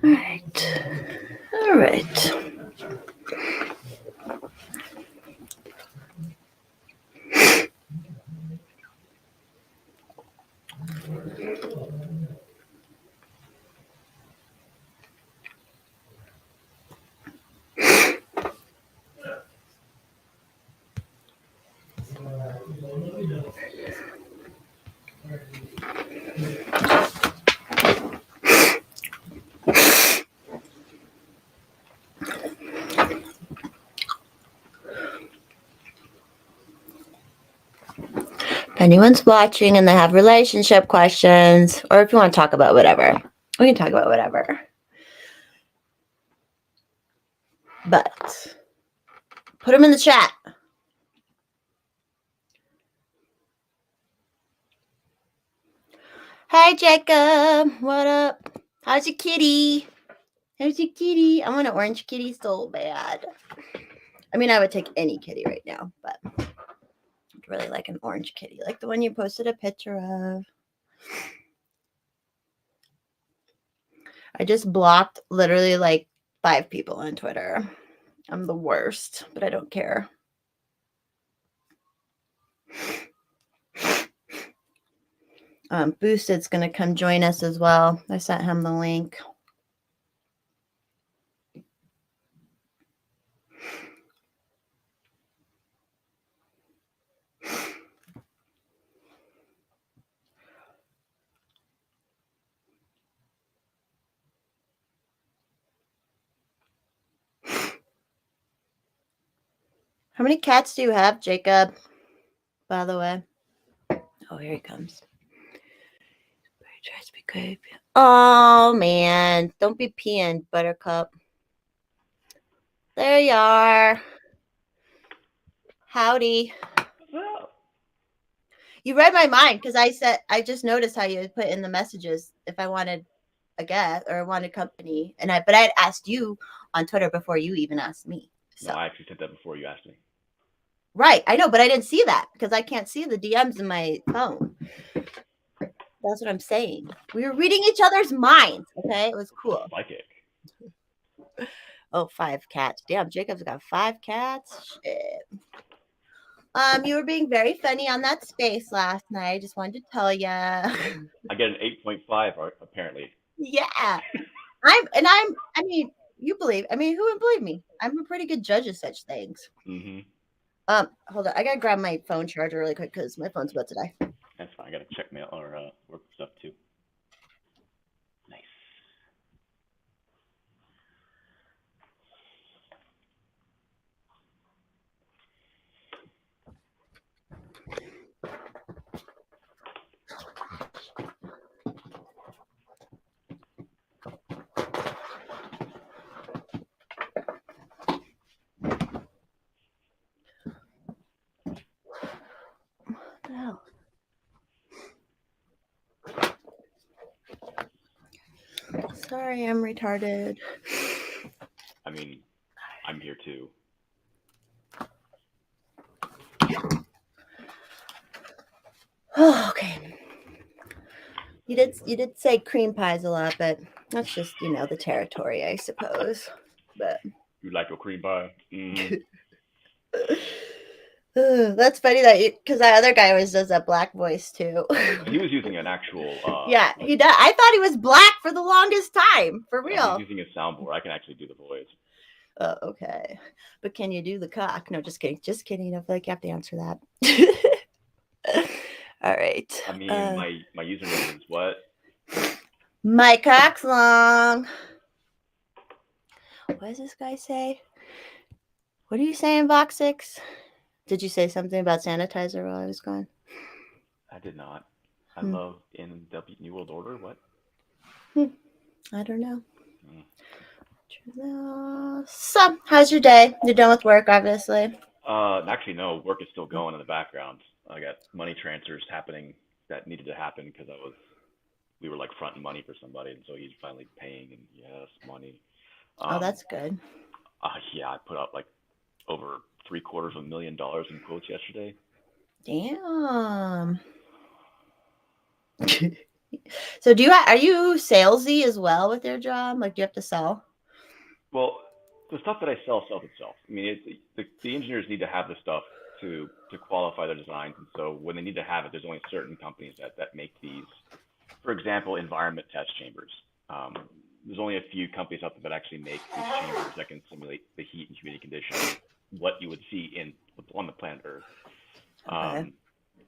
All right. All right. If anyone's watching and they have relationship questions, or if you want to talk about whatever, we can talk about whatever. But put them in the chat. Hey, Jacob. What up? How's your kitty? How's your kitty? I want an orange kitty so bad. I mean, I would take any kitty right now, but I'd really like an orange kitty, like the one you posted a picture of. I just blocked literally like 5 people on Twitter. I'm the worst, but I don't care. Boosted's going to come join us as well. I sent him the link. How many cats do you have, Jacob? By the way. Oh, here he comes. He tries to be creepy. Oh, man. Don't be peeing, Buttercup. There you are. Howdy. You read my mind because I just noticed how you had put in the messages if I wanted a guest or I wanted company. But I had asked you on Twitter before you even asked me. So. No, I actually said that before you asked me. Right. I know, but I didn't see that because I can't see the DMs in my phone. That's what I'm saying. We were reading each other's minds. Okay. It was cool. Psychic. Oh, 5 cats. Damn, Jacob's got 5 cats. Shit. You were being very funny on that space last night. I just wanted to tell you. I get an 8.5 apparently. Yeah. You believe. I mean, who would believe me? I'm a pretty good judge of such things. Mm-hmm. Hold on. I gotta grab my phone charger really quick because my phone's about to die. That's fine. I gotta check mail or work stuff too. Nice. What the hell? Sorry, I'm retarded. I mean, I'm here too. Oh, okay. You did say cream pies a lot, but that's just, the territory, I suppose. But You like your cream pie? Mm-hmm. That's funny because that other guy always does that black voice too. He was using an actual. Yeah, he does. I thought he was black for the longest time, for real. He's using a soundboard. I can actually do the voice. Oh, okay. But can you do the cock? No, just kidding. Just kidding. I feel like you have to answer that. All right. I mean, my username is what? My cock's long. What does this guy say? What are you saying, Vox 6? Did you say something about sanitizer while I was gone? I did not. I love in the New World Order. What? I don't know. So, how's your day? You're done with work, obviously. Actually, no. Work is still going in the background. I got money transfers happening that needed to happen because I was we were like fronting money for somebody, and so he's finally paying, and yes, money. Oh, Um, that's good. yeah, I put out like over $750,000 in quotes yesterday. Damn. So are you salesy as well with your job? Like, do you have to sell? Well, the stuff that I sell sells itself. I mean, the engineers need to have the stuff to qualify their designs, and so when they need to have it, there's only certain companies that make these. For example, environment test chambers. Um, there's only a few companies out there that actually make these chambers that can simulate the heat and humidity conditions, what you would see on the planet Earth. Okay. Um,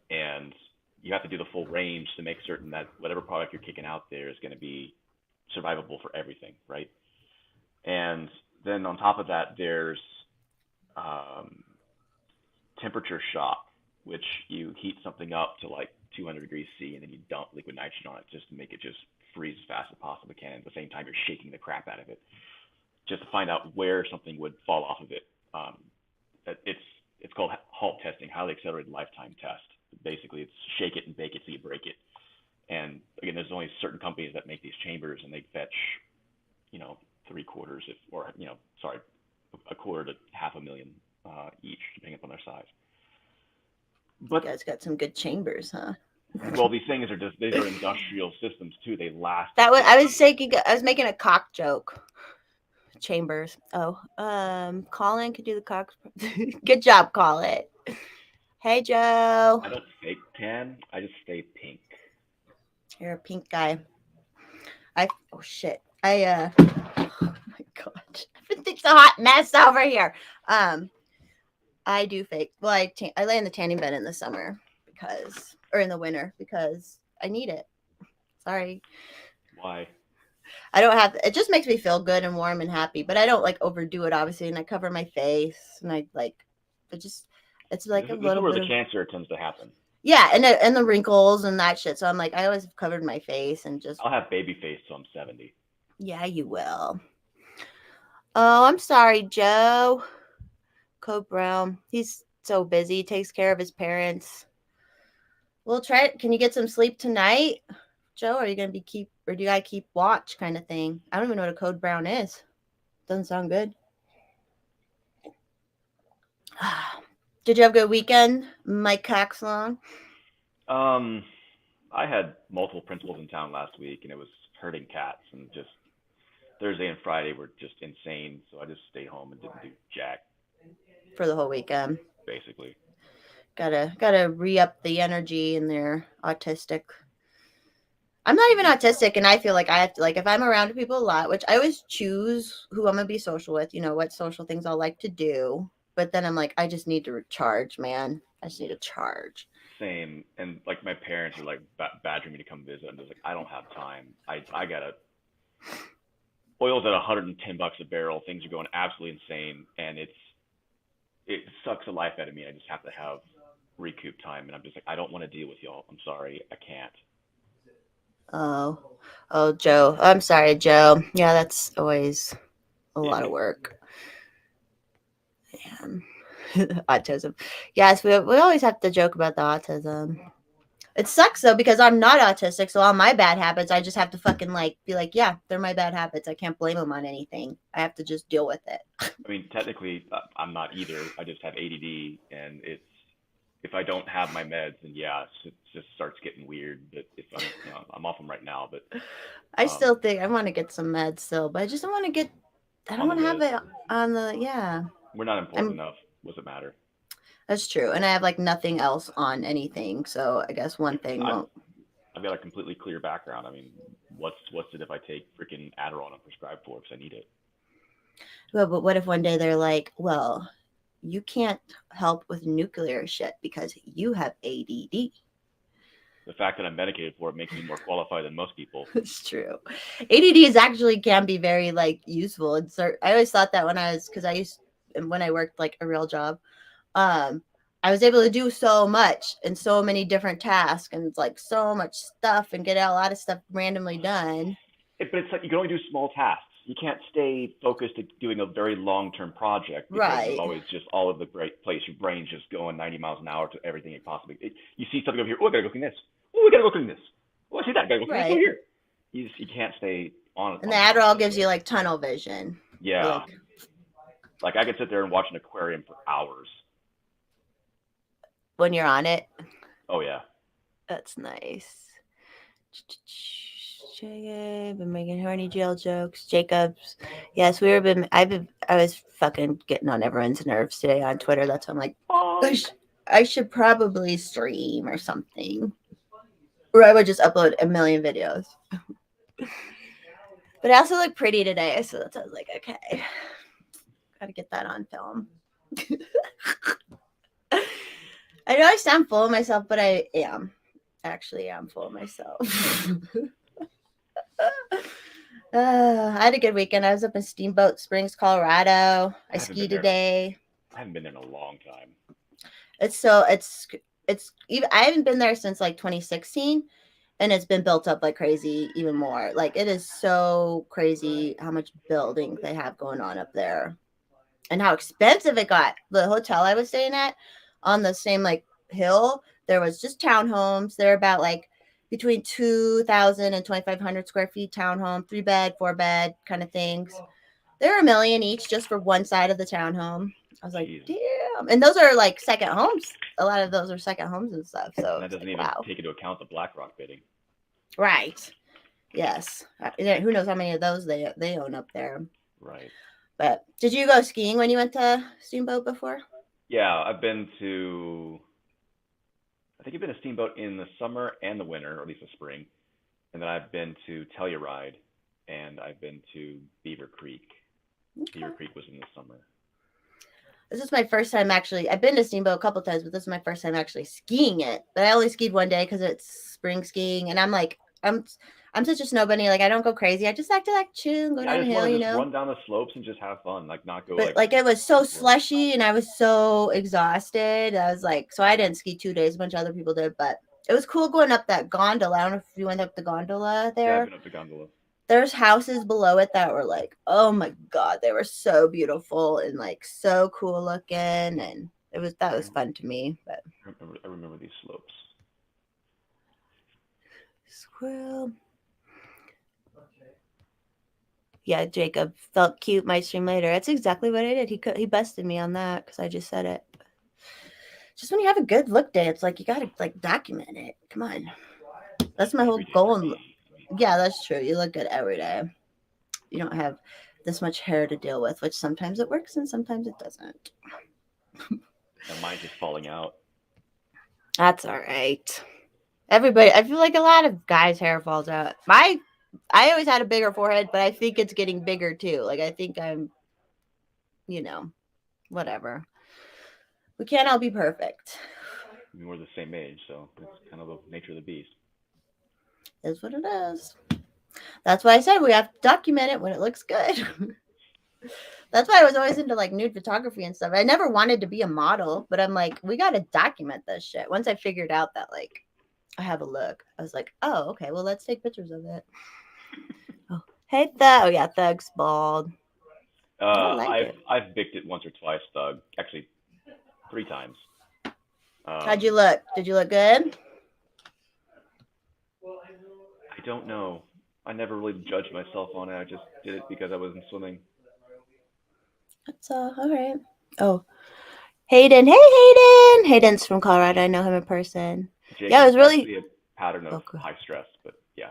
and you have to do the full range to make certain that whatever product you're kicking out there is going to be survivable for everything, right? And then on top of that, there's um, temperature shock, which you heat something up to like 200 degrees C, and then you dump liquid nitrogen on it just to make it just freeze as fast as possibly can. At the same time, you're shaking the crap out of it just to find out where something would fall off of it. Um, it's called HALT testing, highly accelerated lifetime test. Basically, it's shake it and bake it so you break it. And again, there's only certain companies that make these chambers, and they fetch, you know, three quarters, if or you know, sorry, a quarter to half a million each, depending upon their size. You But guys got some good chambers, huh? well, these things are just these are industrial systems too. They last. I was making a cock joke. Chambers. Oh, Colin could do the cock. Good job, Colin. Hey, Joe. I don't fake tan. I just stay pink. You're a pink guy. Oh shit. Oh my god. Everything's a hot mess over here. I do fake. Well, I lay in the tanning bed in the summer or in the winter because I need it. Sorry. Why? I don't have it. Just makes me feel good and warm and happy, but I don't like overdo it obviously, and I cover my face and I like it's like This a is little where bit the of cancer tends to happen. yeah, and the wrinkles and that shit. So I'm like I always covered my face and just I'll have baby face till I'm 70. yeah, you will. Oh, I'm sorry, Joe. Code Brown. He's so busy. He takes care of his parents. We'll try it. Can you get some sleep tonight, Joe? Or are you gonna or do you gotta keep watch kind of thing? I don't even know what a Code Brown is. Doesn't sound good. Did you have a good weekend, Mike Coxlong? I had multiple principals in town last week, and it was herding cats, and just Thursday and Friday were just insane. So I just stayed home and didn't do jack, For the whole weekend. basically. Gotta re-up the energy in their autistic. I'm not even autistic, and I feel like I have to, like, if I'm around people a lot, which I always choose who I'm gonna be social with, you know, what social things I'll like to do. But then I'm like, I just need to recharge, man. I just need to charge. Same, and like my parents are like badgering me to come visit. I'm just like, I don't have time. I gotta. Oil's at $110 a barrel. Things are going absolutely insane, and it sucks the life out of me. I just have to have recoup time, and I'm just like, I don't want to deal with y'all. I'm sorry, I can't. Oh, Joe. I'm sorry, Joe. Yeah, that's always a lot of work. Man. Autism. Yes, we always have to joke about the autism. It sucks though because I'm not autistic, so all my bad habits, I just have to fucking like be like, yeah, they're my bad habits. I can't blame them on anything. I have to just deal with it. I mean, technically, I'm not either. I just have ADD, and if I don't have my meds, then yeah, it just starts getting weird. But if I'm off them right now, but I still think I want to get some meds still, but I just don't want to get. I don't want to have it on the yeah. We're not important enough. What's it matter? That's true, and I have like nothing else on anything, so I guess one thing won't. I've got a completely clear background. I mean, what's it if I take freaking Adderall and I'm prescribed for because I need it? Well, but what if one day they're like, well, you can't help with nuclear shit because you have ADD. The fact that I'm medicated for it makes me more qualified than most people. It's true. ADD is actually can be very like useful. I always thought that when I worked like a real job, I was able to do so much and so many different tasks and it's like so much stuff and get a lot of stuff randomly done. But it's like you can only do small tasks. You can't stay focused at doing a very long-term project because right. It's always just all of the great place. Your brain's just going 90 miles an hour to everything it possibly. You see something over here. Oh, I gotta go clean this. Oh, we gotta go clean this. Well, I see that guy. Well, let's go Right. here. You can't stay on And the on top Adderall of gives you it. like tunnel vision. You're Yeah, like I could sit there and watch an aquarium for hours. when you're on it. Oh yeah. That's nice. Jacob, been making horny jail jokes. Jacobs, yes, I was fucking getting on everyone's nerves today on Twitter. That's why I'm like, I should probably stream or something, or I would just upload a million videos. But I also look pretty today, so that's I was like, okay, gotta get that on film. I know I sound full of myself, but I am. Actually, I'm full of myself. I had a good weekend. I was up in Steamboat Springs, Colorado. I haven't been skied there. today. I haven't been there in a long time. It's even I haven't been there since like 2016, and it's been built up like crazy even more. Like it is so crazy how much building they have going on up there, and how expensive it got. The hotel I was staying at on the same like hill, there was just townhomes. They're about like between 2,000 and 2,500 square feet townhome, 3-bed, 4-bed kind of things. They're $1 million each just for one side of the townhome. I was like, Jesus. damn. And those are like second homes. A lot of those are second homes and stuff. So And that doesn't even take into account the BlackRock bidding. Right. Yes. Who knows how many of those they own up there. Right. But did you go skiing when you went to Steamboat before? Yeah, I think I've been to Steamboat in the summer and the winter, or at least the spring. And then I've been to Telluride, and I've been to Beaver Creek. Okay. Beaver Creek was in the summer. This is my first time actually. I've been to Steamboat a couple times, but this is my first time actually skiing it. But I only skied one day because it's spring skiing, and I'm such a snow bunny. Like I don't go crazy. I just like to like chill and go down the hill, you know. Run down the slopes and just have fun, like not go. But like it was so slushy, and I was so exhausted. I was like, so I didn't ski 2 days. A bunch of other people did, but it was cool going up that gondola. I don't know if you went up the gondola there. Yeah, I've been up the gondola. There's houses below it that were like, oh my god, they were so beautiful and like so cool looking, and that was fun to me. But I remember these slopes. Squirrel. Yeah, Jacob felt cute. Might stream later. That's exactly what I did. He busted me on that because I just said it. Just when you have a good look day, it's like you gotta like document it. Come on, that's my whole goal. Yeah, that's true. You look good every day. You don't have this much hair to deal with, which sometimes it works and sometimes it doesn't. And mine's just falling out. That's all right. Everybody, I feel like a lot of guys' hair falls out. I always had a bigger forehead, but I think it's getting bigger too. Like I think I'm, whatever. We can't all be perfect. We're the same age, so it's kind of the nature of the beast. Is what it is. That's why I said we have to document it when it looks good. That's why I was always into like nude photography and stuff. I never wanted to be a model, but I'm like, we got to document this shit. Once I figured out that like I have a look, I was like, oh, okay, well, let's take pictures of it. Oh, hey, Thug. Oh, yeah, Thug's bald. I've bicked it once or twice, Thug. Actually, 3 times. How'd you look? Did you look good? I don't know. I never really judged myself on it. I just did it because I wasn't swimming. That's all right. Oh, Hayden. Hey, Hayden. Hayden's from Colorado. I know him in person. Jacob, yeah, it was really a pattern of high stress, but yeah.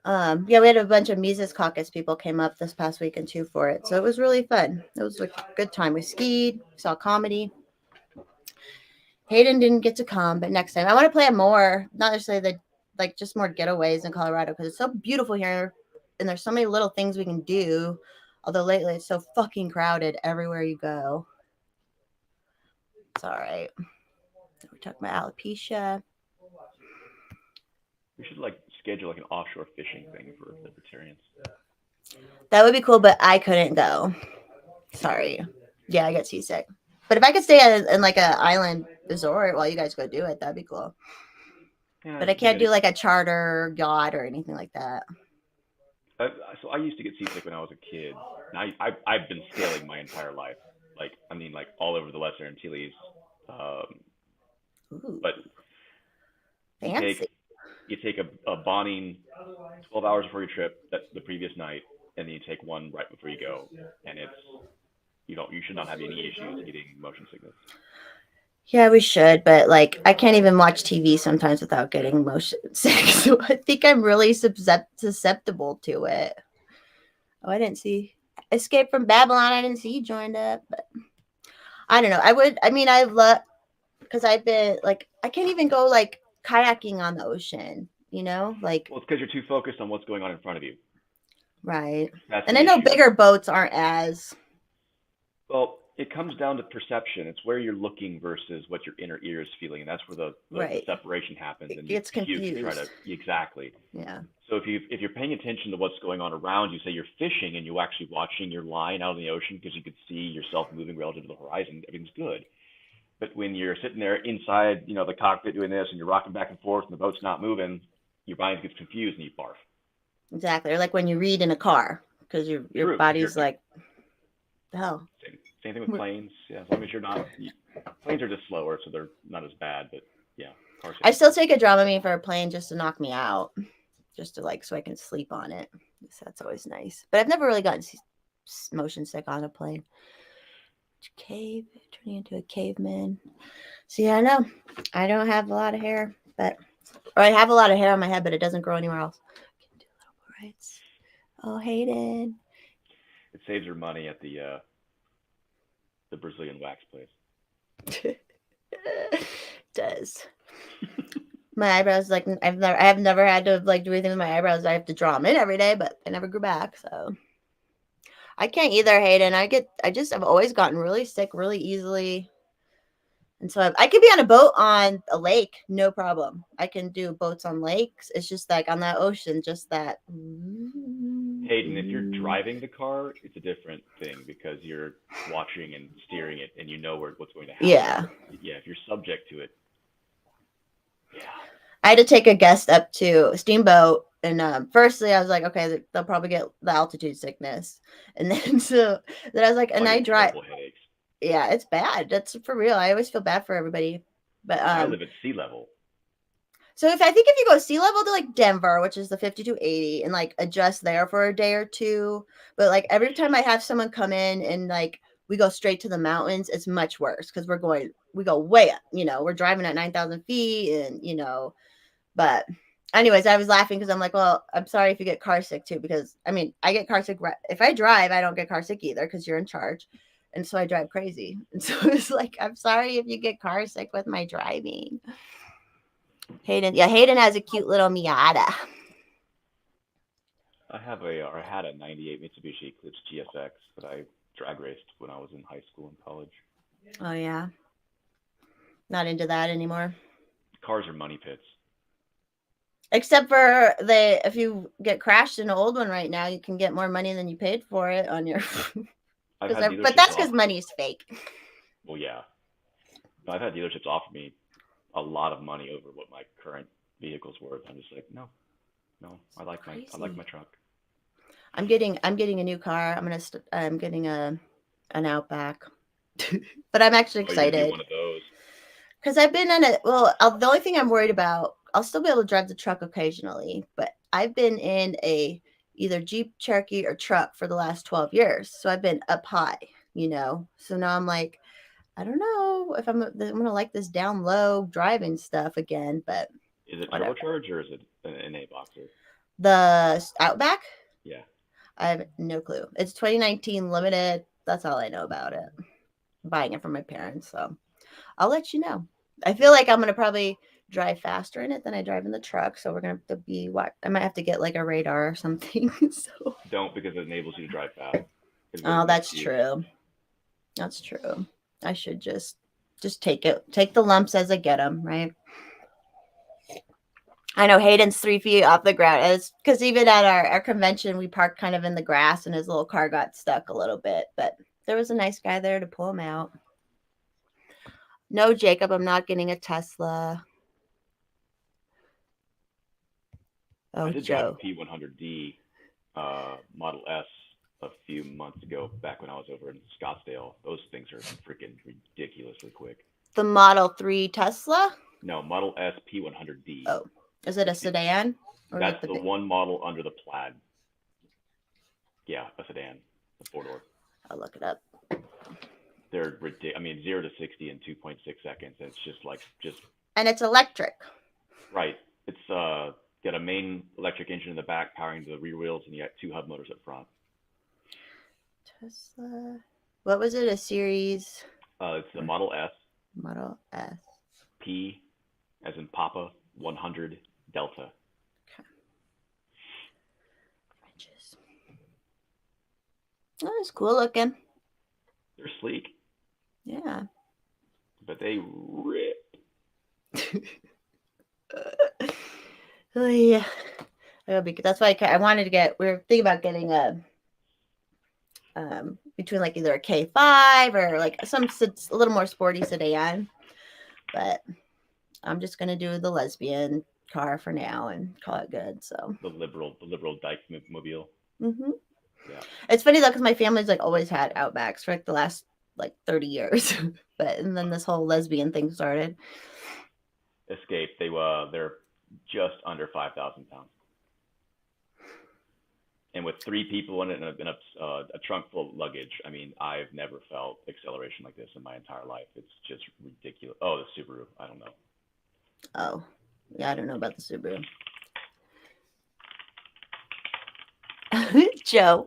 Yeah, we had a bunch of Mises Caucus people came up this past weekend too for it, so it was really fun. It was a good time. We skied, saw comedy. Hayden didn't get to come, but next time I want to plan more. Not necessarily just more getaways in Colorado because it's so beautiful here, and there's so many little things we can do. Although lately it's so fucking crowded everywhere you go. It's all right. We're talking about alopecia. We should schedule an offshore fishing thing for libertarians. That would be cool, but I couldn't go. Sorry. Yeah, I get seasick. But if I could stay in like an island resort while you guys go do it, that'd be cool. Yeah, but I can't do like a charter yacht or anything like that. So I used to get seasick when I was a kid. And I've been sailing my entire life. All over the Lesser Antilles. But Fancy. You take a bonding 12 hours before your trip, that the previous night, and then you take one right before you go, and you should not have any issues getting motion sickness. Yeah, we should, but like I can't even watch TV sometimes without getting motion sick. So I think I'm really susceptible to it. Oh, I didn't see Escape from Babylon. I didn't see you joined up, but I don't know. I mean, I love because I've been like I can't even go like kayaking on the ocean. Like Well, it's because you're too focused on what's going on in front of you. right. That's And the I know issue. bigger boats aren't as Well, it comes down to perception. It's where you're looking versus what your inner ear is feeling, and that's where the right. separation happens, It and you gets puke and try to confused. exactly. Yeah. So if you're paying attention to what's going on around you, say you're fishing and you're actually watching your line out in the ocean because you could see yourself moving relative to the horizon, everything's good. But when you're sitting there inside, the cockpit doing this and you're rocking back and forth and the boat's not moving, your mind gets confused and you barf. Exactly. Or like when you read in a car because your True, because body's like, the hell. same thing with planes. Yeah, as long as you're not, planes are just slower, so they're not as bad. But yeah, cars. I still take a Dramamine for a plane just to knock me out, just to like so I can sleep on it. So that's always nice. But I've never really gotten motion sick on a plane. Cave, turning into a caveman. See, I know I don't have a lot of hair, or I have a lot of hair on my head, but it doesn't grow anywhere else. I can do little braids. Oh, Hayden. It saves her money at the Brazilian wax place. Does. My eyebrows, like I have never had to like do anything with my eyebrows. I have to draw them in every day, but they never grew back. So I can't either, Hayden. I've always gotten really sick really easily. And so I could be on a boat on a lake, no problem. I can do boats on lakes. It's just like on that ocean, just that. Hayden, if you're driving the car, it's a different thing because you're watching and steering it, and you know what's going to happen. Yeah. Yeah, if you're subject to it, yeah. I had to take a guest up to Steamboat, and firstly I was like, okay, they'll probably get the altitude sickness, and then then I was like, and I drive. Headaches. Yeah, it's bad. That's for real. I always feel bad for everybody, but I live at sea level. So if you go sea level to like Denver, which is the 5280, and like adjust there for a day or two, but like every time I have someone come in and like we go straight to the mountains, it's much worse because we go way up. We're driving at 9,000 feet, and but anyways, I was laughing because I'm like, well, I'm sorry if you get car sick too, because I mean, I get car sick. If I drive, I don't get car sick either because you're in charge. And so I drive crazy. And so it's like, I'm sorry if you get car sick with my driving. Hayden has a cute little Miata. I had a 98 Mitsubishi Eclipse GSX that I drag raced when I was in high school and college. Oh, yeah. Not into that anymore. Cars are money pits. Except for if you get crashed in an old one right now, you can get more money than you paid for it on your. But that's because money's fake. Well, yeah. I've had dealerships offer me a lot of money over what my current vehicle's worth. I'm just like, no, I like my truck. I'm getting a new car. I'm getting an Outback, but I'm actually excited. You're one of those. Because I've been in it. Well, the only thing I'm worried about, I'll still be able to drive the truck occasionally, but I've been in a either Jeep Cherokee or truck for the last 12 years. So I've been up high, So now I'm like, I don't know if I'm going to like this down low driving stuff again, but. Is it turbocharged or is it an A boxer? The Outback? Yeah. I have no clue. It's 2019 limited. That's all I know about it. I'm buying it from my parents, so I'll let you know. I feel like I'm going to probably drive faster in it than I drive in the truck, so we're going to have to be I might have to get like a radar or something. So don't, because it enables you to drive fast. Oh, that's true. That's true. I should just take the lumps as I get them, right? I know Hayden's 3 feet off the ground. It's because even at our convention, we parked kind of in the grass and his little car got stuck a little bit, but there was a nice guy there to pull him out. No, Jacob, I'm not getting a Tesla. Oh, I did Joe. drive a P100D Model S a few months ago, back when I was over in Scottsdale. Those things are freaking ridiculously quick. The Model 3 Tesla? No, Model S P100D. Oh, is it a sedan? Or is it That's the the big? one model under the Plaid. Yeah, a sedan, the four-door. I'll look it up. They're ridiculous. I mean, 0 to 60 in 2.6 seconds. It's just And it's electric. right. It's got a main electric engine in the back powering the rear wheels, and you got 2 hub motors up front. Tesla. What was it? A series It's the Model S Model S. P, as in Papa, 100 Delta. Inches. Oh, it's cool looking. They're sleek, Yeah. but they rip. Oh yeah. That's why I wanted to get. We were thinking about getting a between like either a K5 or like a little more sporty sedan, but I'm just gonna do the lesbian car for now and call it good. So The liberal dyke mobile. hmm Yeah. It's funny though because my family's like always had Outbacks for like the last like 30 years, and then this whole lesbian thing started. Escape. They're just under 5,000 pounds. And with 3 people in it and a trunk full of luggage, I mean, I've never felt acceleration like this in my entire life. It's just ridiculous. Oh, the Subaru. I don't know. Oh, yeah, I don't know about the Subaru. Joe,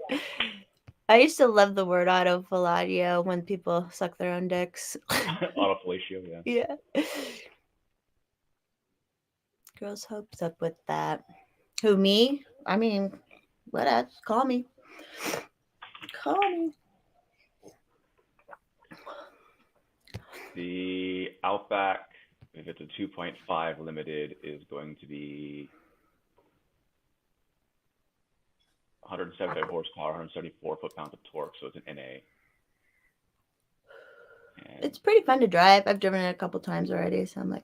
I used to love the word autofellatio when people suck their own dicks. Autofellatio, yeah. Yeah. Girls' hopes up with that. Who, me? I mean, what else? Call me. Call me. The Outback, if it's a 2.5 limited, is going to be 175 horsepower, 174 foot-pounds of torque, so it's an NA. And It's pretty fun to drive. I've driven it a couple times already, so I'm like,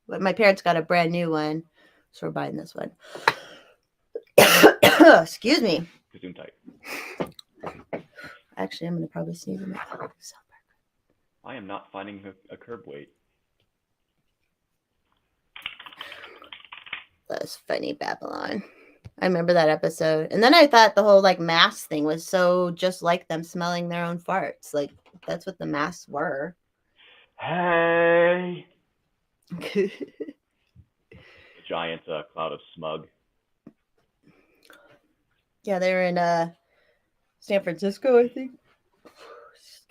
but my parents got a brand new one, so we're buying this one. Excuse me. Gesundheit. Actually, I'm gonna probably sneeze in my I am not finding a curb weight. That was funny, Babylon. I remember that episode. And then I thought the whole like mask thing was so just like them smelling their own farts. Like that's what the masks were. Hey! A giant cloud of smug. Yeah, they were in San Francisco, I think.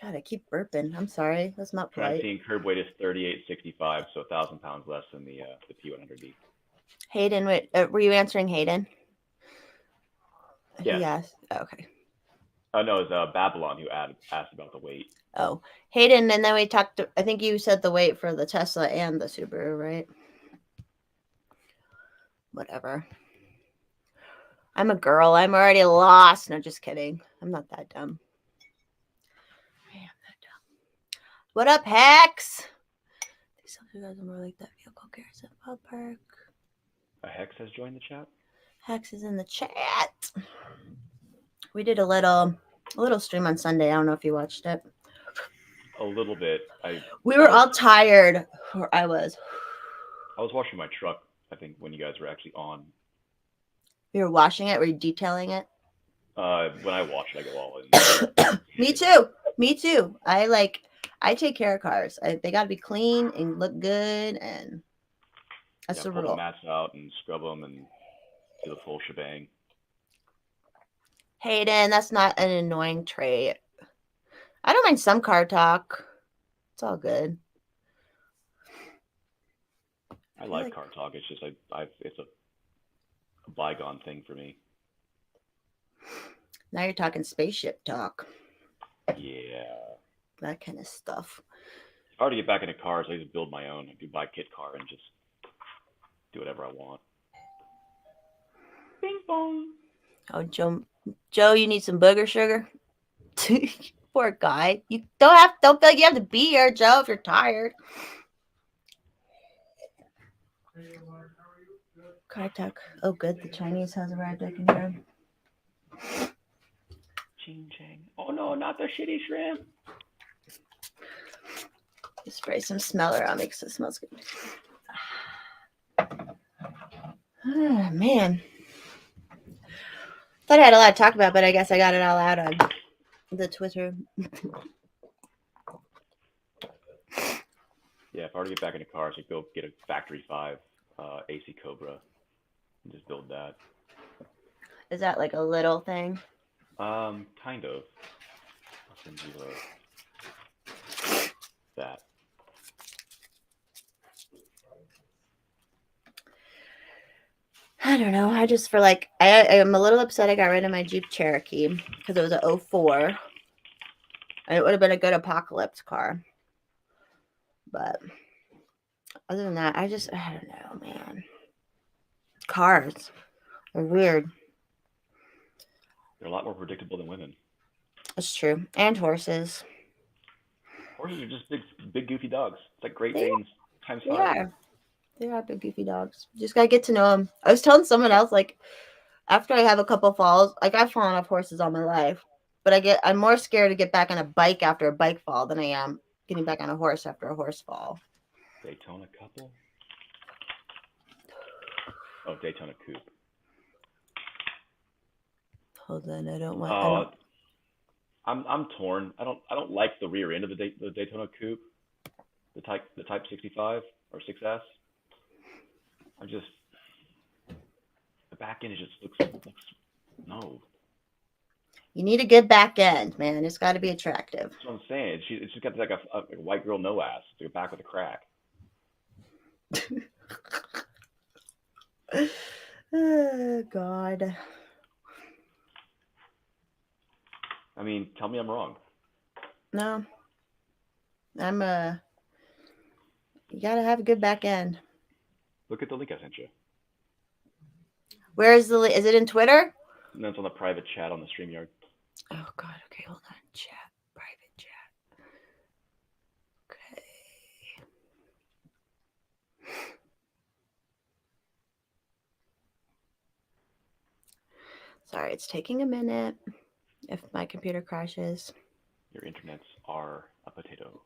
God, I keep burping. I'm sorry. That's not polite. Francine curb weight is 3865, so 1,000 pounds less than the P100D. Hayden, were you answering Hayden? Yes. Yes. Oh, okay. Oh, no, it was Babylon who asked about the weight. Oh, Hayden, and then we talked. I think you said the weight for the Tesla and the Subaru, right? Whatever. I'm a girl. I'm already lost. No, just kidding. I'm not that dumb. I am that dumb. What up, Hex? These other guys are more like that vehicle garrison pub park. A Hex has joined the chat. Hex is in the chat. We did a little stream on Sunday. I don't know if you watched it. A little bit. We were all tired. Or I was. I was washing my truck, I think, when you guys were actually on. You were washing it? Were you detailing it? When I watch it, I go all in. Me too. Me too. I take care of cars. They got to be clean and look good, and that's the pull rule. the mats out and scrub them and do the full shebang. Hayden, that's not an annoying trait. I don't mind some car talk. It's all good. I like car talk. It's just it's a bygone thing for me. Now you're talking spaceship talk. Yeah. That kind of stuff. It's hard to get back into cars. I just build my own. I do buy a kit car and just do whatever I want. Bing bong. Oh, Joe, you need some booger sugar? Poor guy. You don't feel like you have to be here, Joe, if you're tired. Car talk. Oh, good. The Chinese has arrived. I can hear him. Ching chang. Oh no, not the shitty shrimp. Spray some smeller on me because it smells good. Oh, man. Thought I had a lot to talk about, but I guess I got it all out on the Twitter. Yeah, if I were to get back into cars, I'd go get a Factory 5 AC Cobra and just build that. Is that like a little thing? Kind of. I'll send you that. I don't know. I just feel like I am a little upset I got rid of my Jeep Cherokee because it was a 04. And it would have been a good apocalypse car. But other than that, I don't know, man. Cars are weird. They're a lot more predictable than women. That's true. And horses. Horses are just big goofy dogs. It's like Great They Danes times They 5. are. They are big goofy dogs. Just gotta get to know them. I was telling someone else, like, after I have a couple falls, like I've fallen off horses all my life, but I'm more scared to get back on a bike after a bike fall than I am getting back on a horse after a horse fall. Daytona couple? Oh, Daytona coupe. Hold on, I don't want. I'm torn. I don't like the rear end of the Daytona coupe, the Type 65 or 6S. The back end looks no. You need a good back end, man. It's got to be attractive. That's what I'm saying. It's just got like a white girl no ass, like a back with a crack. Oh, God. I mean, tell me I'm wrong. No. You gotta have a good back end. Look at the link I sent you. Where is the link? Is it in Twitter? No, it's on the private chat on the StreamYard. Oh, God. Okay, hold on. Chat. Private chat. Okay. Sorry, it's taking a minute if my computer crashes. Your internets are a potato.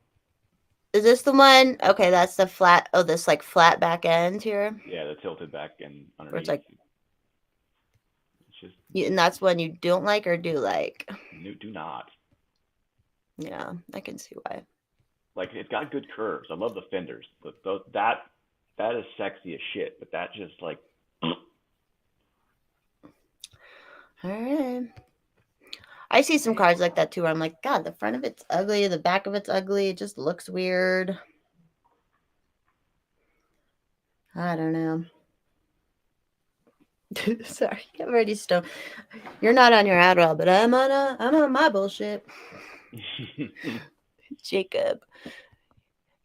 Is this the one? Okay, that's the flat. Oh, this like flat back end here. Yeah, the tilted back and underneath. Where it's like, it's just. And that's one you don't like or do like? Do not. Yeah, I can see why. Like, it's got good curves. I love the fenders. That is sexy as shit. But that just like. All right. I see some cars like that too where I'm like, God, the front of it's ugly, the back of it's ugly. It just looks weird. I don't know. Sorry, I'm already stoned. You're not on your Adderall, but I'm on my bullshit. Jacob.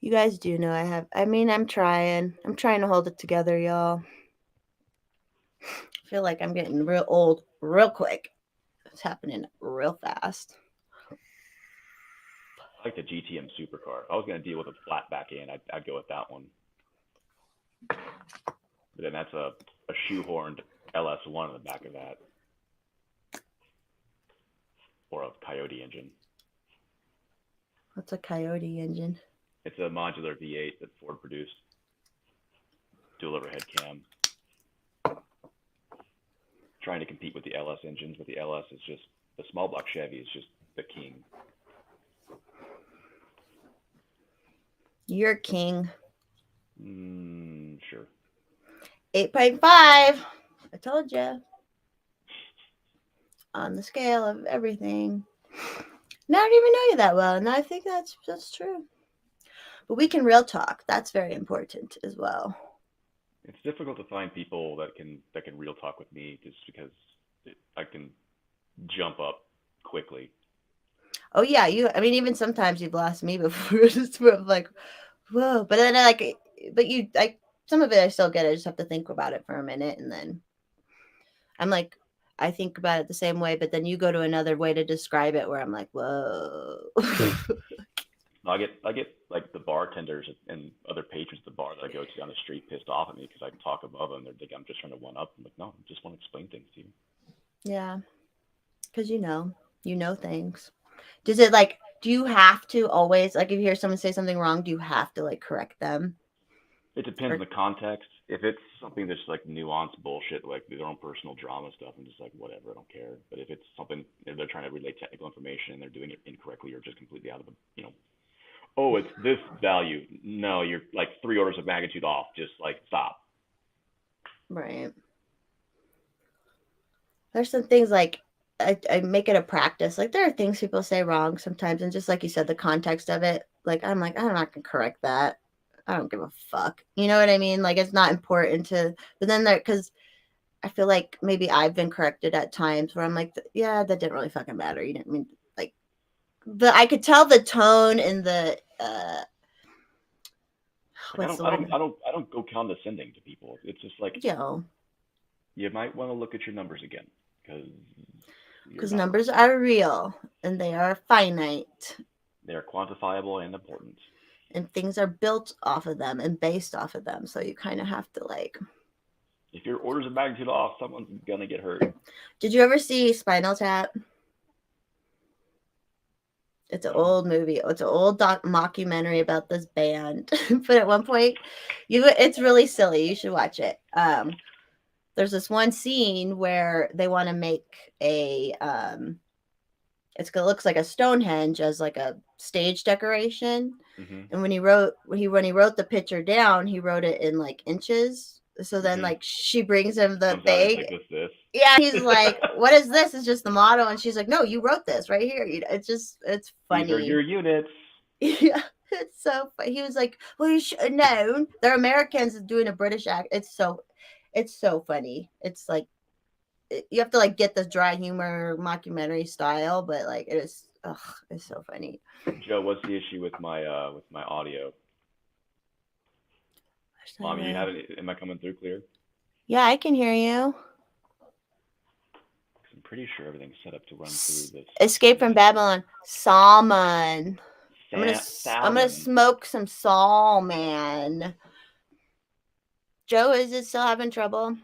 You guys do know I'm trying. I'm trying to hold it together, y'all. I feel like I'm getting real old real quick. It's happening real fast. I like the GTM supercar. If I was going to deal with a flat back end, I'd go with that one. But then that's a shoehorned LS1 on the back of that. Or a Coyote engine. What's a Coyote engine? It's a modular V8 that Ford produced. Dual overhead cam. Trying to compete with the LS engines, but the LS is just, the small block Chevy is just the king. You're king. Sure. 8.5. I told you. On the scale of everything. Now I don't even know you that well, and I think that's true. But we can real talk. That's very important as well. It's difficult to find people that can real talk with me just because I can jump up quickly. Oh yeah, even sometimes you've lost me before. Just like, whoa. But then some of it I still get. I just have to think about it for a minute, and then I'm like, I think about it the same way, but then you go to another way to describe it where I'm like, whoa. I get like the bartenders and other patrons at the bar that I go to on the street pissed off at me because I talk above them. They think I'm just trying to one up. I'm like, no, I just want to explain things to you. Yeah, because you know things. Does it like Do you have to always, like, if you hear someone say something wrong, do you have to, like, correct them? It depends on Or the context. If it's something that's like nuanced bullshit, like their own personal drama stuff, I'm just like, whatever, I don't care. But if it's something if they're trying to relay technical information and they're doing it incorrectly or just completely out of the, oh, it's this value. No, you're like 3 orders of magnitude off. Just like stop. right. There's some things like I make it a practice. Like there are things people say wrong sometimes, and just like you said, the context of it, like I'm not gonna correct that. I don't give a fuck. You know what I mean? Like it's not important to. But then there, because I feel like maybe I've been corrected at times where I'm like, yeah, that didn't really fucking matter. You didn't mean like I could tell the tone and the Like what's the word? I don't go condescending to people. It's just like Yo, you might want to look at your numbers again because you're because not numbers wrong. are real and they are finite. They are quantifiable and important. And things are built off of them and based off of them. So you kind of have to like. If your orders of magnitude off, someone's gonna get hurt. Did you ever see Spinal Tap? It's an No. old movie. It's an old mockumentary about this band. But at one point, it's really silly. You should watch it. There's this one scene where they want to make a it looks like a Stonehenge as like a stage decoration. Mhm. And when he wrote the picture down, he wrote it in like inches. So then Mhm. like she brings him the Comes out and thing. it's like this. Yeah, he's like, "What is this? It's just the model." And she's like, "No, you wrote this right here." It's These are funny. your units. Yeah, it's so funny. He was like, "Well, you should have known. They're Americans doing a British act." It's so funny. It's like you have to like get the dry humor mockumentary style, but like it's so funny. Joe, what's the issue with my audio? You have it? Am I coming through clear? Yeah, I can hear you. 'Cause I'm pretty sure everything's set up to run through this. Escape from Babylon. Salmon. I'm gonna Salmon. smoke some salmon. Joe, is it still having trouble?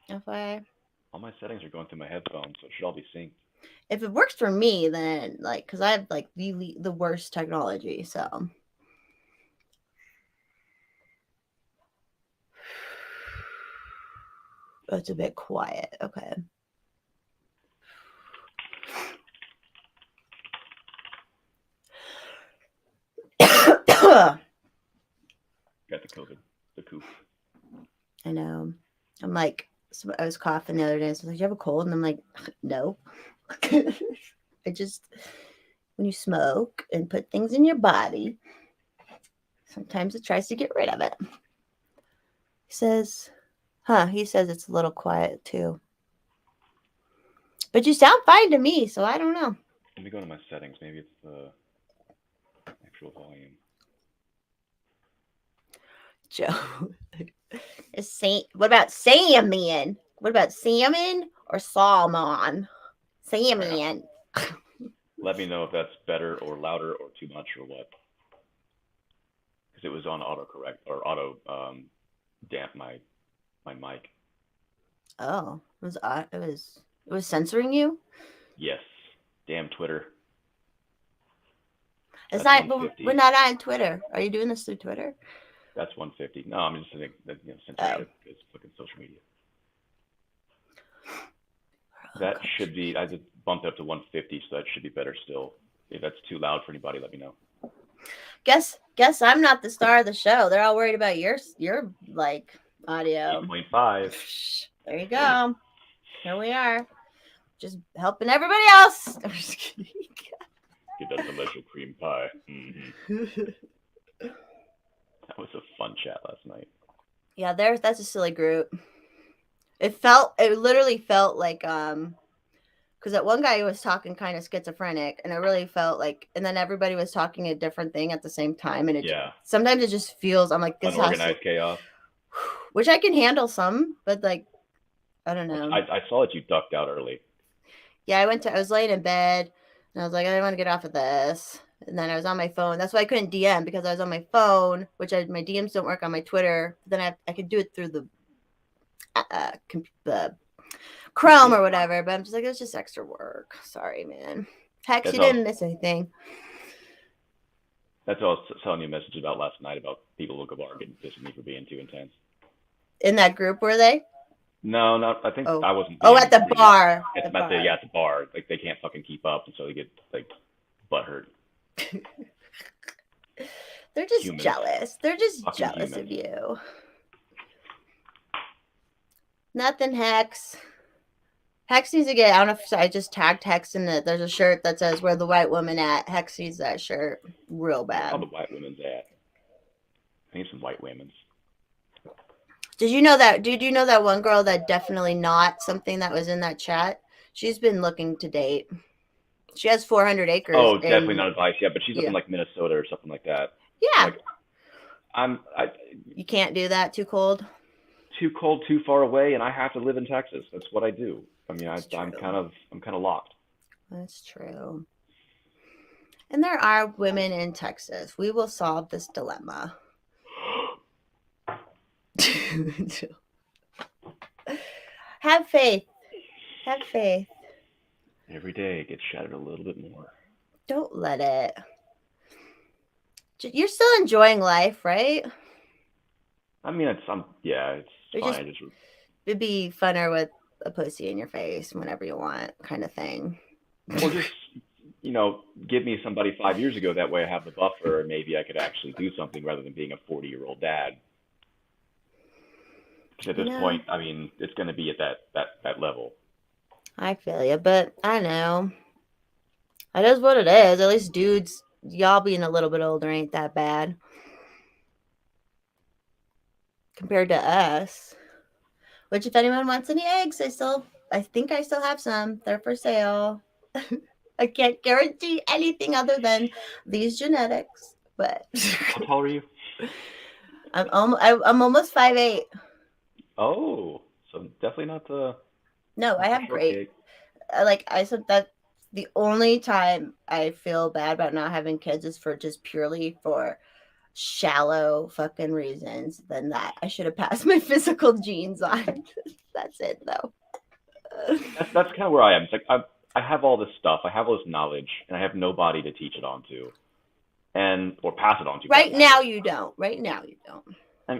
FYI. All my settings are going through my headphones, so it should all be synced. If it works for me, then like, cause I have like the worst technology, so. Oh, it's a bit quiet. Okay. Got the COVID, the coop. I know. I'm like, I was coughing the other day. So I was like, "Do you have a cold?" And I'm like, "No." I just, when you smoke and put things in your body, sometimes it tries to get rid of it. He says it's a little quiet too. But you sound fine to me, so I don't know. Let me go to my settings. Maybe it's the actual volume. Joe. What about salmon? What about salmon or salmon? Salmon. Let me know if that's better or louder or too much or what. Because it was on autocorrect or auto damp my mic. Oh, it was censoring you? Yes. Damn Twitter. It's That's not. But 150. we're not on Twitter. Are you doing this through Twitter? That's 150. No, I'm just saying that censorship is fucking social media. That should be. I just bumped up to 150, so that should be better still. If that's too loud for anybody, let me know. Guess I'm not the star of the show. They're all worried about your like audio. 8.5. There you go. Here we are, just helping everybody else. I'm just kidding. Get that delicious cream pie. Mm-hmm. That was a fun chat last night. Yeah, that's a silly group. It literally felt like because that one guy was talking kind of schizophrenic, and it really felt like, and then everybody was talking a different thing at the same time, and sometimes it just feels, I'm like, this unorganized chaos, which I can handle some, but like, I don't know. I saw that you ducked out early. Yeah, I was laying in bed, and I was like, I want to get off of this, and then I was on my phone. That's why I couldn't DM, because I was on my phone, which my DMs don't work on my Twitter. Then I could do it through the Chrome or whatever, but I'm just like, it's just extra work. Sorry, man. Hex, you didn't miss anything. That's what I was telling you a message about last night about people at the bar getting pissed at me for being too intense. In that group, were they? No, not. I think Oh. I wasn't Oh, being at the rude. bar. At The the, bar. yeah, at the bar. Like they can't fucking keep up, and so they get like butthurt. They're just Humans. jealous. They're just Fucking jealous humans. of you. Nothing, Hex. Hex needs to get. I don't know if I just tagged Hex in it. There's a shirt that says "Where the white woman at." Hex needs that shirt real Where all bad. the white women's at? I need some white women's. Did you know that? Did you know that one girl that definitely not something that was in that chat? She's been looking to date. She has 400 acres. Oh, definitely not advice yet, but she's up yeah. in like Minnesota or something like that. Yeah. Like, You can't do that. Too cold. too cold, too far away, and I have to live in Texas. That's what I do. I mean, That's I'm true. kind of locked. That's true. And there are women in Texas. We will solve this dilemma. Have faith. Have faith. Every day it gets shattered a little bit more. Don't let it. You're still enjoying life, right? I mean, it's fine. It'd be funner with a pussy in your face whenever you want, kind of thing. Or just, give me somebody 5 years ago. That way I have the buffer, and maybe I could actually do something rather than being a 40-year-old dad. Because at this point, I mean, it's going to be at that level. I feel you, but I know. It is what it is. At least dudes, y'all being a little bit older ain't that bad. Compared to us. Which, if anyone wants any eggs, I think I still have some. They're for sale. I can't guarantee anything other than these genetics, but How tall are you? I'm almost 5'8". Oh, so definitely not the. No, I have great. I said that the only time I feel bad about not having kids is for just purely for shallow fucking reasons. Then that I should have passed my physical genes on. That's it, though. That's kind of where I am. It's like I have all this stuff, I have all this knowledge, and I have nobody to teach it on to, or pass it on to. Right now you don't. Right now you don't.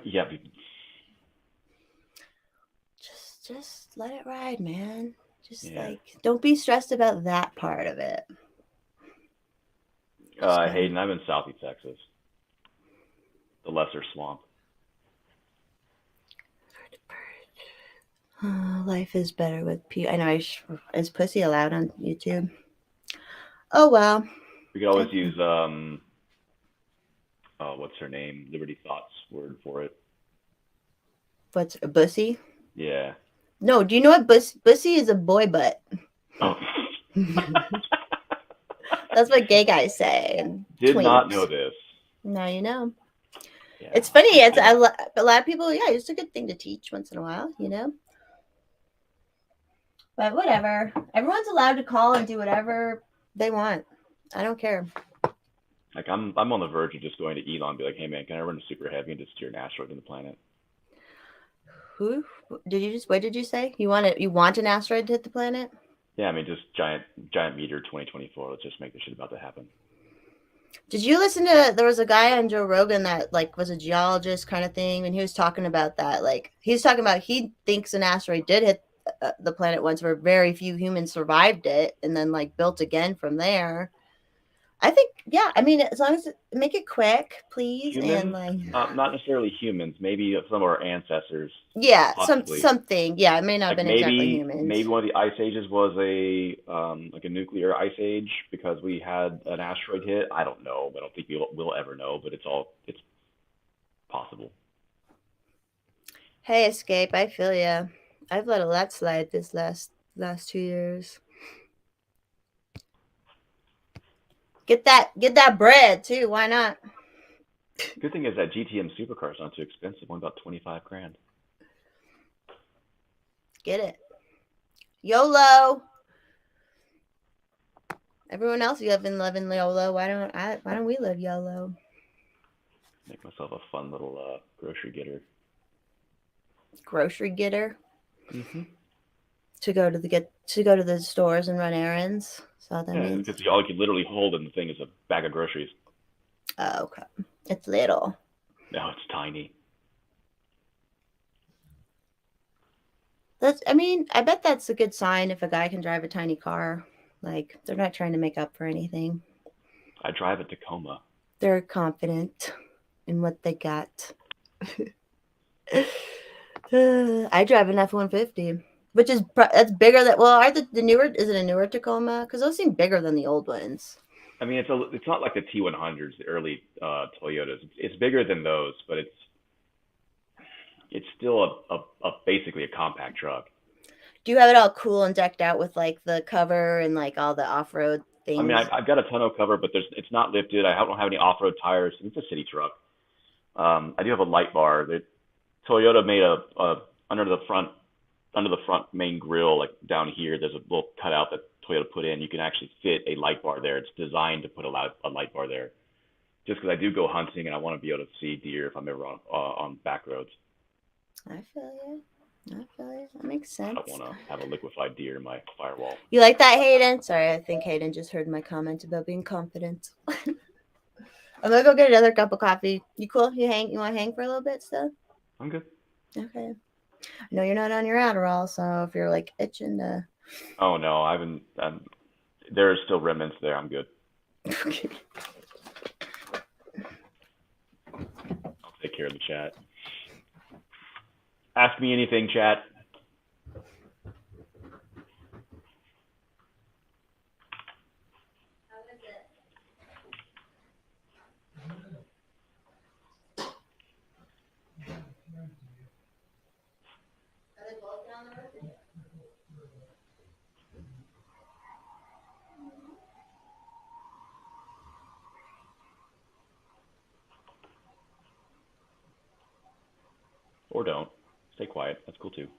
Yeah. Just let it ride, man. Don't be stressed about that part of it. Hayden, I'm in Southeast Texas, the lesser swamp. Life is better with I know. Is pussy allowed on YouTube? Oh well. We could always use what's her name? Liberty Thoughts word for it. What's a bussy? Yeah. No, do you know what bussy is? A boy butt. Oh. That's what gay guys say. Did not know this. Now you know. Yeah. It's funny. It's a lot of people. Yeah, it's a good thing to teach once in a while. But whatever. Everyone's allowed to call and do whatever they want. I don't care. Like I'm on the verge of just going to Elon and be like, hey man, can I run super heavy and just steer an asteroid in the planet? Who did you just? What did you say? You want an asteroid to hit the planet? Yeah, I mean just giant meteor 2024. Let's just make this shit about to happen. Did you listen to? There was a guy on Joe Rogan that was a geologist kind of thing, and he was talking about that. He thinks an asteroid did hit the planet once, where very few humans survived it, and then built again from there. I think, yeah. I mean, as long as make it quick, please. Humans, and not necessarily humans. Maybe some of our ancestors. Yeah, possibly. something. Yeah, it may not have been exactly humans. Maybe one of the ice ages was a nuclear ice age because we had an asteroid hit. I don't know. I don't think we'll ever know, but it's possible. Hey, Escape, I feel ya. I've let a lot slide this last 2 years. Get that bread too. Why not? Good thing is that GTM supercar's not too expensive. Only about $25,000. Get it. YOLO. Everyone else, you have been living YOLO. Why don't we live YOLO? Make myself a fun little grocery getter. Grocery getter. Mm-hmm. To go to the stores and run errands. So that means because all you can literally hold in the thing is a bag of groceries. Oh, okay. It's little. No, it's tiny. I mean, I bet that's a good sign if a guy can drive a tiny car. Like, they're not trying to make up for anything. I drive a Tacoma. They're confident in what they got. I drive an F-150, which is that's bigger than. Well, are the newer? Is it a newer Tacoma? Because those seem bigger than the old ones. I mean, it's not like the T100s, the early Toyotas. It's bigger than those, but it's still basically a compact truck. Do you have it all cool and decked out with like the cover and like all the off-road I mean, things? I've got a tonneau cover, but it's not lifted. I don't have any off-road tires. It's a city truck. I do have a light bar. The Toyota made a under the front main grille, like down here. There's a little cutout that Toyota put in. You can actually fit a light bar there. It's designed to put a light bar there. Just because I do go hunting and I want to be able to see deer if I'm ever on back roads. I feel you. That makes I sense. don't want to have a liquefied deer in my firewall. You like that, Hayden? Sorry, I think Hayden just heard my comment about being confident. I'm gonna go get another cup of coffee. You cool? You want to hang for a little bit still? I'm good. Okay. I know you're not on your Adderall, so if you're like itching to. Oh no, I haven't. There are still remnants there. I'm good. Okay. I'll take care of the chat. Ask me anything, chat. Or don't. Stay quiet. That's cool too.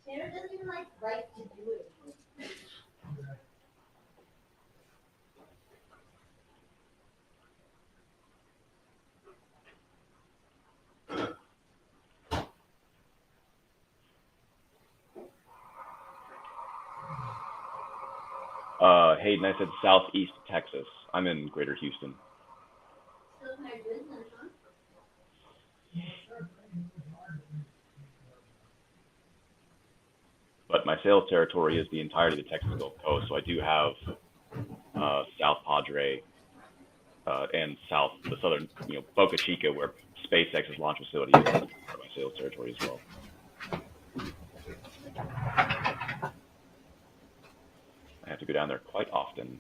Tanner doesn't even like right to do it. Hayden, I said southeast Texas. I'm in Greater Houston. But my sales territory is the entirety of the Texas Gulf Coast, so I do have South Padre and the southern, Boca Chica, where SpaceX's launch facility is, part of my sales territory as well. I have to go down there quite often.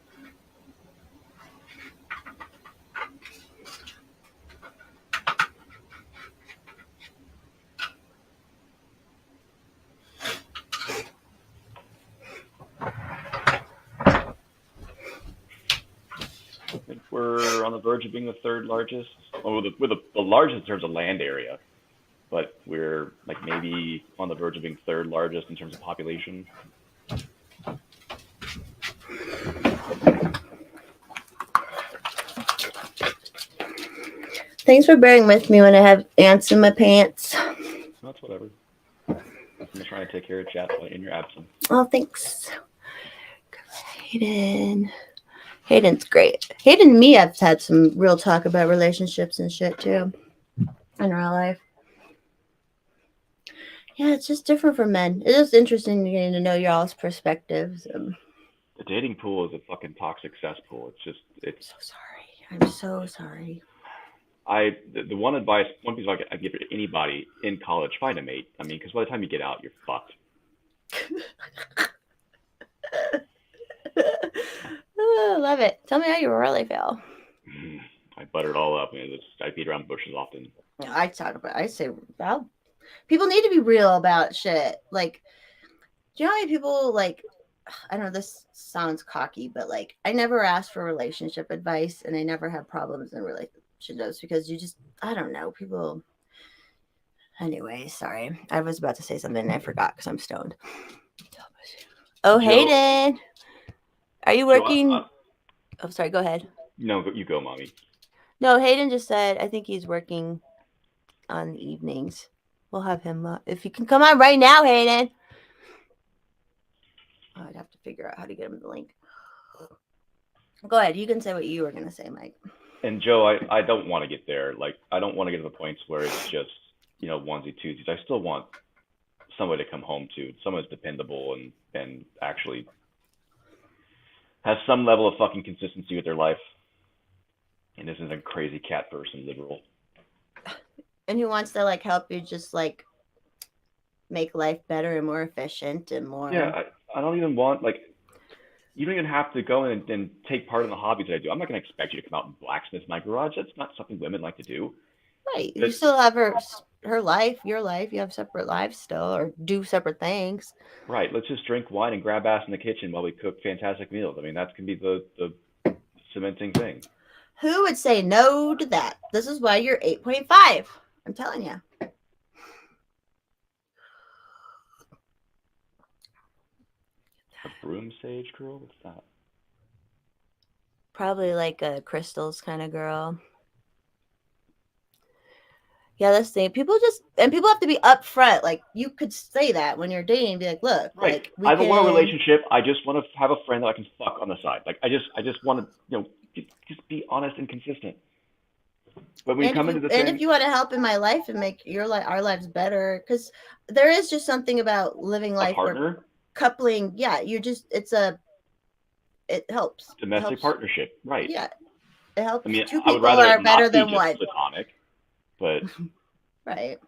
I think we're on the verge of being the third largest. Well, we're the largest in terms of land area, but we're like maybe on the verge of being third largest in terms of population. Thanks for bearing with me when I have ants in my pants. That's whatever. I'm just trying to take care of chat in your absence. Oh, thanks. Hayden's great. Hayden and me have had some real talk about relationships and shit too in real life. Yeah, it's just different for men. It is interesting getting to know y'all's perspectives. The dating pool is a fucking toxic cesspool. I'm so sorry. I'm so sorry. The one piece of advice I give to anybody in college: find a mate. I mean, because by the time you get out, you're fucked. Oh, love it. Tell me how you really feel. I butter it all up. I beat around bushes often. I say, well, people need to be real about shit. Like, do you know how many people, like, I don't know, this sounds cocky, but like, I never asked for relationship advice and I never had problems in relationships because I don't know, people. Anyway, sorry. I was about to say something and I forgot because I'm stoned. Oh, Joe, Hayden. Are you working? Oh, sorry. Go ahead. No, you go, mommy. No, Hayden just said, I think he's working on the evenings. We'll have him. If you can come on right now, Hayden. Oh, I'd have to figure out how to get him the link. Go ahead. You can say what you were gonna say, Mike. And Joe, I don't want to get there. Like, I don't want to get to the points where it's just, onesie twosies. I still want somebody to come home to, someone that's dependable and actually has some level of fucking consistency with their life and isn't a crazy cat person liberal. And who wants to like help you just like make life better and more efficient and more. Yeah, I don't even want, like, you don't even have to go in and take part in the hobbies that I do. I'm not going to expect you to come out and blacksmith my garage. That's not something women like to do. Right. You But still have her life, your life. You have separate lives still, or do separate things. right, let's just drink wine and grab ass in the kitchen while we cook fantastic meals. I mean, that can be the cementing thing. Who would say no to that? This is why you're 8.5. I'm telling you. A broom sage girl? What's that? Probably like a crystals kind of girl. Yeah, that's the thing. People have to be upfront. Like, you could say that when you're dating, be like, look, Right. like, I don't want a relationship. I just want to have a friend that I can fuck on the side. Like, I just want to, just be honest and consistent. But when you come into the and thing, if you want to help in my life and make our lives better, because there is just something about living a life where partner, coupling, yeah, it helps. domestic helps. partnership, right? Yeah, it helps. I mean, Two I would people rather are it better not be than just one. platonic, but Right.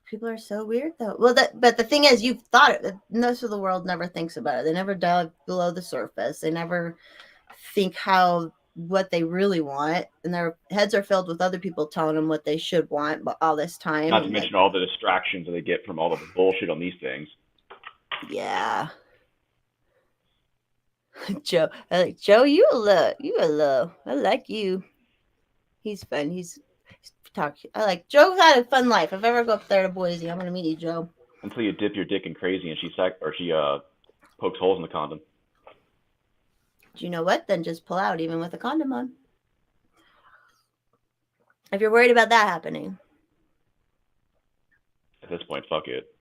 People are so weird though. Well, but the thing is, you've thought it. Most of the world never thinks about it. They never dive below the surface. They never think what they really want, and their heads are filled with other people telling them what they should want. But all this time, not to mention all the distractions that they get from all the bullshit on these things. Yeah. Joe, I like Joe. You a love. I like you. He's fun. He's talk. I like Joe's had a fun life. If I ever go up there to Boise, I'm gonna meet you, Joe. Until you dip your dick in crazy and she pokes holes in the condom. Do you know what? Then just pull out, even with a condom on. If you're worried about that happening. At this point, fuck it.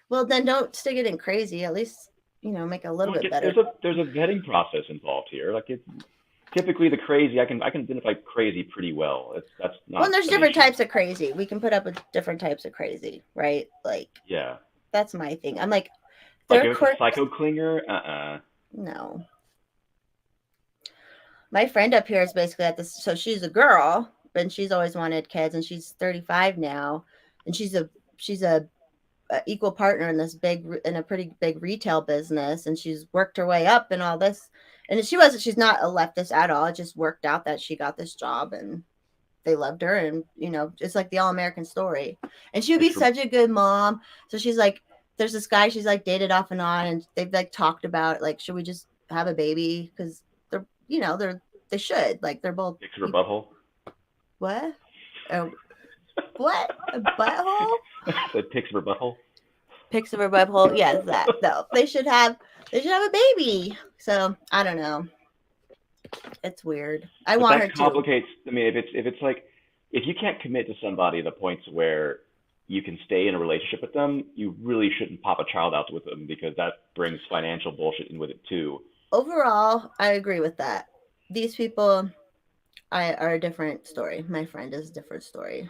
Well, then don't stick it in crazy. At least, make it a little bit better. There's a vetting process involved here. Like, it's typically the crazy. I can identify crazy pretty well. That's not. Well, there's different types of crazy. We can put up with different types of crazy, right? Like, yeah. That's my thing. I'm like, a psycho clinger. No. My friend up here is basically at this. So she's a girl, and she's always wanted kids, and she's 35 now, and she's a equal partner in a pretty big retail business, and she's worked her way up and all this. And she's not a leftist at all. It just worked out that she got this job and they loved her, and it's like the all-American story. And she would be such a good mom. So she's like, there's this guy she's like dated off and on, and they've like talked about like, should we just have a baby? Because they should, like, they're both. Pics of her butthole. What? What? A butthole? The pics of her butthole. Pics of her butthole. Yes, that. No, they should have a baby. So I don't know. It's weird. I want her to. That complicates. I mean, if it's like, if you can't commit to somebody to the points where you can stay in a relationship with them, you really shouldn't pop a child out with them, because that brings financial bullshit in with it too. Overall, I agree with that. These people are a different story. My friend is a different story.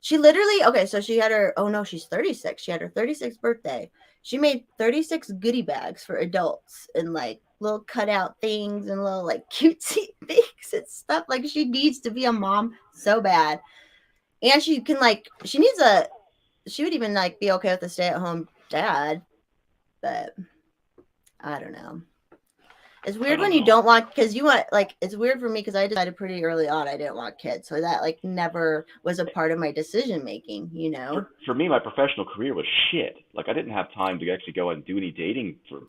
She literally, okay, so she had she's 36. She had her 36th birthday. She made 36 goodie bags for adults and like little cutout things and little like cutesy things and stuff. Like, she needs to be a mom so bad. And she would even like be okay with a stay-at-home dad. But I don't know. It's weird when you don't want, because you want, like, it's weird for me because I decided pretty early on I didn't want kids. So that, like, never was a part of my decision making, For me, my professional career was shit. Like, I didn't have time to actually go and do any dating for,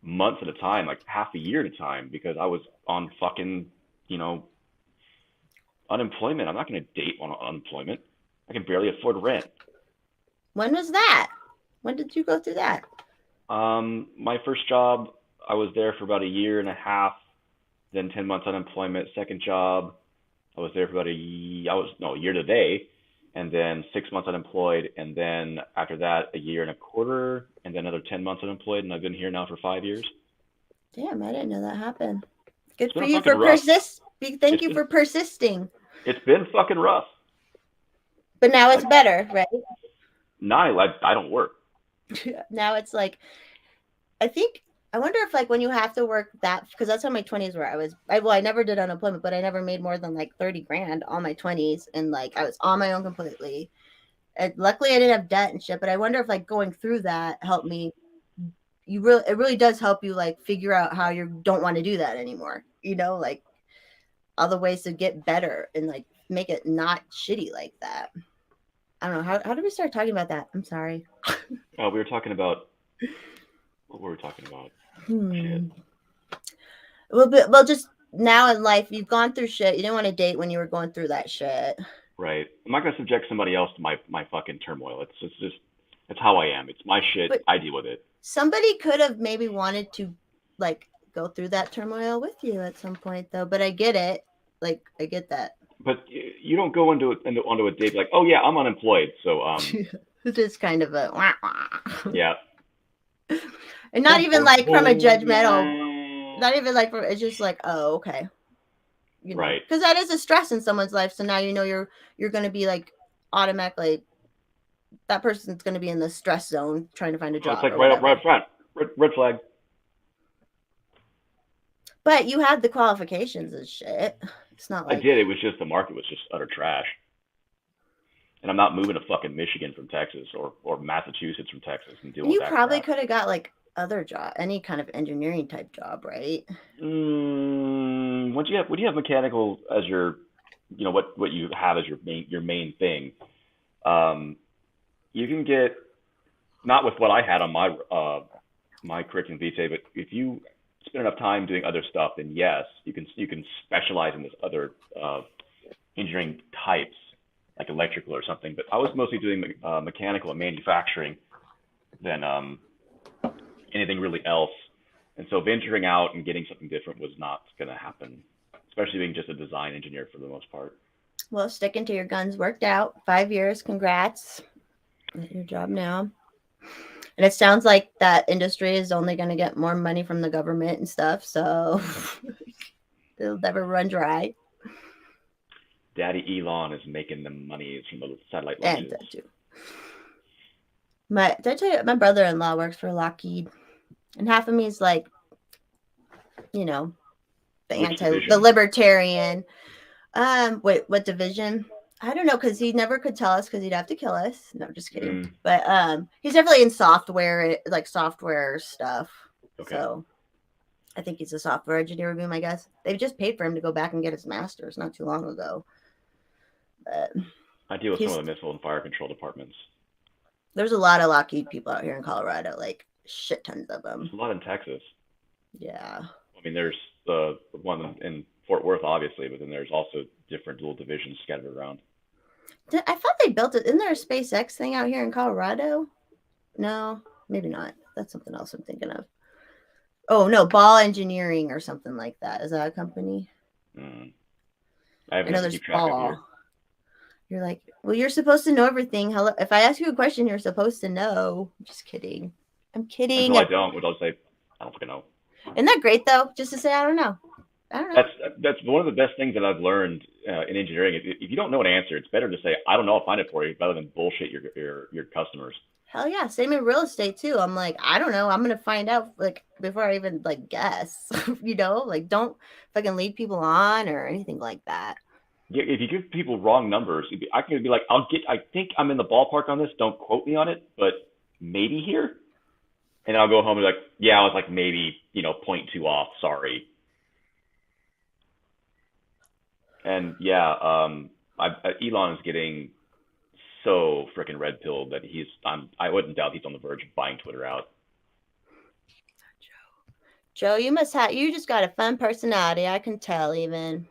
months at a time, like half a year at a time, because I was on fucking, unemployment. I'm not going to date on unemployment. I can barely afford rent. When was that? When did you go through that? My first job, I was there for about a year and a half, then 10 months unemployment. Second job, I was there for about a year today, and then 6 months unemployed, and then after that, a year and a quarter, and then another 10 months unemployed, and I've been here now for 5 years. Damn, I didn't know that happened. Good It's for been you fucking for rough. Thank you for persisting. It's been fucking rough. But now it's better, right? Now I don't work. Now it's like, I wonder if like when you have to work that, because that's how my 20s were. I never did unemployment, but I never made more than like 30 grand on my 20s. And like I was on my own completely. And luckily I didn't have debt and shit, but I wonder if like going through that helped me. It really does help you like figure out how you don't want to do that anymore. You know, like other ways to get better and like make it not shitty like that. I don't know. How did we start talking about that? I'm sorry. We were talking about, what were we talking about? Shit. Well, just now in life, you've gone through shit. You didn't want to date when you were going through that shit. Right. I'm not gonna subject somebody else to my fucking turmoil. It's how I am. It's my shit. But I deal with it. somebody could have maybe wanted to like go through that turmoil with you at some point, though. But I get it. Like I get that. But you don't go onto a date like, oh yeah, I'm unemployed, so It's just kind of a wah, wah. yeah. And not even like from a judgmental. Not even like from. It's just like, oh, okay. You know, Right. because that is a stress in someone's life. So now you know you're going to be like automatically that person's going to be in the stress zone trying to find a Oh, job. it's like or right up whatever. front. Red flag. But you had the qualifications and shit. It's not I like did. It was just the market was just utter trash. And I'm not moving to fucking Michigan from Texas or Massachusetts from Texas and dealing you with that probably crap. could have got like other job, any kind of engineering type job, right? When you have mechanical as your, what you have as your main thing, you can get, not with what I had on my curriculum vitae, but if you spend enough time doing other stuff, then yes, you can specialize in this other engineering types like electrical or something. But I was mostly doing mechanical and manufacturing than anything really else. And so venturing out and getting something different was not going to happen, especially being just a design engineer for the most part. Well, sticking to your guns worked out. 5 years. Congrats at your job now. And it sounds like that industry is only going to get more money from the government and stuff. So it'll never run dry. Daddy Elon is making the money from the satellite And launches. that too. Did I tell you, my brother-in-law works for Lockheed, and half of me is like, you know, the libertarian. Wait, what division? I don't know, because he never could tell us because he'd have to kill us. No, just kidding. But he's definitely in software, like software stuff. Okay. So I think he's a software engineer, would be my guess. They've just paid for him to go back and get his master's not too long ago. But I deal with some of the missile and fire control departments. There's a lot of Lockheed people out here in Colorado, like shit tons of them. There's a lot in Texas. Yeah. I mean, there's the one in Fort Worth, obviously, but then there's also different little divisions scattered around. I thought they built it. Isn't there a SpaceX thing out here in Colorado? No, maybe not. That's something else I'm thinking of. Oh, no, Ball Engineering or something like that. Is that a company? I haven't had to keep track of here. You're like, well, you're supposed to know everything. Hello. If I ask you a question, you're supposed to know. I'm just kidding. I'm kidding. Until I don't, what I'll say, I don't fucking know. Isn't that great, though? Just to say, I don't know. I don't know. That's one of the best things that I've learned in engineering. If you don't know an answer, it's better to say, I don't know, I'll find it for you, rather than bullshit your customers. Hell yeah. Same in real estate, too. I'm like, I don't know. I'm going to find out, like, before I even, like, guess. Like, don't fucking lead people on or anything like that. Yeah, if you give people wrong numbers, I can be like, I think I'm in the ballpark on this. Don't quote me on it, but maybe here. And I'll go home and be like, yeah, I was like maybe, 0.2 off. Sorry. And yeah, Elon is getting so freaking red pilled that I wouldn't doubt he's on the verge of buying Twitter out. Joe, you just got a fun personality. I can tell even.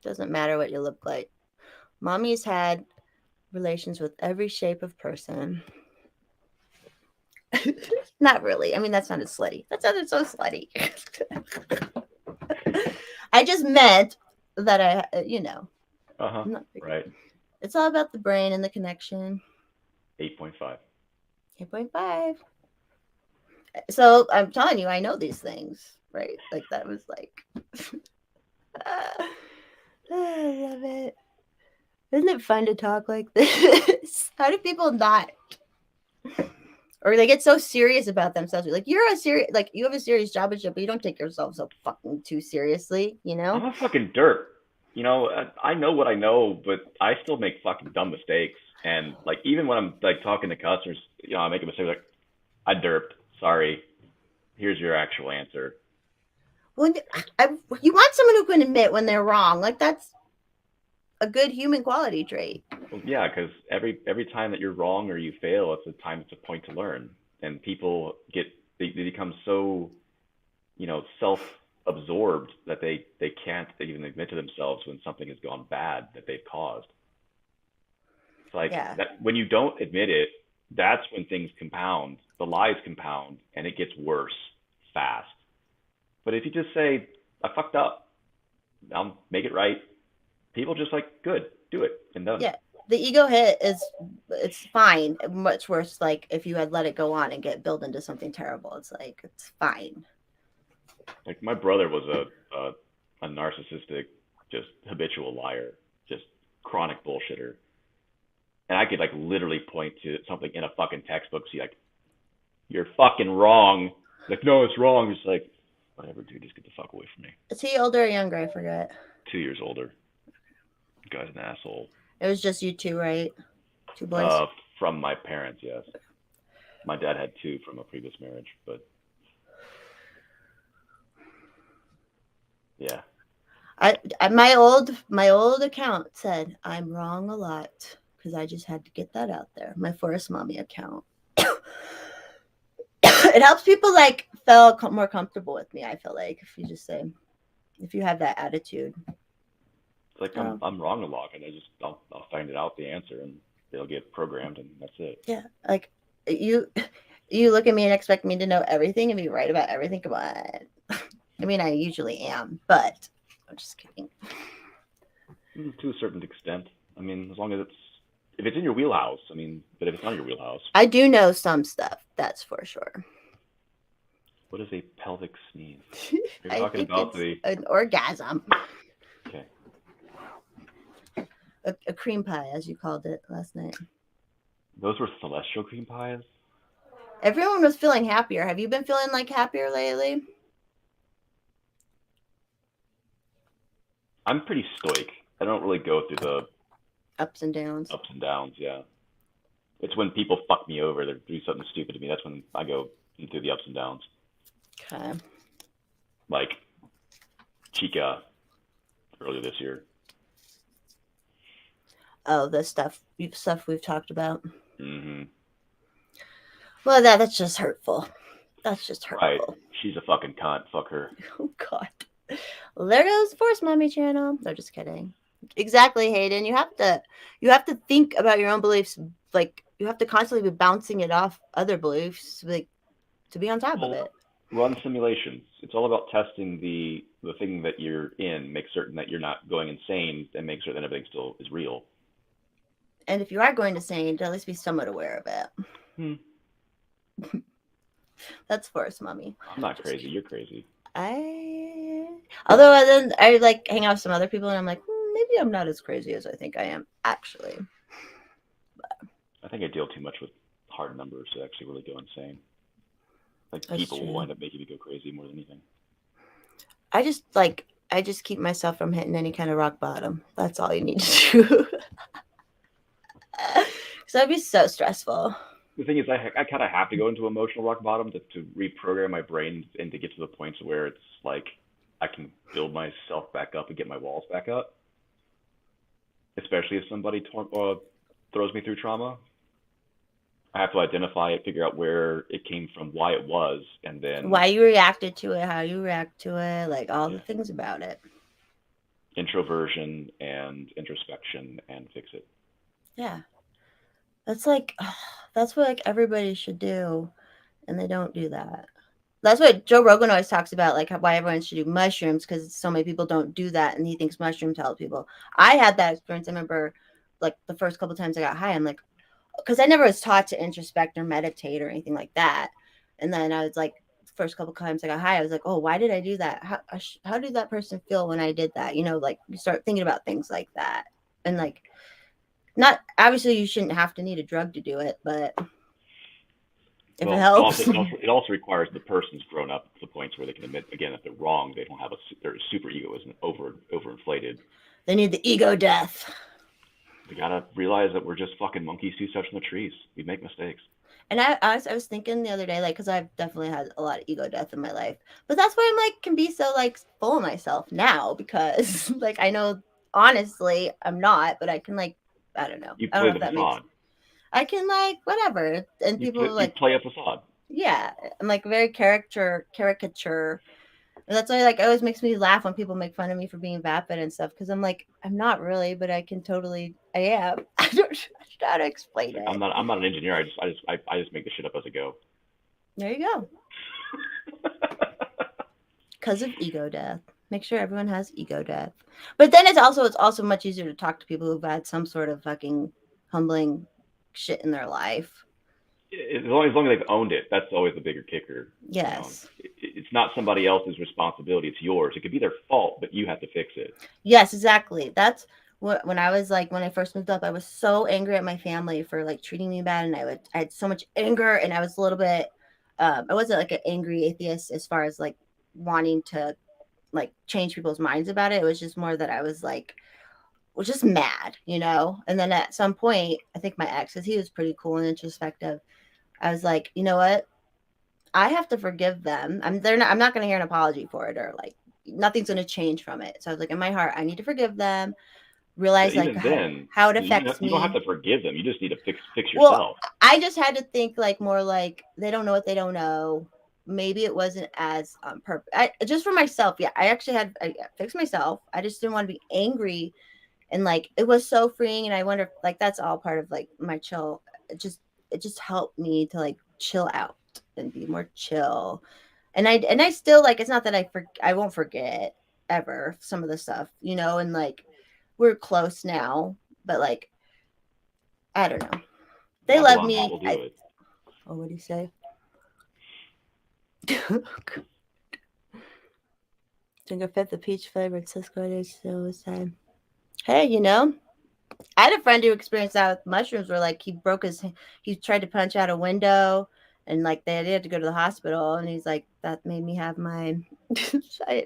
Doesn't matter what you look like. Mommy's had relations with every shape of person. Not really. I mean, that sounded slutty. That sounded so slutty. I just meant that Uh-huh. I'm not big. Right. It's all about the brain and the connection. 8.5. 8.5. So I'm telling you, I know these things, right? Like that was like, I love it. Isn't it fun to talk like this? How do people not? Or they get so serious about themselves. Like you have a serious job and shit, but you don't take yourself so fucking too seriously, you I'm know? a fucking dirt. I know what I know, but I still make fucking dumb mistakes. And like even when I'm like talking to customers, I make a mistake like I derped. Sorry. Here's your actual answer. When you want someone who can admit when they're wrong. Like that's a good human quality trait. Well, yeah, because every time that you're wrong or you fail, it's a point to learn. And people they become so self-absorbed that they can't even admit to themselves when something has gone bad that they've caused. It's like Yeah. that when you don't admit it, that's when things compound, the lies compound, and it gets worse fast. But if you just say, I fucked up, I'll make it right, people just like, good, do it, and done. Yeah. The ego hit it's fine. Much worse like if you had let it go on and get built into something terrible. It's like it's fine. Like my brother was a narcissistic, just habitual liar, just chronic bullshitter. And I could like literally point to something in a fucking textbook, see like, you're fucking wrong. Like, no, it's wrong. It's like, whatever, dude, just get the fuck away from me. Is he older or younger? I forget. 2 years older. The guy's an asshole. It was just you two, right? Two boys. From my parents, yes. My dad had two from a previous marriage, but yeah. My old account said I'm wrong a lot because I just had to get that out there. My Forest Mommy account. It helps people like feel more comfortable with me. I feel like if you have that attitude. It's like I'm wrong a lot, and I'll find it out the answer, and they'll get programmed, and that's it. Yeah, like you look at me and expect me to know everything and be right about everything. Come on. I mean, I usually am, but I'm just kidding. To a certain extent. I mean, as long as if it's in your wheelhouse. I mean, but if it's not your wheelhouse, I do know some stuff. That's for sure. what is a pelvic sneeze? You're I talking think about it's an orgasm. Okay. A cream pie, as you called it last night. Those were celestial cream pies. Everyone was feeling happier. Have you been feeling like happier lately? I'm pretty stoic. I don't really go through the Ups and downs. Yeah. It's when people fuck me over, they do something stupid to me. That's when I go through the ups and downs. Okay. Like Chica earlier this year. Oh, the stuff we've talked about. Mm-hmm. Well, that's just hurtful. That's just hurtful. Right. She's a fucking cunt. Fuck her. Oh God. Well, there goes the Force Mommy channel. No, just kidding. Exactly, Hayden. You have to think about your own beliefs. Like you have to constantly be bouncing it off other beliefs, like to be on top of it. Run simulations. It's all about testing the thing that you're in. Make certain that you're not going insane, and make sure that everything still is real. And if you are going insane, to at least be somewhat aware of it. That's Force Mommy. I'm not crazy. You're crazy. Although then I like hang out with some other people, and I'm like, maybe I'm not as crazy as I think I am, actually. But I think I deal too much with hard numbers to actually really go insane. Like That's people true. will wind up making me go crazy more than anything. I just keep myself from hitting any kind of rock bottom. That's all you need to do. Because that'd be so stressful. The thing is, I kind of have to go into emotional rock bottom to reprogram my brain and to get to the points where it's like I can build myself back up and get my walls back up. Especially if somebody throws me through trauma. I have to identify it, figure out where it came from, why it was, and then why you reacted to it, how you react to it, like all the things about it. Introversion and introspection and fix it. Yeah. That's what like everybody should do, and they don't do that. That's what Joe Rogan always talks about, like why everyone should do mushrooms, because so many people don't do that, and he thinks mushrooms help people. I had that experience. I remember, like the first couple times I got high, I'm like, because I never was taught to introspect or meditate or anything like that. And then I was like, first couple times I got high, I was like, oh, why did I do that? How did that person feel when I did that? You know, like you start thinking about things like that, and like, not obviously you shouldn't have to need a drug to do it, but if it Well, helps. it also requires the person's grown up to the point where they can admit again if they're wrong. They don't have their super ego isn't overinflated. They need the ego death. We gotta realize that we're just fucking monkeys who touch from the trees. We make mistakes. And I was thinking the other day, like, because I've definitely had a lot of ego death in my life, but that's why I'm like, can be so like full of myself now, because like I know honestly I'm not, but I can like, I don't know. You I don't play know the if that makes, facade. I can like whatever. And people You like, play a facade. yeah, I'm like very caricature. And that's why like it always makes me laugh when people make fun of me for being vapid and stuff, because I'm like, I'm not really, but I can totally, I am. I don't know how to explain Like, it. I'm not an engineer. I just make the shit up as I go. There you go. Because of ego death. Make sure everyone has ego death. But then it's also much easier to talk to people who've had some sort of fucking humbling shit in their life. As long as they've owned it, that's always the bigger kicker. Yes. It's not somebody else's responsibility; it's yours. It could be their fault, but you have to fix it. Yes, exactly. That's what, when I was like, when I first moved up, I was so angry at my family for like treating me bad, and I had so much anger, and I was a little bit I wasn't like an angry atheist as far as like wanting to like change people's minds about it. It was just more that I was like, was just mad, you know? And then at some point, I think my ex, because he was pretty cool and introspective, I was like, you know what? I have to forgive them. I'm not gonna hear an apology for it, or like nothing's gonna change from it. So I was like, in my heart, I need to forgive them, But realize like even then, how it affects you don't have me. to forgive them. You just need to fix Well, yourself. I just had to think like more like they don't know what they don't know. Maybe it wasn't as purpose. Just for myself, yeah. I fixed myself. I just didn't want to be angry, and like it was so freeing. And I wonder if like that's all part of like my chill. It just helped me to like chill out and be more chill. And I still like, it's not that I won't forget ever some of the stuff, you know. And like we're close now, but like I don't know. They love Babylon me. will do it. Oh, what do you say? Drink a fifth of peach flavored Cisco days suicide. Hey, you know, I had a friend who experienced that with mushrooms, where like he tried to punch out a window, and like they had to go to the hospital, and he's like, that made me have my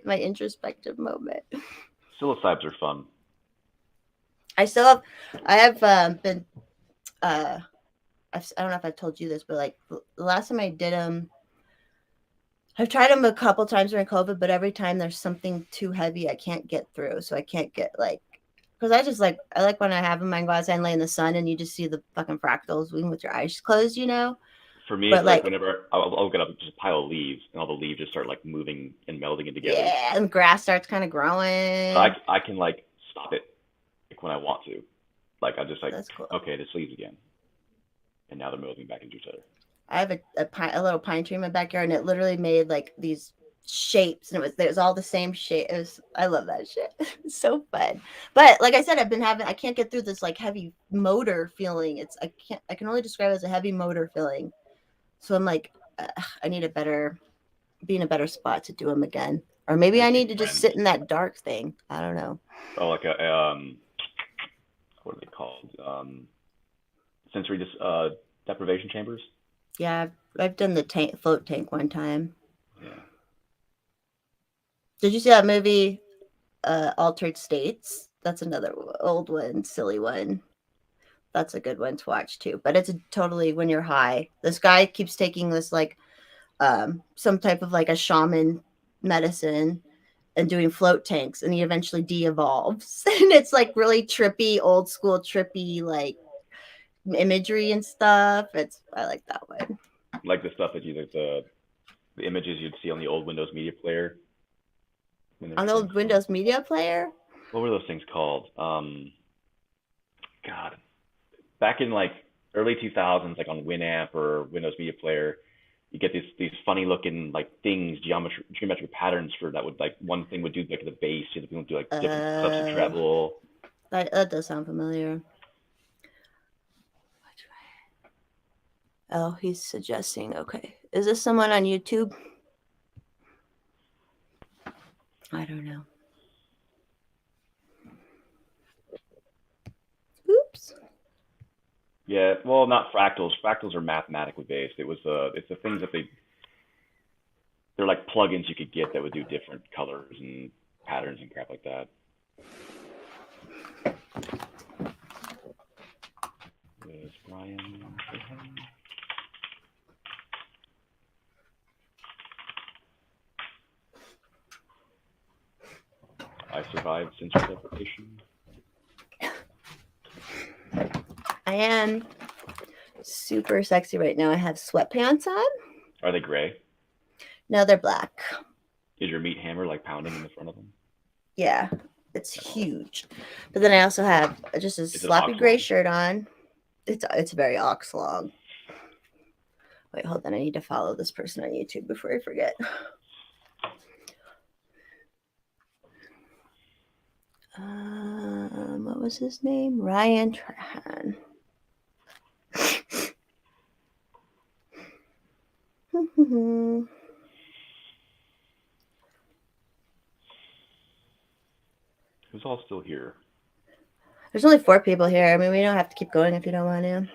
my introspective moment. Psilocybes are fun. I have been uh I don't know if I've told you this, but like the last time I did them, I've tried them a couple times during COVID, but every time there's something too heavy I can't get through. So I can't get like, because I like when I have them, I go outside and lay in the sun and you just see the fucking fractals even with your eyes closed, you know? For me, But it's like like, whenever I'll get up just a pile of leaves, and all the leaves just start like moving and melding together. yeah, and grass starts kind of growing. But I can like stop it like when I want to. Like I just like, That's cool. okay, this leaves again, and now they're moving back into each other. I have a little pine tree in my backyard, and it literally made like these shapes, and it was all the same shape. I love that shit. It's so fun. But like I said, I can't get through this like heavy motor feeling. I can only describe it as a heavy motor feeling. So I'm like, I need be in a better spot to do them again. Or maybe I need to just sit in that dark thing. I don't know. Oh, like a what are they called? Sensory deprivation chambers. Yeah, I've done the float tank one time. Yeah. Did you see that movie, Altered States? That's another old one, silly one. That's a good one to watch too. But it's totally when you're high. This guy keeps taking this like some type of like a shaman medicine and doing float tanks, and he eventually de-evolves. And it's like really trippy, old school trippy like imagery and stuff. I like that one. Like the stuff that the images you'd see on the old Windows Media Player. On the old Windows Media Player? What were those things called? God, back in like early 2000s, like on Winamp or Windows Media Player, you get these funny looking like things, geometric patterns for that would like one thing would do like the bass, the other thing would do like different clips of treble. That does sound familiar. Oh, he's suggesting. Okay, is this someone on YouTube? I don't know. Oops. Yeah, well, not fractals. Fractals are mathematically based. It's the things that they're like plugins you could get that would do different colors and patterns and crap like that. There's Brian. I survived sensor deprecation. I am super sexy right now. I have sweatpants on. Are they gray? No, they're black. Is your meat hammer like pounding in the front of them? Yeah, it's huge. But then I also have just a sloppy gray shirt on. It's very ox long. Wait, hold on. I need to follow this person on YouTube before I forget. What was his name? Ryan Trahan. Who's all still here? There's only 4 people here. I mean, we don't have to keep going if you don't want to.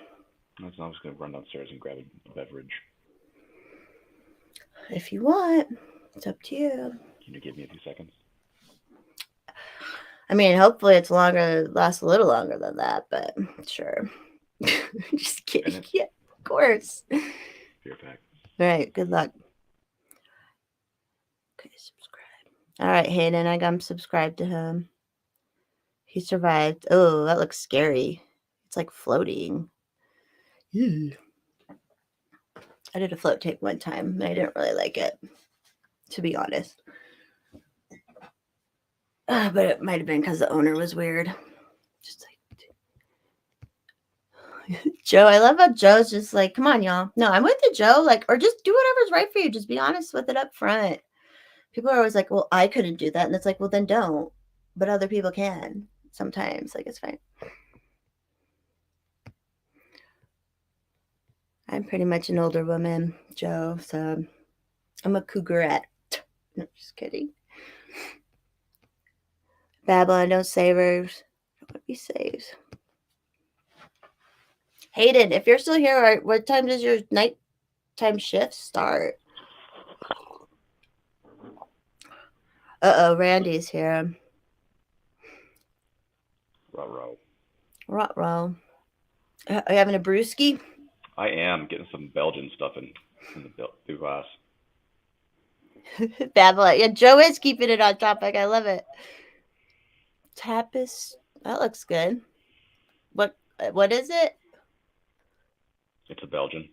I'm just going to run downstairs and grab a beverage. If you want, it's up to you. Can you give me a few seconds? I mean, hopefully it's lasts a little longer than that, but sure. Just kidding. Yeah, of course. Fear pack. All right, good luck. Okay, subscribe. All right, Hayden, I got him subscribed to him. He survived. Oh, that looks scary. It's like floating. Ew. I did a float tape one time, and I didn't really like it, to be honest. But it might have been because the owner was weird. Just like Joe, I love how Joe's just like, come on, y'all. No, I'm with you, Joe. Like, or just do whatever's right for you. Just be honest with it up front. People are always like, well, I couldn't do that. And it's like, well, then don't. But other people can sometimes. Like, it's fine. I'm pretty much an older woman, Joe. So I'm a cougarette. No, just kidding. Babylon, don't save her. Don't want to be saved. Hayden, if you're still here, what time does your nighttime shift start? Uh-oh, Randy's here. Ruh-roh. Ruh-roh. Are you having a brewski? I am getting some Belgian stuff in the glass. Babylon. Yeah, Joe is keeping it on topic. I love it. Tapas. That looks good. What is it? It's a Belgian.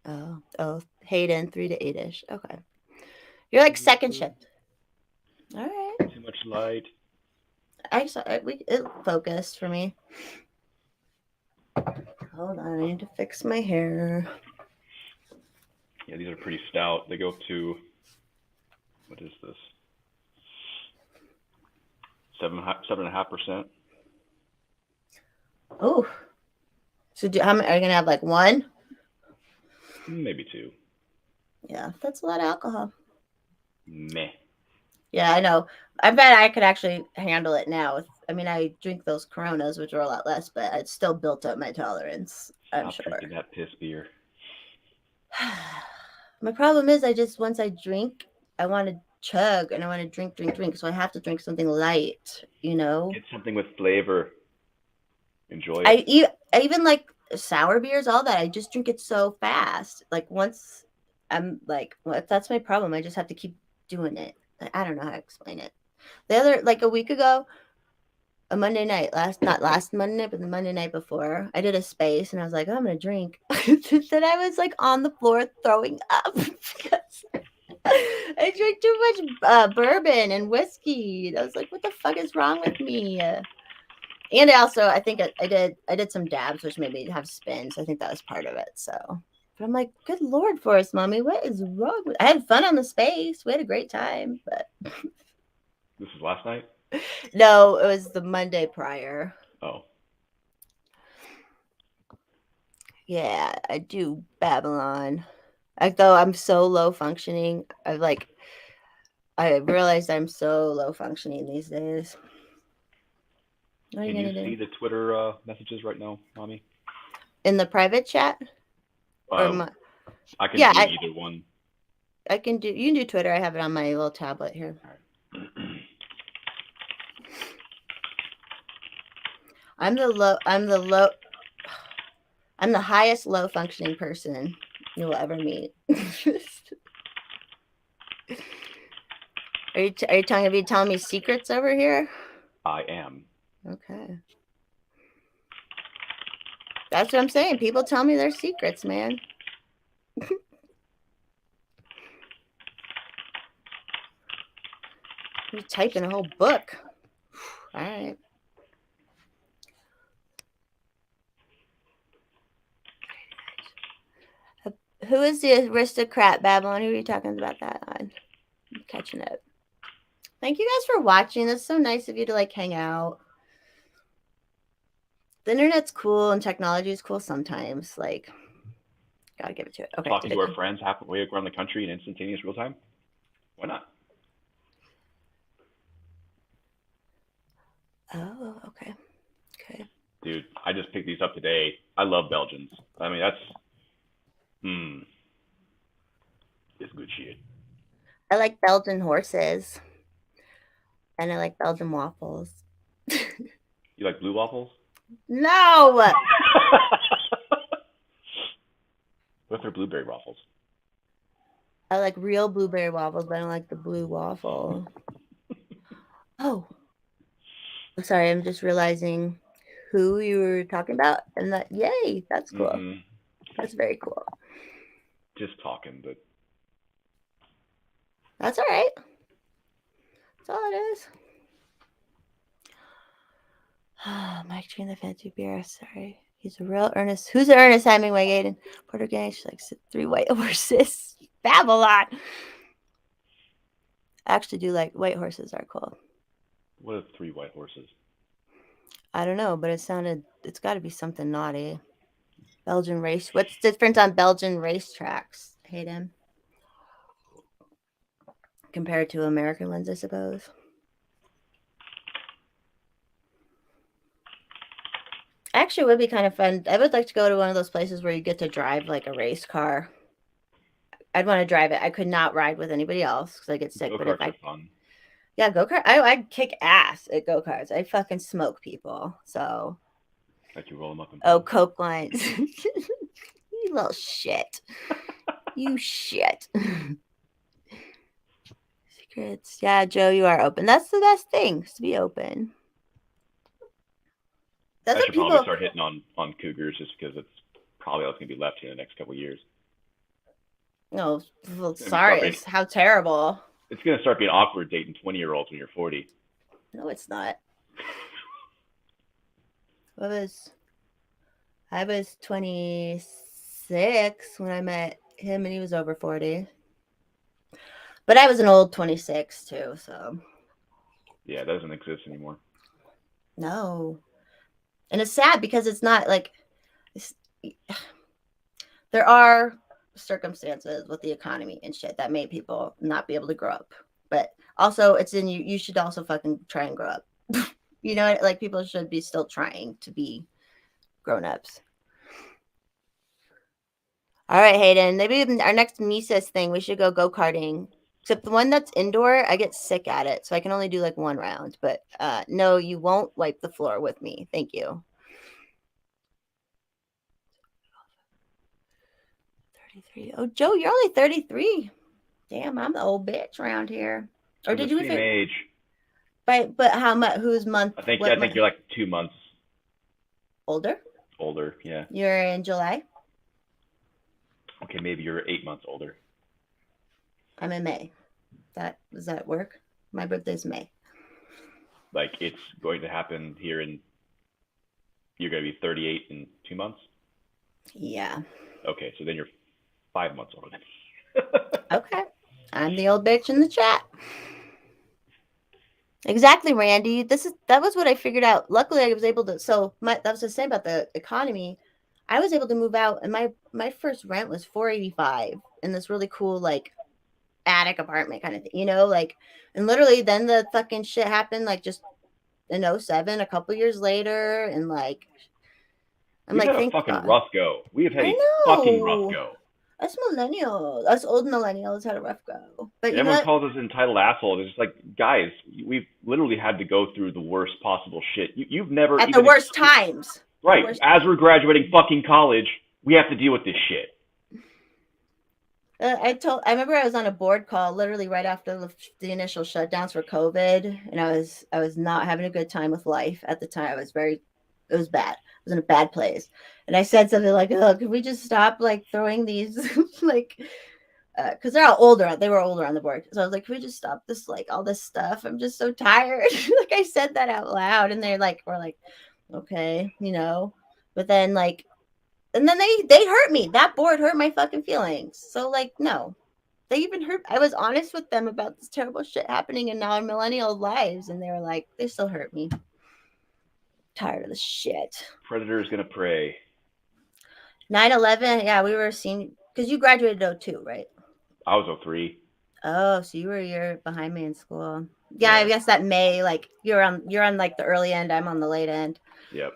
Oh, Hayden, 3 to 8-ish. Okay. You're like second shift. All right. Too much light. I saw it focused for me. Hold on, I need to fix my hair. Yeah, these are pretty stout. They go up to, what is this? 7.5%. Oh. So how many are you gonna have? Like 1? Maybe 2. Yeah, that's a lot of alcohol. Meh. Yeah, I know. I bet I could actually handle it now. I mean, I drink those Coronas, which are a lot less, but it's still built up my tolerance. I'm sure. Drinking that piss beer. My problem is, once I drink, I want to chug and I want to drink. So I have to drink something light, you know. Get something with flavor. Enjoy it. I even like sour beers, all that. I just drink it so fast. Like once I'm like, well, that's my problem. I just have to keep doing it. I don't know how to explain it. Like a week ago, a Monday night, not last Monday night, but the Monday night before, I did a space and I was like, oh, I'm going to drink. Then I was like on the floor throwing up because I drank too much bourbon and whiskey. I was like, what the fuck is wrong with me? And also, I think I did some dabs, which made me have spins. I think that was part of it. So But I'm like, good Lord, Forest Mommy, what is wrong with? I had fun on the space. We had a great time, but This is last night? no, it was the Monday prior. Oh. Yeah, I do Babylon. Though I'm so low functioning, I realized I'm so low functioning these days. What are Can you you gonna see do? the Twitter messages right now, Mommy? In the private chat? Or Uh, my I can yeah, do either one. I can do you can do Twitter. I have it on my little tablet here. All right. I'm the highest low functioning person you will ever meet. Are you telling me secrets over here? I am. Okay. That's what I'm saying. People tell me their secrets, man. You're typing a whole book. All right. Who is the aristocrat, Babylon? Who are you talking about that on? I'm catching up. Thank you guys for watching. It's so nice of you to like hang out. The internet's cool and technology is cool sometimes. Like, gotta give it to it. Okay. Talking to our friends halfway around the country in instantaneous real time? Why not? Oh, okay. Okay. Dude, I just picked these up today. I love Belgians. I mean, it's good shit. I like Belgian horses. And I like Belgian waffles. You like blue waffles? No! What if they're blueberry waffles? I like real blueberry waffles, but I don't like the blue waffle. Oh. Sorry, I'm just realizing who you were talking about. And that, yay, that's cool. Mm-hmm. That's very cool. Just talking, but That's all right. That's all it is. Mike drinking the fancy beer. Sorry. He's a real Ernest. Who's Ernest Hemingway, Gaiden? Puerto Gash likes 3 white horses. Babylon. I actually do like white horses are cool. what are 3 white horses? I don't know, but it's got to be something naughty. Belgian race. What's different on Belgian racetracks, Hayden? Compared to American ones, I suppose. Actually, it would be kind of fun. I would like to go to one of those places where you get to drive like a race car. I'd want to drive it. I could not ride with anybody else because I get sick. But if Go-karts I, are fun. yeah, go kart. I'd kick ass at go karts. I fucking smoke people. So, Like you roll them up and oh, Coke lines. You little shit. You shit. Secrets. Yeah, Joe, you are open. That's the best thing, is to be open. That's I what should people. probably start hitting on cougars just because it's probably all that's gonna be left here in the next couple of years. No, well, It's sorry. It's how terrible. It's gonna start being awkward dating 20-year-olds when you're 40. No, it's not. I was 26 when I met him, and he was over 40. But I was an old 26 too, so. Yeah, that doesn't exist anymore. No. And it's sad because it's not like there are circumstances with the economy and shit that made people not be able to grow up. But also it's in you should also fucking try and grow up. You know, like people should be still trying to be grown-ups. All right, Hayden. Maybe our next Mises thing, we should go go-karting. Except the one that's indoor, I get sick at it, so I can only do like 1 round. But no, you won't wipe the floor with me. Thank you. 33. Oh, Joe, you're only 33. Damn, I'm the old bitch around here. Or did you? Same age. But how much? Whose month? I think you're like 2 months older. Older, yeah. You're in July. Okay, maybe you're 8 months older. I'm in May. Does that work? My birthday's May. Like it's going to happen here you're going to be 38 in 2 months? Yeah. Okay, so then you're 5 months older than me. Okay. I'm the old bitch in the chat. Exactly, Randy. That was what I figured out. Luckily, I was able to. So that was the same about the economy. I was able to move out, and my first rent was $485 in this really cool like attic apartment kind of thing, like. And literally, then the fucking shit happened, like just in 07, a couple years later, and like I'm We've like, had a thank fucking God. rough go. We have had I a fucking rough know. go. Us old millennials had a rough go. But you know Everyone what? calls us entitled assholes. It's just like, guys, we've literally had to go through the worst possible shit. You've never At the even worst times. right. As we're graduating fucking college, we have to deal with this shit. I remember I was on a board call literally right after the initial shutdowns for COVID, and I was not having a good time with life at the time. It was bad. I was in a bad place, and I said something like, "Oh, could we just stop like throwing these like." Because they're all older, they were older on the board. So I was like, "Can we just stop this, like all this stuff? I'm just so tired." Like I said that out loud, and we're like, "Okay, But then like and then they hurt me. That board hurt my fucking feelings. So like, no. They even hurt. I was honest with them about this terrible shit happening in our millennial lives, and they were like, they still hurt me. Tired of the shit. Predator is gonna prey. 9/11, yeah, we were senior because you graduated 02, right? I was 03. Oh, so you were a year behind me in school. Yeah, I guess that May, like you're on like the early end, I'm on the late end. Yep.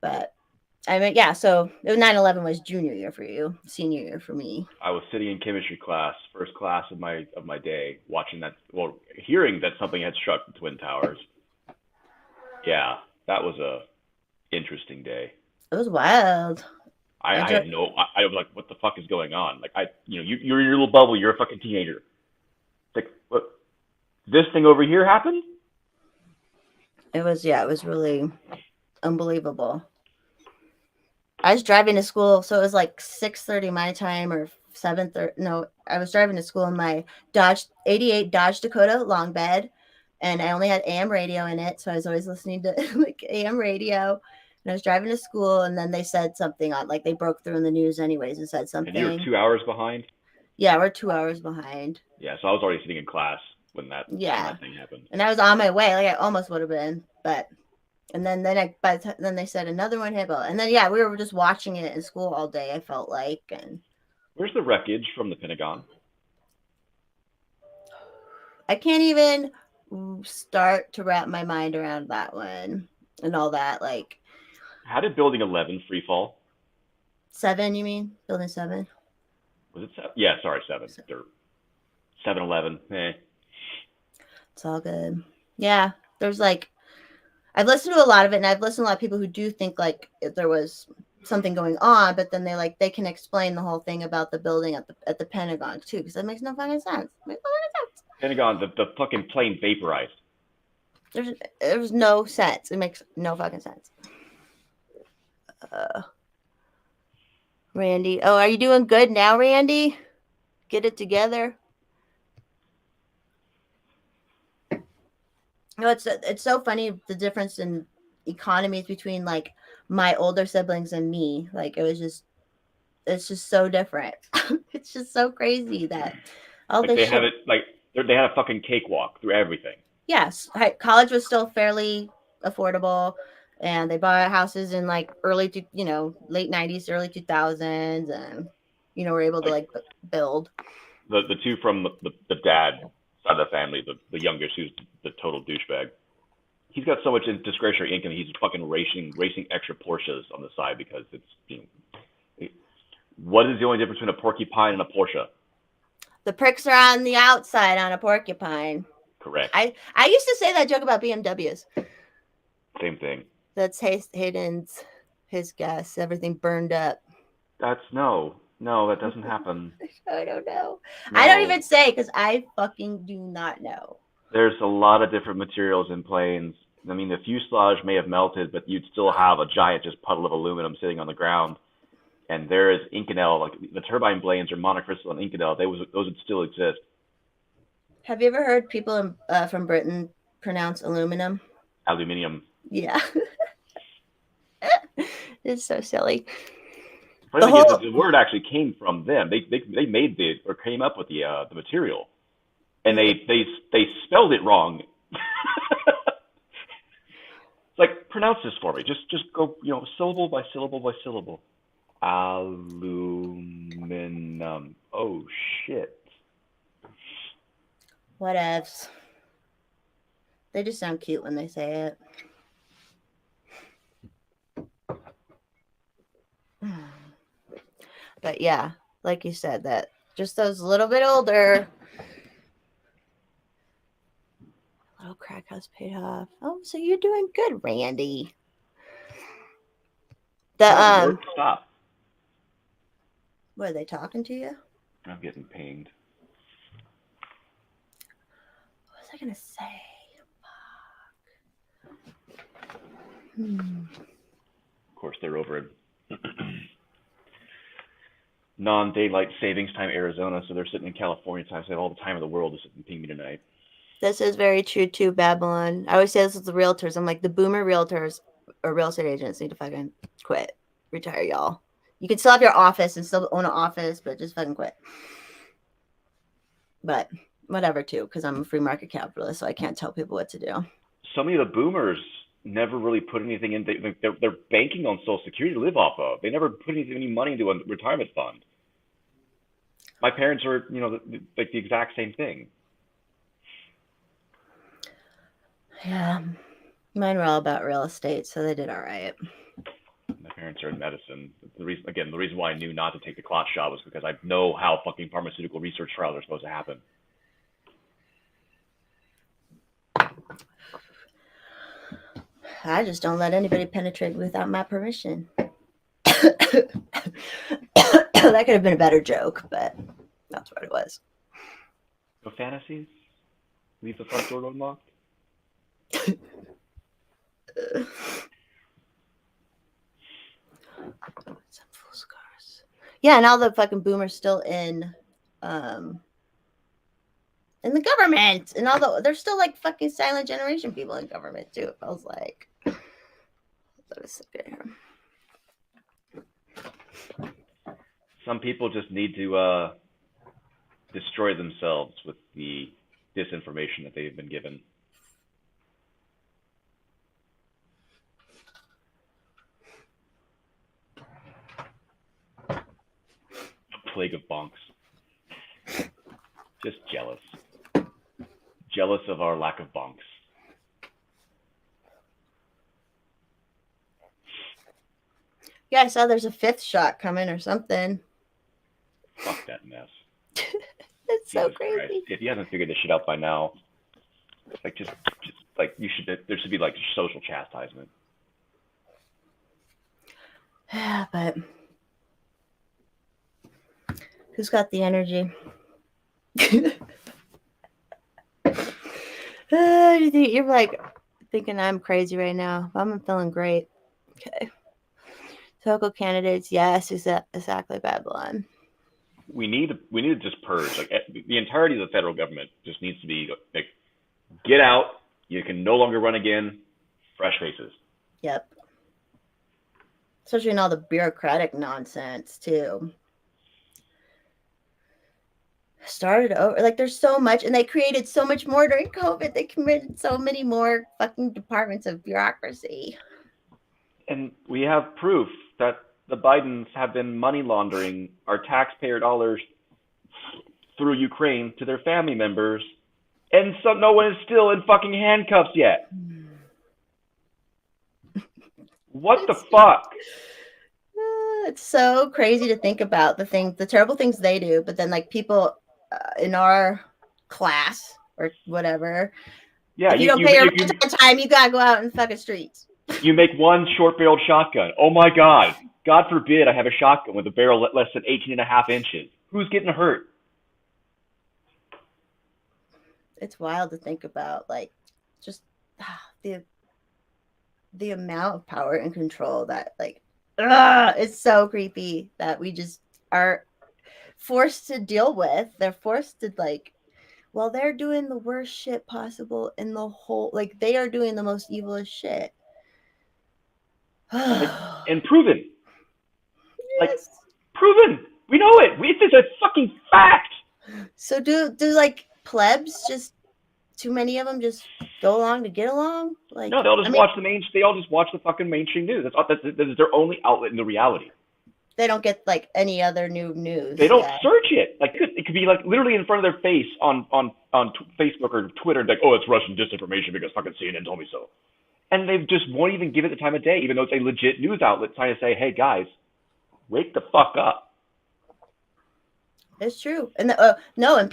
But I mean, yeah, so 9/11 was junior year for you, senior year for me. I was sitting in chemistry class, first class of my day, watching that, well, hearing that something had struck the Twin Towers. Yeah, that was a interesting day. It was wild. I was like, what the fuck is going on? Like, you're in your little bubble, you're a fucking teenager. Like, what? This thing over here happened? It was really unbelievable. I was driving to school, so it was like 6:30 my time or 7:30. No, I was driving to school in my Dodge 88 Dodge Dakota long bed, and I only had AM radio in it, so I was always listening to like AM radio. And I was driving to school, and then they said something on, like they broke through in the news anyways and said something. And you were 2 hours behind? Yeah, we're 2 hours behind. Yeah, so I was already sitting in class when that thing happened. And I was on my way, like I almost would have been, but. And then then they said another one hit, and then we were just watching it in school all day. I felt like, and where's the wreckage from the Pentagon? I can't even start to wrap my mind around that one and all that. Like, how did Building 11 free fall? 7, you mean? Building 7? Was it 7? Yeah, sorry, 7. 7-11. It's all good. Yeah, there's like. I've listened to a lot of it, and I've listened to a lot of people who do think like if there was something going on, but then they can explain the whole thing about the building at the Pentagon too, because that makes no fucking sense. Pentagon, the fucking plane vaporized. There's no sense. It makes no fucking sense. Randy, oh, are you doing good now, Randy? Get it together. It's so funny the difference in economies between like my older siblings and me. Like it's just so different. It's just so crazy that all like this they shit. have it like they had a fucking cakewalk through everything. Yes, college was still fairly affordable, and they bought houses in like late 90s, early 2000s, and were able to like build. The two from the dad side of the family, the youngest, who's the total douchebag. He's got so much discretionary income. He's fucking racing extra Porsches on the side because it's. What is the only difference between a porcupine and a Porsche? The pricks are on the outside on a porcupine. Correct. I used to say that joke about BMWs. Same thing. That's Hayden's, his guess. Everything burned up. That's no, that doesn't happen. I don't know. No. I don't even say because I fucking do not know. There's a lot of different materials in planes. I mean, the fuselage may have melted, but you'd still have a giant just puddle of aluminum sitting on the ground. And there is Inconel, like the turbine blades are monocrystal and Inconel. Those would still exist. Have you ever heard people from Britain pronounce aluminum? Aluminium. Yeah. It's so silly. funny The thing is, whole the word actually came from them. They made or came up with the material, and they spelled it wrong. Like, pronounce this for me. Just go, syllable by syllable by syllable. Aluminum. Oh shit. whatevs. They just sound cute when they say it. But yeah, like you said, that just those a little bit older. Little crack house paid off. Oh, so you're doing good, Randy. No, work stop. What are they talking to you? I'm getting pinged. What was I gonna say? Of course, they're over at non-daylight savings time Arizona, so they're sitting in California time. So they have all the time in the world to sit and ping me tonight. This is very true too, Babylon. I always say this with the realtors. I'm like, the boomer realtors or real estate agents need to fucking quit, retire, y'all. You can still have your office and still own an office, but just fucking quit. But whatever, too, because I'm a free market capitalist, so I can't tell people what to do. So many of the boomers never really put anything in. They're banking on Social Security to live off of. They never put any money into a retirement fund. My parents are, like the exact same thing. Yeah, mine were all about real estate, so they did all right. My parents are in medicine. The reason why I knew not to take the clot shot was because I know how fucking pharmaceutical research trials are supposed to happen. I just don't let anybody penetrate without my permission. That could have been a better joke, but that's what it was. No fantasies? Leave the front door unlocked? Some full scars. Yeah, and all the fucking boomers still in the government, and there's still like fucking silent generation people in government too. It feels like. Let us sit here. Some people just need to destroy themselves with the disinformation that they've been given. A plague of bonks. Just jealous. Jealous of our lack of bonks. Yeah, I saw there's a 5th shot coming or something. Fuck that mess. It's so Jesus crazy. Christ. If you haven't figured this shit out by now, like just like there should be like social chastisement. Yeah, but who's got the energy? You're like thinking I'm crazy right now. I'm feeling great. Okay. Total candidates, yes, exactly, Babylon. We need to just purge. Like the entirety of the federal government just needs to be like, get out. You can no longer run again. Fresh faces. Yep. Especially in all the bureaucratic nonsense too. Started over, like there's so much, and they created so much more during COVID. They committed so many more fucking departments of bureaucracy. And we have proof that the Bidens have been money laundering our taxpayer dollars through Ukraine to their family members, and so no one is still in fucking handcuffs yet. What the fuck? It's so crazy to think about the terrible things they do, but then like people in our class or whatever, yeah, if you don't pay your rent on time, you gotta go out in the fucking streets. You make one short-barreled shotgun. Oh my God. God forbid I have a shotgun with a barrel less than 18.5 inches. Who's getting hurt? It's wild to think about, like, just the amount of power and control that, like, it's so creepy that we just are forced to deal with. They're forced to, like, well, they're doing the worst shit possible in the whole, like, they are doing the most evilest shit. And proven. Yes. Proven. We know it. It's a fucking fact. So do like plebs just too many of them just go along to get along? Like No, they'll just I mean, watch they all just watch the fucking mainstream news. That's their only outlet in the reality. they don't get like any other new They news. don't Yeah. search it. Like it could be like literally in front of their face on Facebook or Twitter, like, oh, it's Russian disinformation because fucking CNN told me so. And they just won't even give it the time of day, even though it's a legit news outlet trying to say, hey guys, wake the fuck up. It's true. And no, and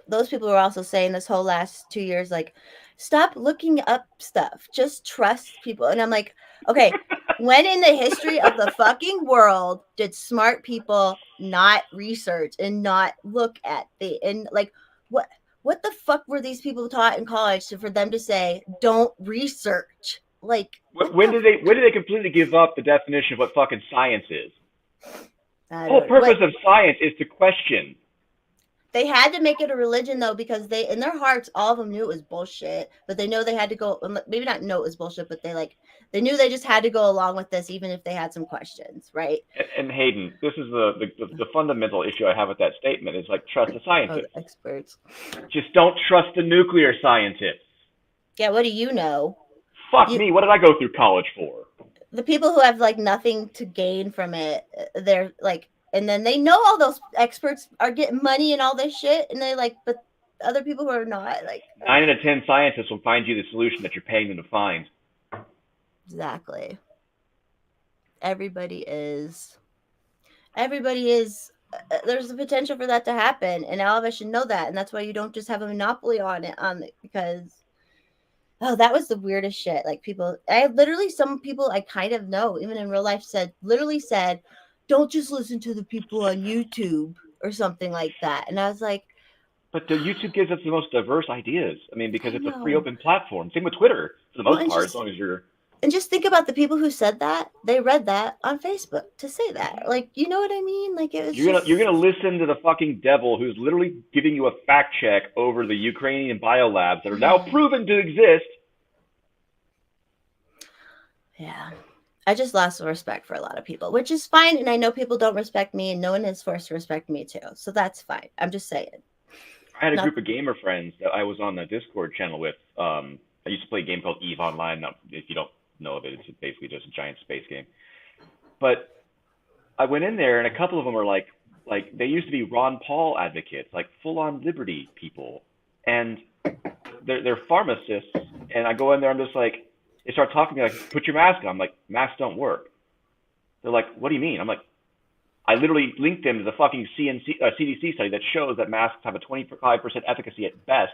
those people were also saying this whole last 2 years, like, stop looking up stuff. Just trust people. And I'm like, okay, when in the history of the fucking world did smart people not research and not look at and like what the fuck were these people taught in college for them to say, don't research? Like When did they completely give up the definition of what fucking science is? The whole purpose of science is to question. They had to make it a religion though, because they, in their hearts, all of them knew it was bullshit, but they know they had to go, maybe not know it was bullshit, but they knew they just had to go along with this, even if they had some questions, right? And Hayden, this is the fundamental issue I have with that statement is like, trust the scientists. Oh, the experts. Just don't trust the nuclear scientists. Yeah, what do you know? Fuck me, what did I go through college for? The people who have like nothing to gain from it, they're like, and then they know all those experts are getting money and all this shit, and they like, but other people who are not, like 9 out of 10 scientists will find you the solution that you're paying them to find. Exactly. Everybody is there's the potential for that to happen, and all of us should know that, and that's why you don't just have a monopoly on it because that was the weirdest shit. Like some people I kind of know, even in real life, said, don't just listen to the people on YouTube or something like that. And I was like, but the YouTube gives us the most diverse ideas. I mean, because it's a free open platform. Same with Twitter for the most part, as long as you're. And just think about the people who said that. They read that on Facebook to say that. Like, you know what I mean? Like it was. You're gonna listen to the fucking devil who's literally giving you a fact check over the Ukrainian biolabs that are now proven to exist. Yeah. I just lost respect for a lot of people, which is fine. And I know people don't respect me, and no one is forced to respect me too. So that's fine. I'm just saying. I had a group of gamer friends that I was on the Discord channel with. I used to play a game called EVE Online. Now, if you don't know of it, it's basically just a giant space game. But I went in there, and a couple of them were like they used to be Ron Paul advocates, like full-on liberty people, and they're pharmacists. And I go in there, I'm just like. They start talking to me like, put your mask on. I'm like, masks don't work. They're like, what do you mean? I'm like, I literally linked them to the fucking CDC study that shows that masks have a 25% efficacy at best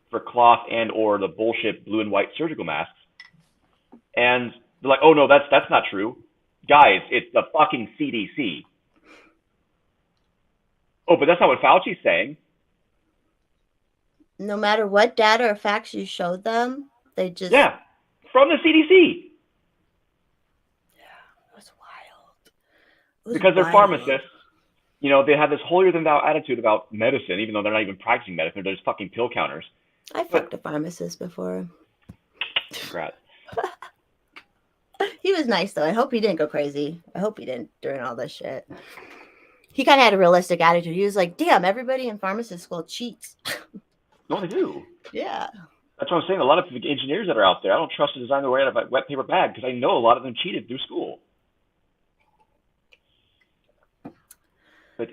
for cloth and or the bullshit blue and white surgical masks. And they're like, oh no, that's not true. Guys, it's the fucking CDC. Oh, but that's not what Fauci's saying. No matter what data or facts you showed them, they just... Yeah. From the CDC. Yeah, it was wild. Because they're pharmacists. You know, they have this holier-than-thou attitude about medicine, even though they're not even practicing medicine. They're just fucking pill counters. I fucked a pharmacist before. Congrats. He was nice, though. I hope he didn't go crazy. I hope he didn't during all this shit. He kind of had a realistic attitude. He was like, damn, everybody in pharmacist school cheats. No, they do. Yeah. That's what I'm saying. A lot of the engineers that are out there, I don't trust to design their way out of a wet paper bag because I know a lot of them cheated through school. But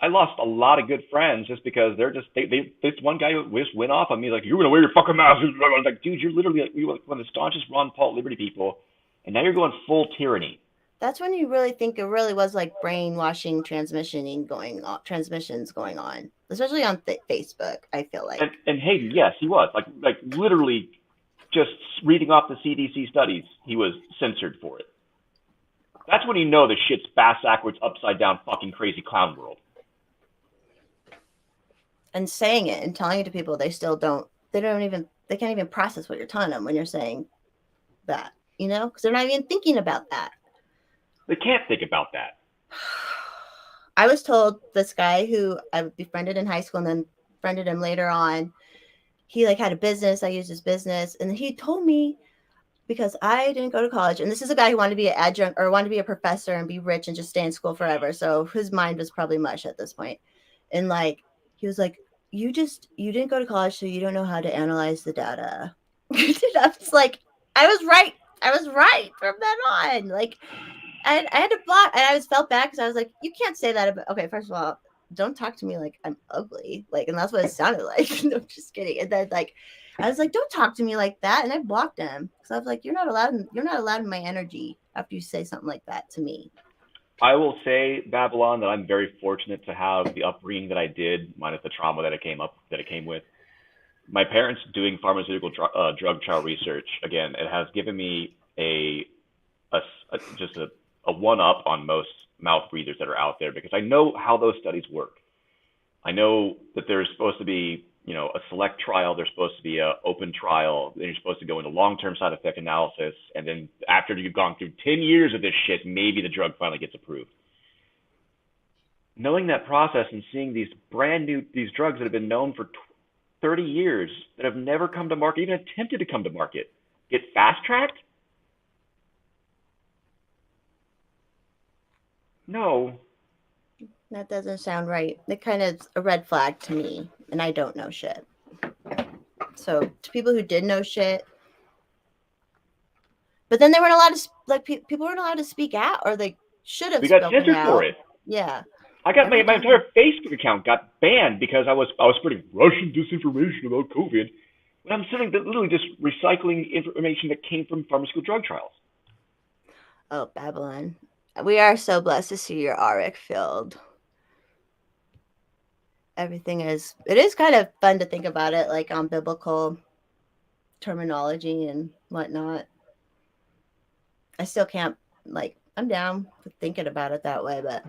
I lost a lot of good friends just because they're just this one guy just went off on me like, you're gonna wear your fucking mask. I was like, dude, you're literally one of the staunchest Ron Paul liberty people, and now you're going full tyranny. That's when you really think it really was like brainwashing transmissions going on, especially on Facebook. I feel like. And Hayden, yes, he was like literally just reading off the CDC studies. He was censored for it. That's when you know the shit's backwards, upside down, fucking crazy clown world. And saying it and telling it to people, they can't even process what you're telling them when you're saying that, you know, because they're not even thinking about that. They can't think about that. I was told this guy who I befriended in high school and then befriended him later on, he like had a business. I used his business. And he told me, because I didn't go to college. And this is a guy who wanted to be an adjunct or wanted to be a professor and be rich and just stay in school forever. So his mind was probably mush at this point. And like, he was like, you didn't go to college, so you don't know how to analyze the data. I was like, I was right. I was right from then on. Like, I had to block, and I was felt bad because I was like, you can't say that about. Okay, first of all, don't talk to me like I'm ugly, like, and that's what it sounded like. No, just kidding. And then like, I was like, don't talk to me like that, and I blocked him because I was like, you're not allowed in my energy after you say something like that to me. I will say, Babylon, that I'm very fortunate to have the upbringing that I did, minus the trauma that it came with. My parents doing pharmaceutical drug trial research. Again, it has given me a, just a one up on most mouth breathers that are out there because I know how those studies work. I know that there's supposed to be, a select trial. There's supposed to be a open trial. Then you're supposed to go into long-term side effect analysis, and then after you've gone through 10 years of this shit, maybe the drug finally gets approved. Knowing that process and seeing these drugs that have been known for 30 years that have never come to market, even attempted to come to market, get fast tracked? No. That doesn't sound right. It kind of is a red flag to me, and I don't know shit. So to people who did know shit, but then they weren't allowed to people weren't allowed to speak out, or they should have We got spoken censored for out. it. Yeah. I got my entire Facebook account got banned because I was spreading Russian disinformation about COVID. When I'm sitting literally just recycling information that came from pharmaceutical drug trials. Oh, Babylon. We are so blessed to see your auric filled. It is kind of fun to think about it, like on biblical terminology and whatnot. I still can't, like, I'm down with thinking about it that way, but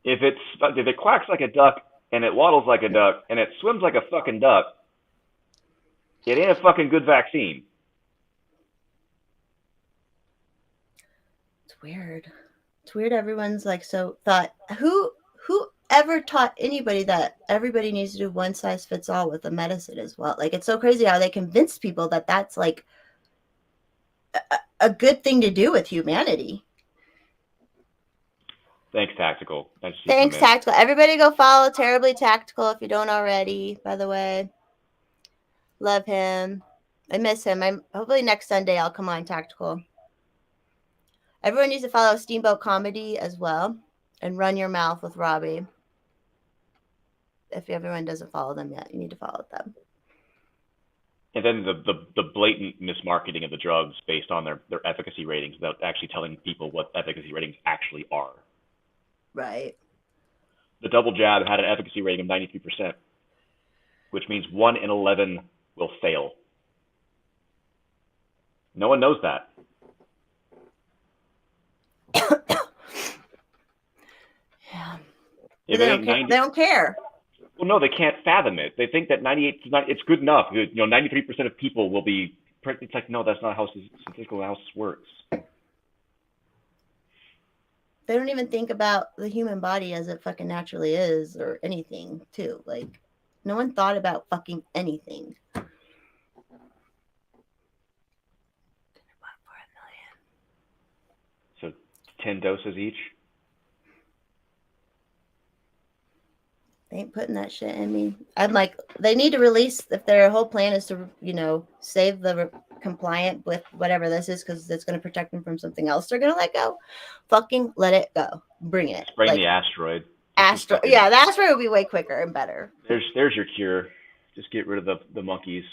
if it quacks like a duck and it waddles like a duck and it swims like a fucking duck, it ain't a fucking good vaccine. it's weird. It's weird everyone's like so thought who ever taught anybody that everybody needs to do one size fits all with the medicine as well? Like, it's so crazy how they convince people that that's like a good thing to do with humanity. Thanks, Tactical. Thanks, Tactical. Everybody go follow Terribly Tactical if you don't already, by the way. Love him. I miss him. Hopefully next Sunday I'll come on Tactical. Everyone needs to follow Steamboat Comedy as well, and Run Your Mouth with Robbie. If everyone doesn't follow them yet, you need to follow them. And then the blatant mismarketing of the drugs based on their efficacy ratings without actually telling people what efficacy ratings actually are. Right. The double jab had an efficacy rating of 93%, which means 1 in 11 will fail. No one knows that. Yeah. They don't care. Well, no, they can't fathom it. They think that 98, it's good enough. 93% of people will be. It's like, no, that's not how statistical analysis works. They don't even think about the human body as it fucking naturally is, or anything, too. Like, no one thought about fucking anything. So 10 doses each? They ain't putting that shit in me. I'm like, they need to release, if their whole plan is to, save the compliant with whatever this is because it's going to protect them from something else they're going to let go. Fucking let it go. Bring it. Bring the asteroid. Yeah, the asteroid will be way quicker and better. There's your cure. Just get rid of the monkeys.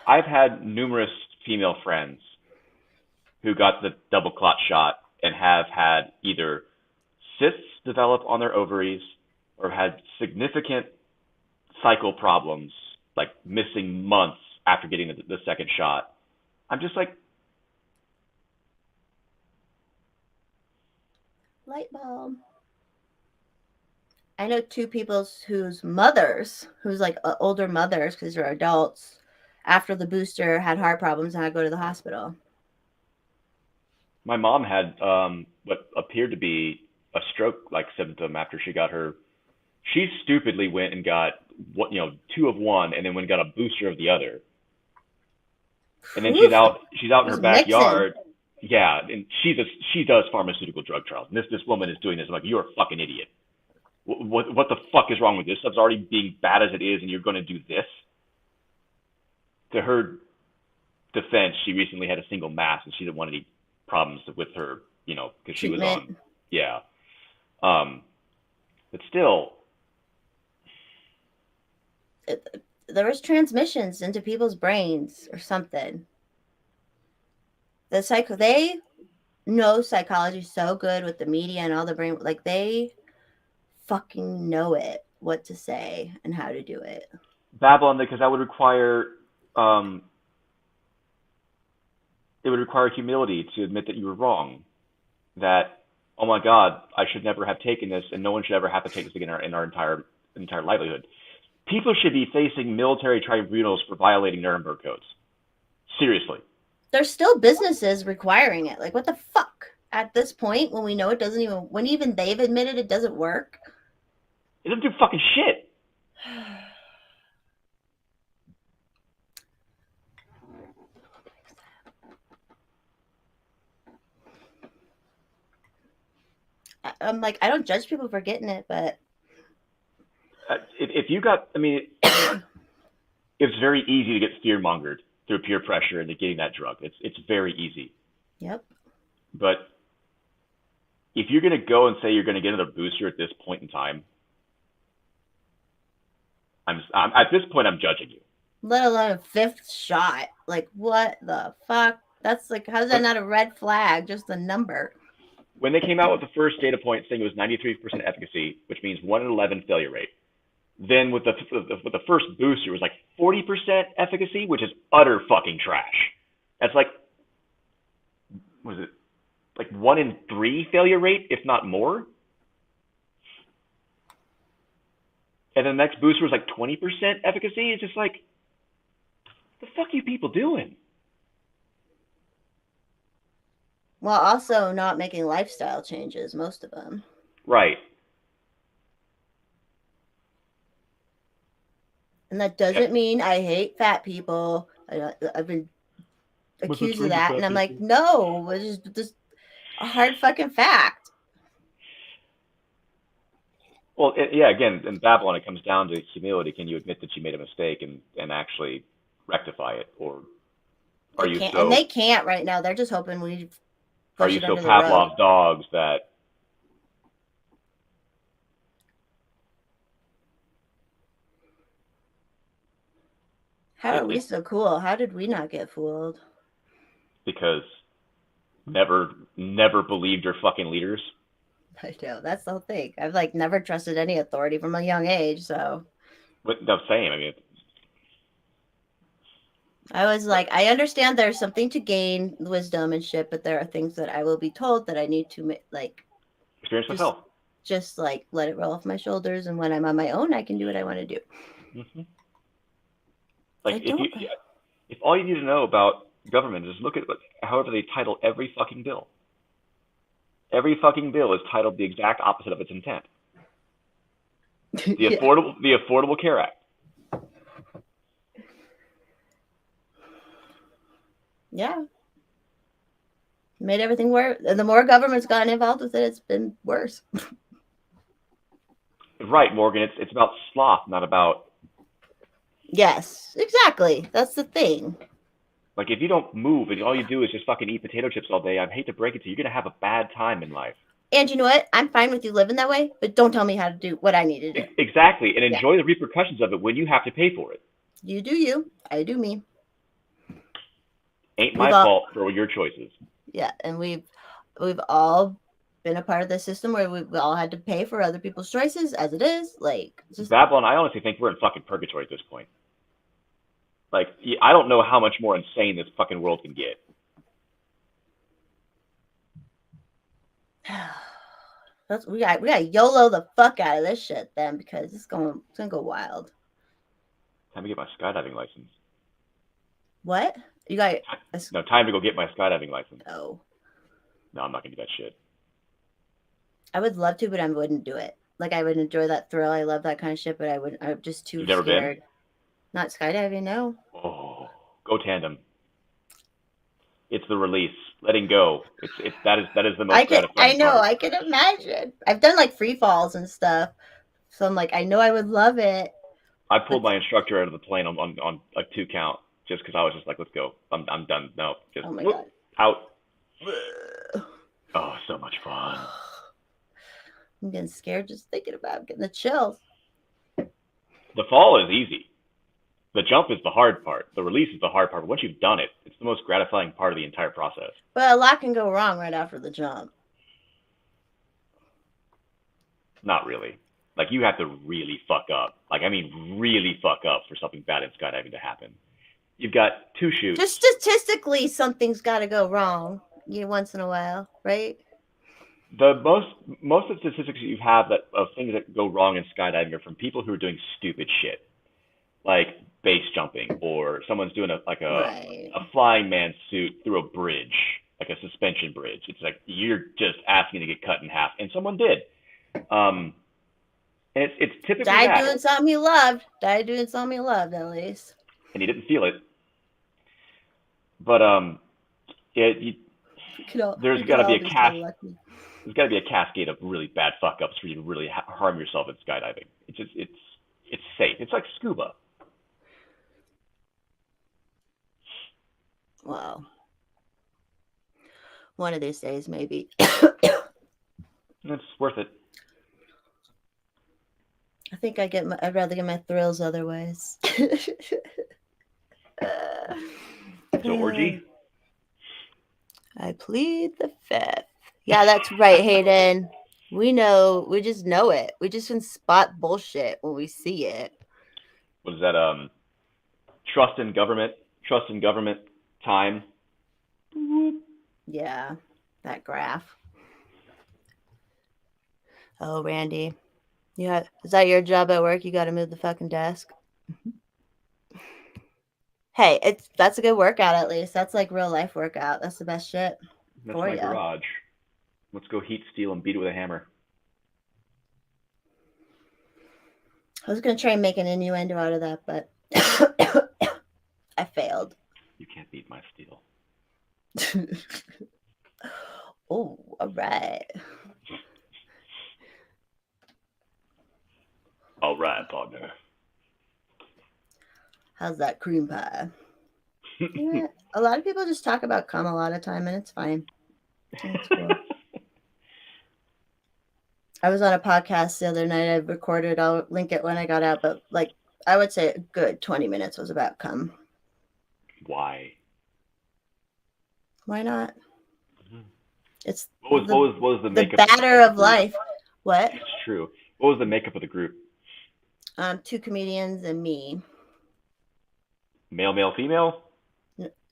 I've had numerous female friends who got the double clot shot and have had either cysts develop on their ovaries or had significant cycle problems, like missing months after getting the second shot. I'm just like, light bulb. I know two people whose mothers, who's like older mothers because they're adults, after the booster had heart problems and had to go to the hospital. My mom had what appeared to be a stroke-like symptom after she got her. She stupidly went and got 2 of one, and then went and got a booster of the other. And then Oof, she's out in her just mixing. backyard. Yeah, and she does pharmaceutical drug trials. And this woman is doing this. I'm like, you're a fucking idiot. What the fuck is wrong with this? Stuff's already being bad as it is, and you're going to do this. To her defense, she recently had a single mass, and she didn't want any problems with her, because she was Treatment. on, yeah. But still, There was transmissions into people's brains or something. They know psychology so good with the media and all the brain, like they fucking know it, what to say and how to do it. Babylon, because that would require it would require humility to admit that you were wrong. That, oh my God, I should never have taken this, and no one should ever have to take this again in our entire livelihood. People should be facing military tribunals for violating Nuremberg codes. Seriously. There's still businesses requiring it. Like, what the fuck? At this point, when we know it doesn't even, when even they've admitted it doesn't work. It doesn't do fucking shit. I'm like, I don't judge people for getting it, but if you got, I mean, it's very easy to get fear-mongered through peer pressure into getting that drug. It's very easy. Yep. But if you're going to go and say you're going to get another booster at this point in time, I'm at this point I'm judging you. Let alone a fifth shot. Like, what the fuck? That's like, how's that not a red flag? Just a number. When they came out with the first data point saying it was 93% efficacy, which means 1 in 11 failure rate, then with the first booster, it was like 40% efficacy, which is utter fucking trash. That's like, was it like 1 in 3 failure rate, if not more? And then the next booster was like 20% efficacy. It's just like, what the fuck are you people doing? Well, also not making lifestyle changes, most of them. Right. And that doesn't mean I hate fat people. I've been accused of that. And I'm like, no, it's just a hard fucking fact. Well, yeah, again, in Babylon, it comes down to humility. Can you admit that you made a mistake and actually rectify it? Or are you so... And they can't right now. They're just hoping we... Are you so Pavlov's dogs that... How are we so cool? How did we not get fooled? Because never believed your fucking leaders. I know, that's the whole thing. I've like never trusted any authority from a young age, so. But no, same. I mean, I was like, I understand there's something to gain wisdom and shit, but there are things that I will be told that I need to like experience myself. Just like let it roll off my shoulders, and when I'm on my own, I can do what I want to do. Mm-hmm. Like if all you need to know about government is look at however they title every fucking bill. Every fucking bill is titled the exact opposite of its intent. The Affordable Care Act. Yeah. Made everything worse. The more government's gotten involved with it, it's been worse. Right, Morgan. It's about sloth, not about... Yes, exactly. That's the thing. Like, if you don't move and all you do is just fucking eat potato chips all day, I hate to break it to you, you're going to have a bad time in life. And you know what? I'm fine with you living that way, but don't tell me how to do what I need to do. Exactly. And enjoy the repercussions of it when you have to pay for it. You do you. I do me. Ain't my fault for your choices. Yeah, and we've all been a part of the system where we all had to pay for other people's choices as it is. Like, just... Babylon, I honestly think we're in fucking purgatory at this point. Like, I don't know how much more insane this fucking world can get. We got YOLO the fuck out of this shit then, because it's gonna go wild. Time to get my skydiving license. What? You got no time to go get my skydiving license. Oh. No, I'm not gonna do that shit. I would love to, but I wouldn't do it. Like, I would enjoy that thrill. I love that kind of shit, but I'm just too You've never scared. Been? Not skydiving, no. Oh, go tandem. It's the release, letting go. That is the most I gratifying know, part. I can imagine. I've done like free falls and stuff, so I'm like, I know I would love it. I pulled my instructor out of the plane on like 2 count just because I was just like, let's go. I'm done. No, just Oh my whoop, god. out. Oh, so much fun. I'm getting scared just thinking about getting the chills. The fall is easy. The jump is the hard part. The release is the hard part. But once you've done it, it's the most gratifying part of the entire process. But a lot can go wrong right after the jump. Not really. Like you have to really fuck up. Like I mean, really fuck up for something bad in skydiving to happen. You've got 2 chutes. Just statistically, something's got to go wrong once in a while, right? The most of the statistics that you have that of things that go wrong in skydiving are from people who are doing stupid shit, like base jumping, or someone's doing Right. a flying man suit through a bridge, like a suspension bridge. It's like you're just asking to get cut in half, and someone did. And it's typically Died that, doing something you loved. Died doing something you loved, at least. and he didn't feel it. But there's got to be a there's got to be a cascade of really bad fuck ups for you to really harm yourself in skydiving. It's safe. It's like scuba. Wow. One of these days, maybe. It's worth it. I think I'd rather get my thrills otherwise. So orgy. I plead the fifth. Yeah, that's right, Hayden. We know. We just know it. We just can spot bullshit when we see it. What is that? Trust in government. Trust in government. Time. Yeah, that graph. Oh, Randy. Yeah, is that your job at work? You got to move the fucking desk. Hey, that's a good workout at least. That's like real life workout. That's the best shit. That's my garage. Let's go heat steel and beat it with a hammer. I was gonna try and make an innuendo out of that, but I failed. You can't beat my steel. Oh, all right. All right, partner. How's that cream pie? Yeah, a lot of people just talk about cum a lot of time, and it's fine. It's cool. I was on a podcast the other night. I recorded. I'll link it when I got out, but like I would say a good 20 minutes was about cum. Why? Why not? It's what was the makeup? The batter of life. What? It's true. What was the makeup of the group? 2 comedians and me. Male, female?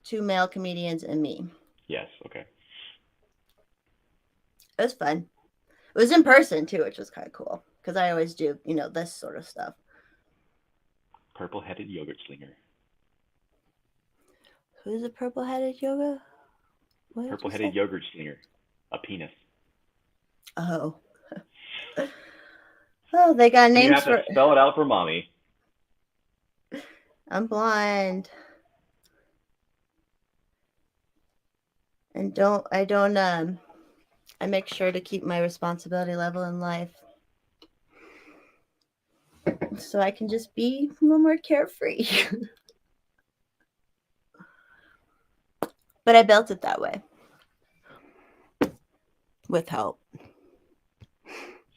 2 male comedians and me. Yes, okay. It was fun. It was in person too, which was kind of cool because I always do, this sort of stuff. Purple-headed yogurt slinger. Who's a purple-headed yoga? Purple-headed yogurt slinger. A penis. Oh. Oh, they got names you have to spell it out for mommy. I'm blind. And I make sure to keep my responsibility level in life. So I can just be a little more carefree. But I built it that way. With help. As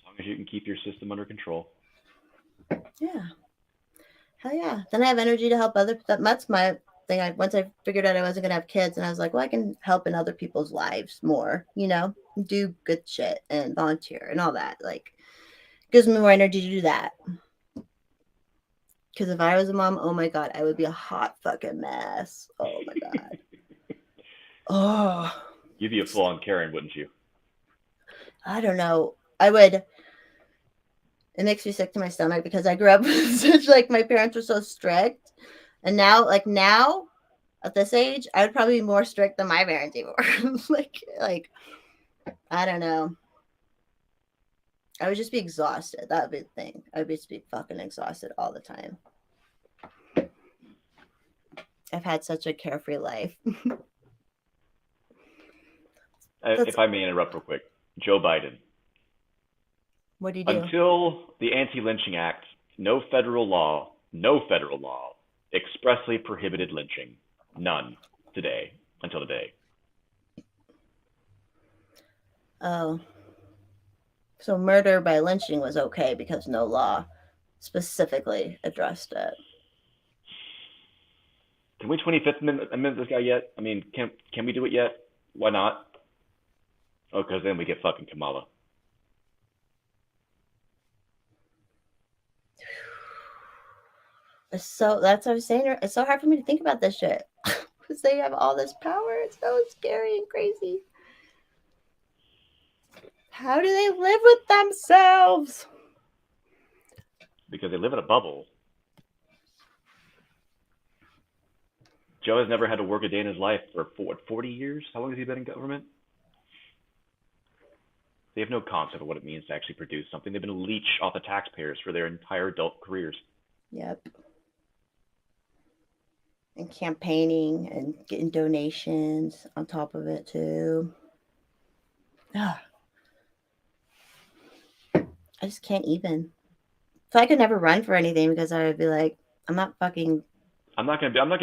long as you can keep your system under control. Yeah. Hell yeah. Then I have energy to help that's my thing. Once I figured out I wasn't gonna have kids, and I was like, well, I can help in other people's lives more, do good shit and volunteer and all that. Like, gives me more energy to do that. Because if I was a mom, oh my god, I would be a hot fucking mess. Oh my god. Oh. You'd be a full-on Karen, wouldn't you? I don't know. I would. It makes me sick to my stomach because I grew up with such, my parents were so strict. And now at this age, I would probably be more strict than my parents even were. I don't know. I would just be exhausted. That would be the thing. I would just be fucking exhausted all the time. I've had such a carefree life. if I may interrupt real quick, Joe Biden. What do you do? Until the Anti-Lynching Act, no federal law expressly prohibited lynching. None today, until today. Oh. So murder by lynching was okay because no law specifically addressed it. Can we 25th amendment this guy yet? I mean, can we do it yet? Why not? Oh, because then we get fucking Kamala. That's what I was saying. It's so hard for me to think about this shit because they have all this power. It's so scary and crazy. How do they live with themselves? Because they live in a bubble. Joe has never had to work a day in his life for, what, 40 years? How long has he been in government? They have no concept of what it means to actually produce something. They've been leech off the taxpayers for their entire adult careers. Yep. And campaigning and getting donations on top of it too. Ugh. I just can't even. So I could never run for anything because I would be like, I'm not gonna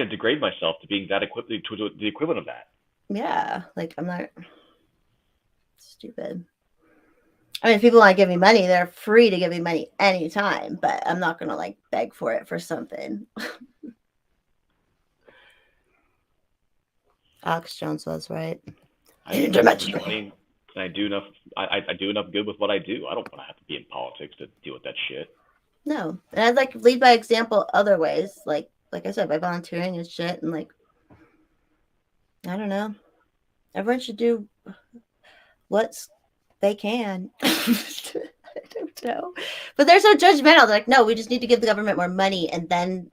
degrade myself to being that to the equivalent of that. Yeah, like I'm not stupid. I mean, if people want to give me money, they're free to give me money anytime, but I'm not gonna like beg for it for something. Alex Jones was right. I do enough. I do enough good with what I do. I don't want to have to be in politics to deal with that shit. No, and I'd like to lead by example other ways, like I said, by volunteering and shit, and like I don't know. Everyone should do what they can. I don't know, but they're so judgmental. They're like, no, we just need to give the government more money, and then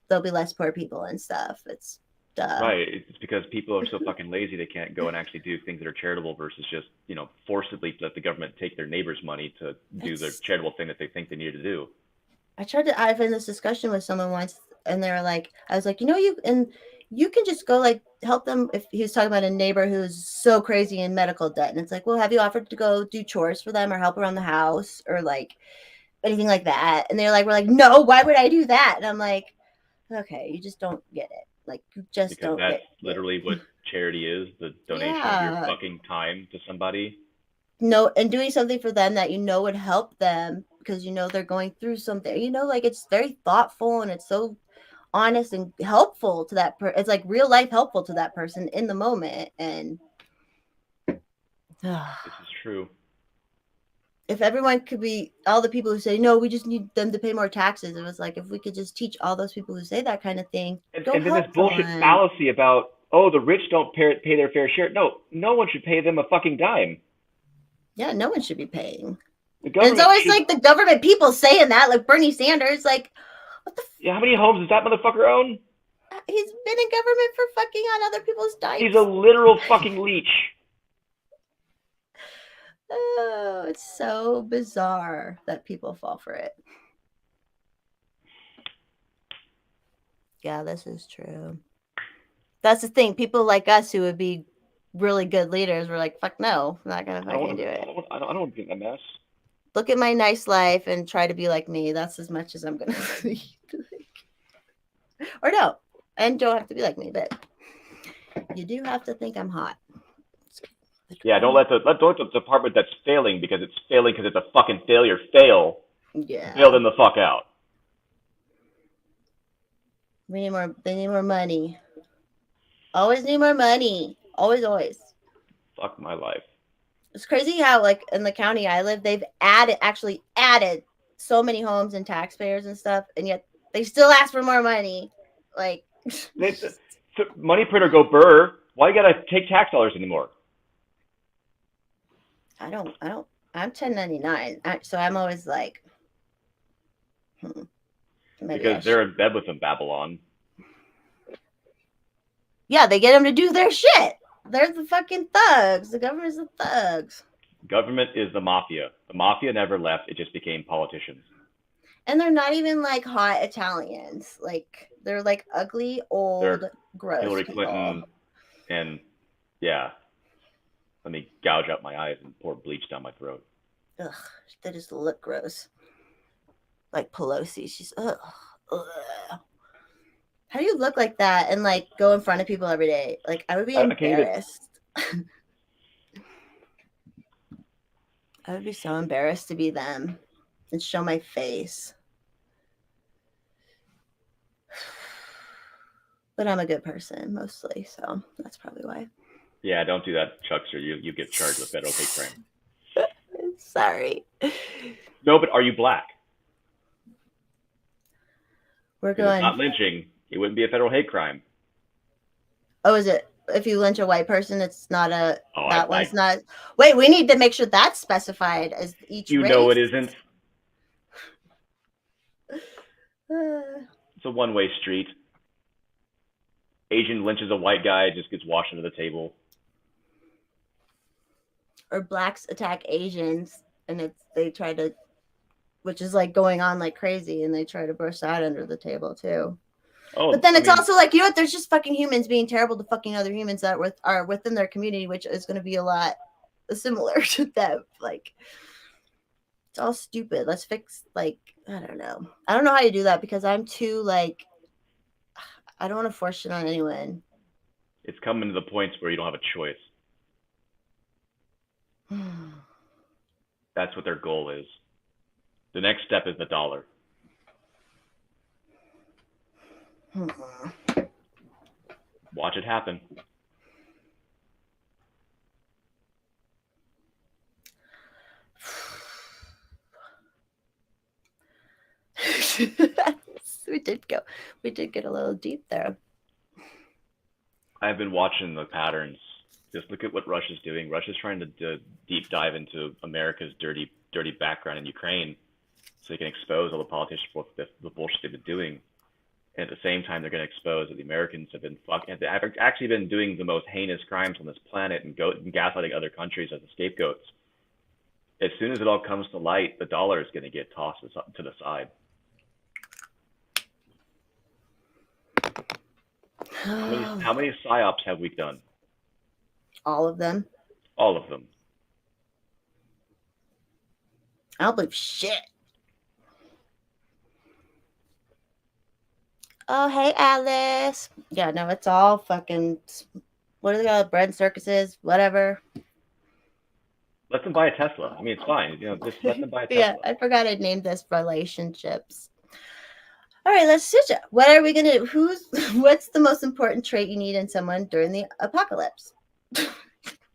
there'll be less poor people and stuff. It's right. It's because people are so fucking lazy they can't go and actually do things that are charitable versus just forcibly let the government take their neighbor's money to do the charitable thing that they think they need to do. I tried to have in this discussion with someone once, and they were like, I was like, you can just go like help them. If he was talking about a neighbor who's so crazy in medical debt, and it's like, well, have you offered to go do chores for them or help around the house or like anything like that? And we're like, no, why would I do that? And I'm like, okay, you just don't get it. Like, you just because don't that's get literally it. what charity is, the donation of your fucking time to somebody. No, and doing something for them that would help them because they're going through something. Like it's very thoughtful and it's so honest and helpful to that person. It's like real life helpful to that person in the moment. And this is true. If everyone could be, all the people who say, no, we just need them to pay more taxes. It was like, if we could just teach all those people who say that kind of thing. And then this bullshit fallacy about, oh, the rich don't pay their fair share. No one should pay them a fucking dime. Yeah, no one should be paying. And it's always like the government people saying that, like Bernie Sanders, like, what the yeah, how many homes does that motherfucker own? He's been in government for fucking on other people's dikes. He's a literal fucking leech. Oh, it's so bizarre that people fall for it. Yeah, this is true. That's the thing. People like us who would be really good leaders were like, fuck no, I'm not gonna fucking do it. I don't want to be in a mess. Look at my nice life and try to be like me. That's as much as I'm gonna lead. Or no, and don't have to be like me, but you do have to think I'm hot. Yeah, don't let the department that's failing because it's a fucking failure fail. Yeah. Fail them the fuck out. They need more money. Always need more money. Always. Fuck my life. It's crazy how, like, in the county I live, they've actually added so many homes and taxpayers and stuff, and yet they still ask for more money. Like, money printer go burr. Why you gotta take tax dollars anymore? I don't. I'm 1099, so I'm always like, because they're in bed with them, Babylon. Yeah, they get them to do their shit. They're the fucking thugs. The government's the thugs. Government is the mafia. The mafia never left. It just became politicians. And they're not even like hot Italians. Like they're like ugly, old, gross Hillary people. Clinton, and yeah. let me gouge out my eyes and pour bleach down my throat. Ugh, they just look gross. Like Pelosi, she's ugh. How do you look like that and like go in front of people every day? Like I would be I can't even. embarrassed. I would be so embarrassed to be them and show my face. But I'm a good person mostly, so that's probably why. Yeah, don't do that, Chuckster. You get charged with federal hate crime. Sorry. No, but are you black? We're Because it's going. not lynching. It wouldn't be a federal hate crime. Oh, is it? If you lynch a white person, it's not a. Oh, That one's not. Wait, we need to make sure that's specified as each you race. know it isn't. Uh, It's a one-way street. Asian lynches a white guy, just gets washed under the table. or blacks attack Asians, and they try to, which is like going on like crazy, and they try to brush that under the table too. Oh, But then it's also like, you know what? There's just fucking humans being terrible to fucking other humans that are within their community, which is going to be a lot similar to them. Like, it's all stupid. Let's fix, like, I don't know. I don't know how you do that because I'm too, like, I don't want to force shit on anyone. It's coming to the points where you don't have a choice. That's what their goal is. The next step is the dollar. Watch it happen. we did get a little deep there. I've been watching the patterns. Just look at what Russia's doing. Russia's trying to deep dive into America's dirty background in Ukraine, so they can expose all the politicians for the bullshit they've been doing. And at the same time, they're going to expose that the Americans have actually been doing the most heinous crimes on this planet and gaslighting other countries as the scapegoats. As soon as it all comes to light, the dollar is going to get tossed to the side. How many psyops have we done? All of them. All of them. I don't believe shit. Oh, hey, Alice. Yeah, no, it's all fucking, what are they called? Bread circuses, whatever. Let them buy a Tesla. I mean, it's fine. Just let them buy a Tesla. Yeah, I forgot I named this relationships. All right, let's switch it. What are we going to, what's the most important trait you need in someone during the apocalypse?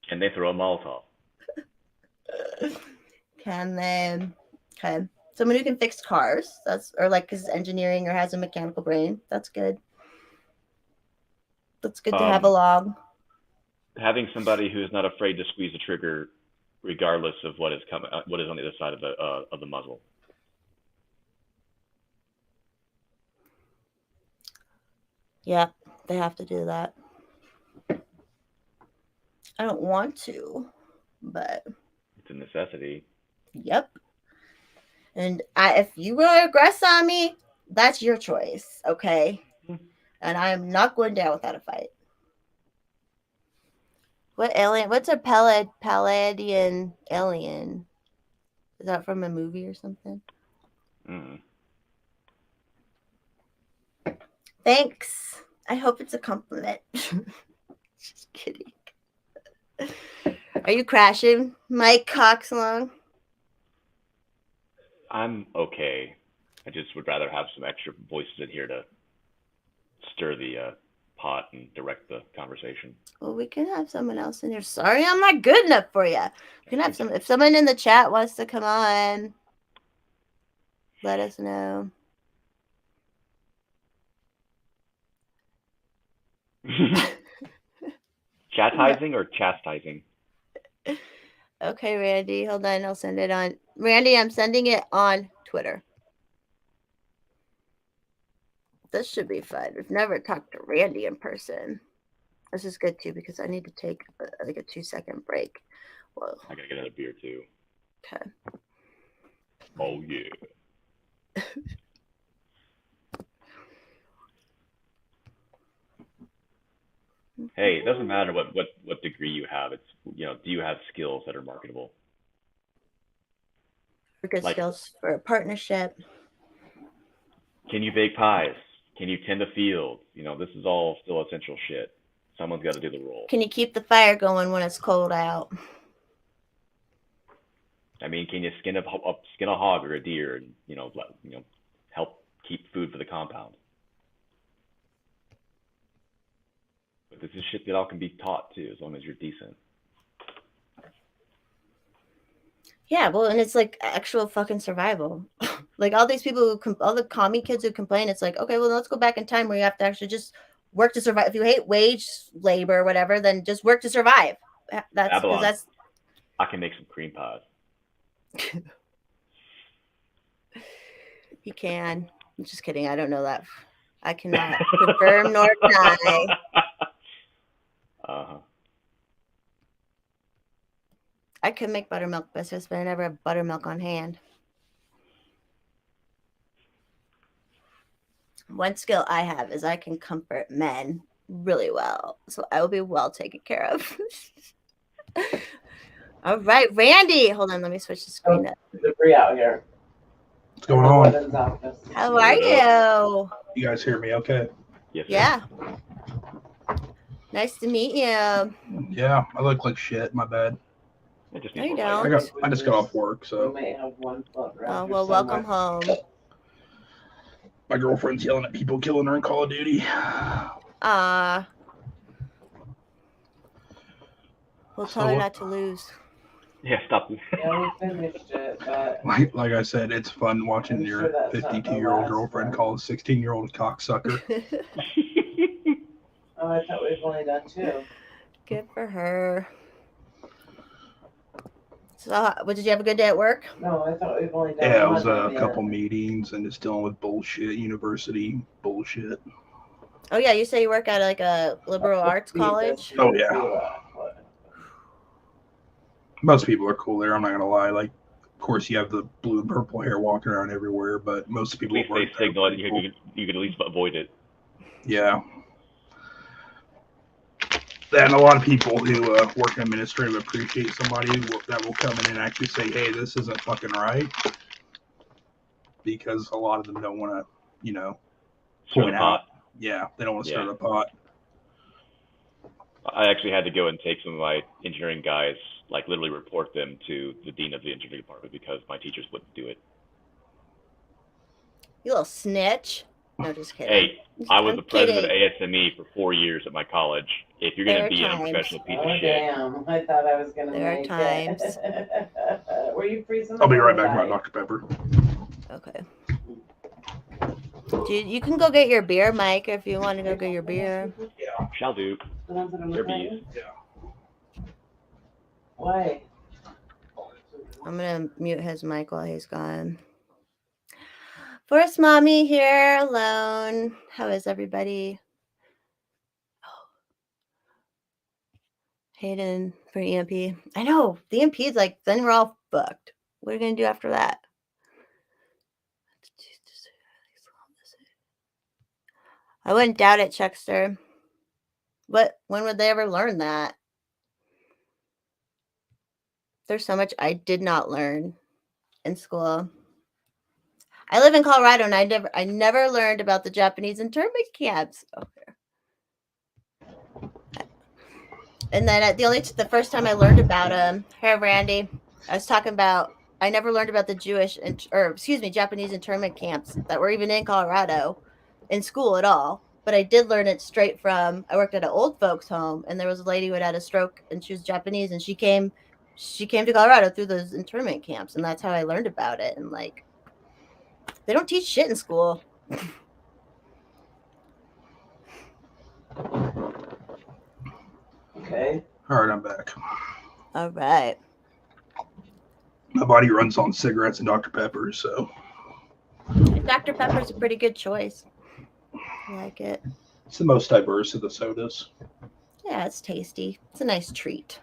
Can they throw a Molotov? Can they? Okay. Someone who can fix cars. Or like is engineering or has a mechanical brain. That's good. That's good to have along. Having somebody who is not afraid to squeeze the trigger, regardless of what is on the other side of the muzzle. Yeah, they have to do that. I don't want to, but it's a necessity. Yep. And if you want to aggress on me, that's your choice, okay? And I'm not going down without a fight. What alien? What's a Palladian alien? Is that from a movie or something? Thanks. I hope it's a compliment. Just kidding. Are you crashing, Mike Coxlong? I'm okay. I just would rather have some extra voices in here to stir the pot and direct the conversation. Well, we can have someone else in here. Sorry, I'm not good enough for you. We can have if someone in the chat wants to come on, let us know. Chatizing or chastising? Okay, Randy, hold on. I'll send it on. Randy, I'm sending it on Twitter. This should be fun. We've never talked to Randy in person. This is good too because I need to take like a 2-second break. Whoa. I gotta get another beer too. Okay. Oh yeah. Hey, it doesn't matter what degree you have. It's, do you have skills that are marketable? Good Like, skills for a partnership. can you bake pies? Can you tend a field? This is all still essential shit. Someone's got to do the role. Can you keep the fire going when it's cold out? I mean, can you skin a hog or a deer and help keep food for the compound? But this is shit that all can be taught too, as long as you're decent. Yeah, well, and it's like actual fucking survival. Like all these people all the commie kids who complain, it's like, okay, well, let's go back in time where you have to actually just work to survive. If you hate wage labor or whatever, then just work to survive. That's because Babylon, that's I can make some cream pies. you can. I'm just kidding. I don't know that. I cannot confirm nor deny. Uh-huh. I could make buttermilk biscuits, but I never have buttermilk on hand. One skill I have is I can comfort men really well. So I will be well taken care of. All right, Randy. Hold on, let me switch the screen up. Debris out here. What's going on? How are you? You guys hear me okay? Yes, sir. Yeah. Nice to meet you. Yeah, I look like shit. My bad. I just No, need you more don't. light. I just got off work, We so may have one foot right Oh, here well, welcome somewhere. home. my girlfriend's yelling at people killing her in Call of Duty. We'll So tell her what- not to lose. Yeah, stop. Yeah, we finished it, but Like I said, it's fun watching I'm your sure that's not the 52-year-old last girlfriend one. call a 16-year-old cocksucker. oh, I thought we've only done two. Good for her. So, what, did you have a good day at work? No, I thought we've only done Yeah, it one. was a Yeah. couple meetings and just dealing with bullshit, university bullshit. Oh yeah, you say you work at like a liberal arts college. Oh, yeah. Most people are cool there, I'm not going to lie. Like, of course, you have the blue and purple hair walking around everywhere, but most At people least that they work there are signal it. pretty You, cool. you could at least avoid it. Yeah. And a lot of people who work in administrative appreciate somebody that will come in and actually say, hey, this isn't fucking right. Because a lot of them don't want to, Stir point the out. pot. Yeah, they don't want to stir Yeah. the pot. I actually had to go and take some of my engineering guys, like literally report them to the dean of the engineering department because my teachers wouldn't do it. You little snitch. No, just kidding. Hey, I was I'm the president kidding. of ASME for 4 years at my college. If you're going There to are be an times. unprofessional piece Oh, of shit, damn. I thought I was going to There are make times. it. Were you freezing? I'll be right or back with my was Dr. Pepper. Okay. Dude, you can go get your beer, Mike, if you want to go get your beer. Yeah. shall do. The ones that are They're looking at bees. you? Why? I'm gonna mute his mic while he's gone. Forest Mommy here alone. How is everybody? Hayden for EMP. I know the EMP is like, then we're all fucked. What are we gonna do after that? I wouldn't doubt it, Chuckster. When would they ever learn that? There's so much I did not learn in school. I live in Colorado and I never learned about the Japanese internment camps. Okay. And then the first time I learned about them, hey Randy, I was talking about I never learned about the Japanese internment camps that were even in Colorado in school at all. But I did learn it straight from I worked at an old folks home and there was a lady who had a stroke and she was Japanese and she came to Colorado through those internment camps and that's how I learned about it. And like they don't teach shit in school. Okay. All right, I'm back. All right. My body runs on cigarettes and Dr. Pepper, so Dr. Pepper's a pretty good choice. I like it. it's the most diverse of the sodas. Yeah, it's tasty. It's a nice treat.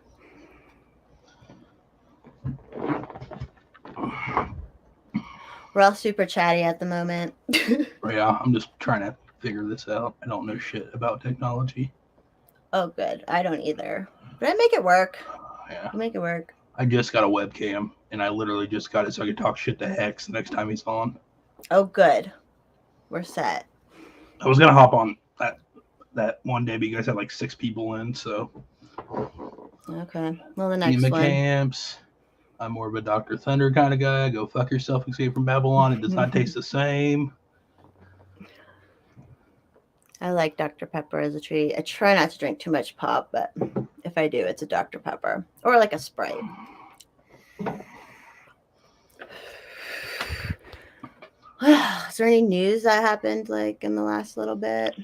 We're all super chatty at the moment. Yeah, I'm just trying to figure this out. I don't know shit about technology. Oh, good. I don't either. But I make it work. Yeah. I make it work. I just got a webcam, and I literally just got it so I could talk shit to Hex the next time he's on. Oh, good. We're set. I was gonna hop on that one day, but you guys had like 6 people in, so. Okay. Well, the next FEMA one. camps. I'm more of a Dr. Thunder kind of guy. Go fuck yourself, Escape from Babylon. It does not taste the same. I like Dr. Pepper as a treat. I try not to drink too much pop, but if I do, it's a Dr. Pepper or like a Sprite. Is there any news that happened like in the last little bit?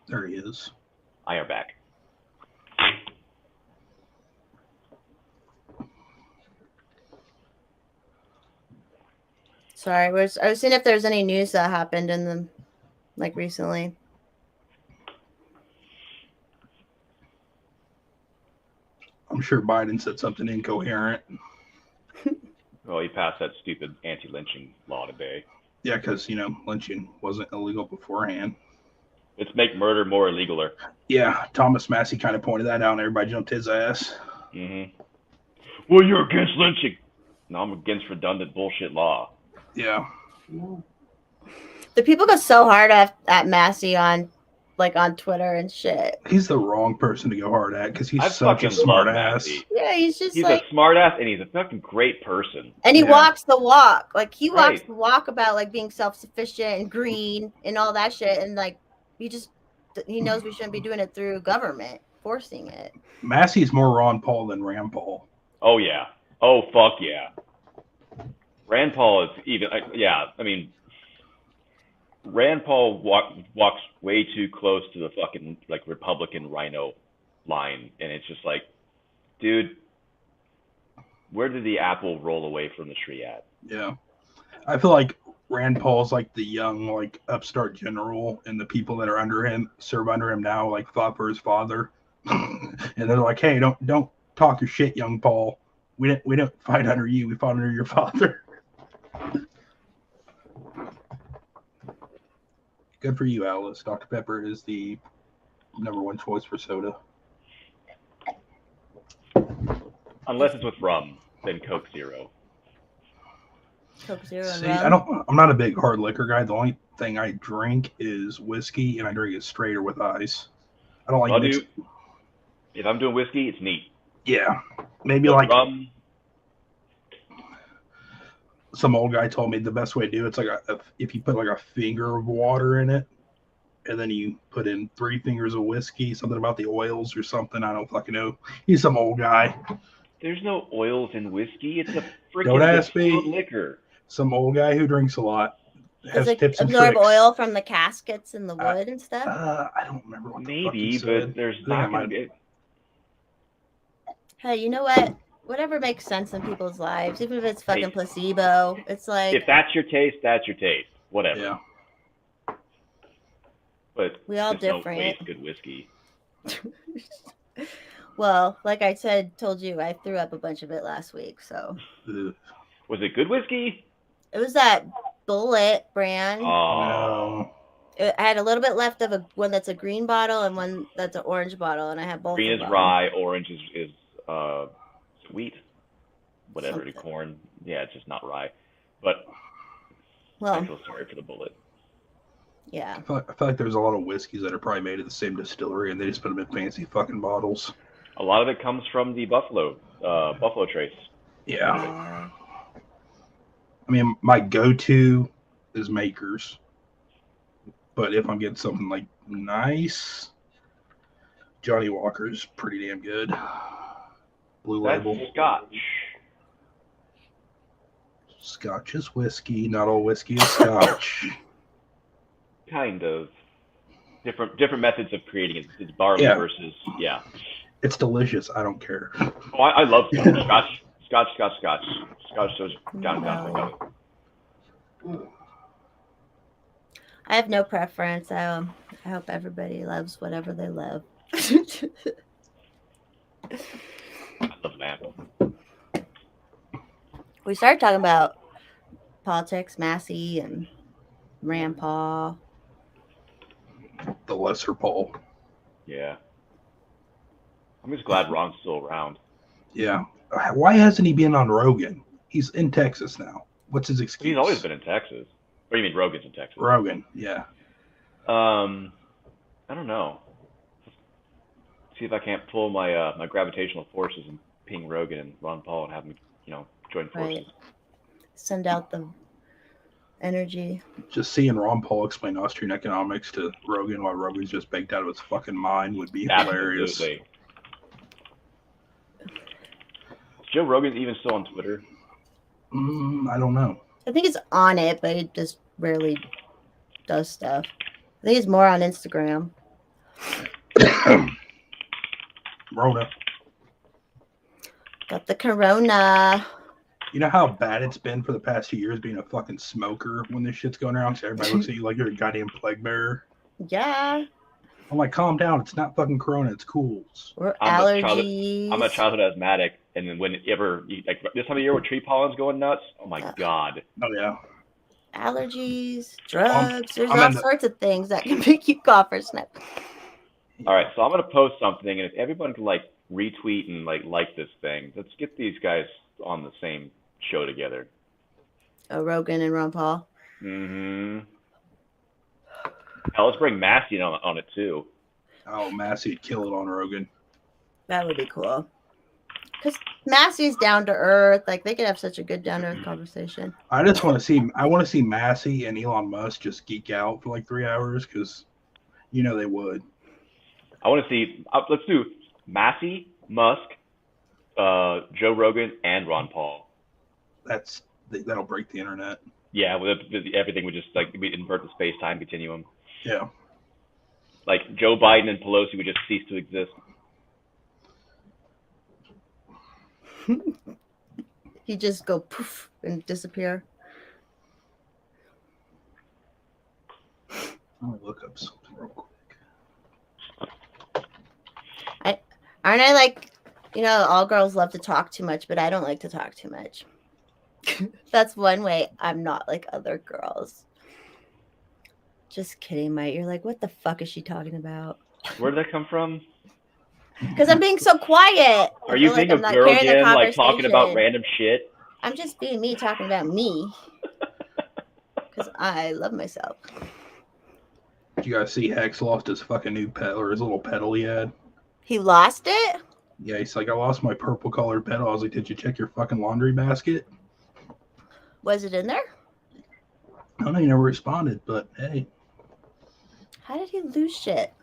There he is. I are back. Sorry, I was seeing if there's any news that happened in the like recently. I'm sure Biden said something incoherent. Well, he passed that stupid anti-lynching law today. Yeah, because, lynching wasn't illegal beforehand. Let's make murder more illegaler. Yeah, Thomas Massey kind of pointed that out, and everybody jumped his ass. Mm-hmm. Well, you're against lynching. No, I'm against redundant bullshit law. Yeah. The people go so hard at Massey on Twitter and shit. He's the wrong person to go hard at because he's I such a fucking smart love ass. Massey. Yeah, he's just He's like a smart ass and he's a fucking great person. and he Yeah. walks the walk. Like he walks Right. the walk about like being self-sufficient and green and all that shit. And like he knows we shouldn't be doing it through government forcing it. Massey's more Ron Paul than Rand Paul. Oh, yeah. Oh, fuck yeah. Rand Paul is even, yeah, I mean, Rand Paul walks way too close to the fucking, like, Republican rhino line. And it's just like, dude, where did the apple roll away from the tree at? Yeah. I feel like Rand Paul's like the young, like, upstart general, and the people that are under him, serve under him now, like, fought for his father. And they're like, hey, don't talk your shit, young Paul. We didn't fight under you. We fought under your father. Good for you, Alice. Dr. Pepper is the #1 choice for soda. Unless it's with rum, then Coke Zero. Coke Zero and See, rum. I'm not a big hard liquor guy. The only thing I drink is whiskey, and I drink it straight or with ice. I don't like mixed. If I'm doing whiskey, it's neat. Yeah, maybe But like rum, some old guy told me the best way to do it's like if you put like a finger of water in it, and then you put in 3 fingers of whiskey, something about the oils or something. I don't fucking know. He's some old guy. there's no oils in whiskey. It's a freaking Don't ask me. distilled liquor. Some old guy who drinks a lot. Has Does it tips and absorb tricks. oil from the caskets and the wood and stuff? I don't remember what the fuck he Maybe, said. but there's I think I not going to might- be. Hey, you know what? Whatever makes sense in people's lives, even if it's fucking Hey. placebo, it's like If that's your taste, that's your taste. Whatever. Yeah. But we all just don't different. waste good whiskey. Well, like I told you, I threw up a bunch of it last week. So Ugh. Was it good whiskey? it was that Bullet brand. Oh, No. I had a little bit left of one that's a green bottle and one that's an orange bottle, and I had both. green of is them. rye, orange is sweet, whatever, Something. corn. Yeah, it's just not rye. But I Well, feel sorry for the Bullet. yeah. I feel like there's a lot of whiskeys that are probably made at the same distillery, and they just put them in fancy fucking bottles. A lot of it comes from the Buffalo Trace. Yeah. I mean, my go-to is Makers. But if I'm getting something like nice, Johnny Walker's pretty damn good. Blue That's Label. Scotch. Scotch is whiskey. Not all whiskey is Scotch. Kind of. Different methods of creating it. It's barley Yeah. versus, yeah. It's delicious. I don't care. Oh, I love Scotch. Scotch goes down. I have no preference. I hope everybody loves whatever they love. I love lamp. We started talking about politics, Massey, and Rand Paul. the lesser Paul. Yeah. I'm just glad Ron's still around. Yeah. Why hasn't he been on Rogan? He's in Texas now. What's his excuse? He's always been in Texas. Or you mean Rogan's in Texas? Rogan, yeah. I don't know. See if I can't pull my my gravitational forces and ping Rogan and Ron Paul and have them, join forces. Right. Send out the energy. Just seeing Ron Paul explain Austrian economics to Rogan while Rogan's just baked out of his fucking mind would be hilarious. Absolutely. Is Joe Rogan even still on Twitter? I don't know. I think it's on it, but it just rarely does stuff. I think it's more on Instagram. Rona. Got the corona. You know how bad it's been for the past 2 years being a fucking smoker when this shit's going around? So everybody looks at you like you're a goddamn plague bearer. Yeah. I'm like, calm down. It's not fucking corona. It's cools. Or I'm allergies. a childhood asthmatic, and then whenever like this time of year when tree pollen's going nuts, oh my god. Oh, yeah. Allergies, drugs. There's I'm all in the- sorts of things that can make you cough or sniff. All right, so I'm gonna post something, and if everyone can like retweet and like this thing, let's get these guys on the same show together. Oh, Rogan and Ron Paul. Mm-hmm. Hell, let's bring Massey on it too. Oh, Massey'd kill it on Rogan. That would be cool. Because Massey's down to earth. Like, they could have such a good down to earth conversation. I just want to see Massey and Elon Musk just geek out for like 3 hours because, they would. I want to see. Let's do Massey, Musk, Joe Rogan, and Ron Paul. That'll break the internet. Yeah, everything would just like we invert the space-time continuum. Yeah. Like Joe Biden and Pelosi would just cease to exist. You just go poof and disappear. Let me look up something real quick. Aren't I like, all girls love to talk too much, but I don't like to talk too much. That's one way I'm not like other girls. Just kidding, Mike. You're like, what the fuck is she talking about? Where did that come from? Because I'm being so quiet. Are you being a girl again, like talking about random shit? I'm just being me, talking about me. Because I love myself. Did you guys see Hex lost his fucking new pedal or his little pedal he had? He lost it? Yeah, he's like, I lost my purple colored pedal. I was like, did you check your fucking laundry basket? Was it in there? I don't know, he never responded, but hey. How did he lose shit?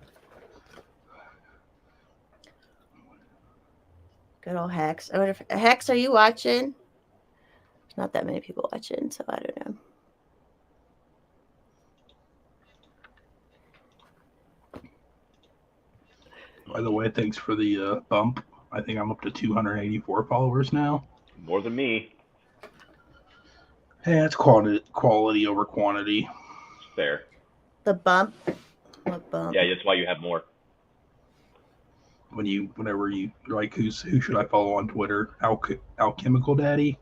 Good old Hex. I wonder if Hex, are you watching? There's not that many people watching, so I don't know. By the way, thanks for the bump. I think I'm up to 284 followers now. More than me. Hey, that's quality over quantity. It's fair. The bump? What bump? Yeah, that's why you have more. Whenever you like, who should I follow on Twitter? Alchemical Daddy?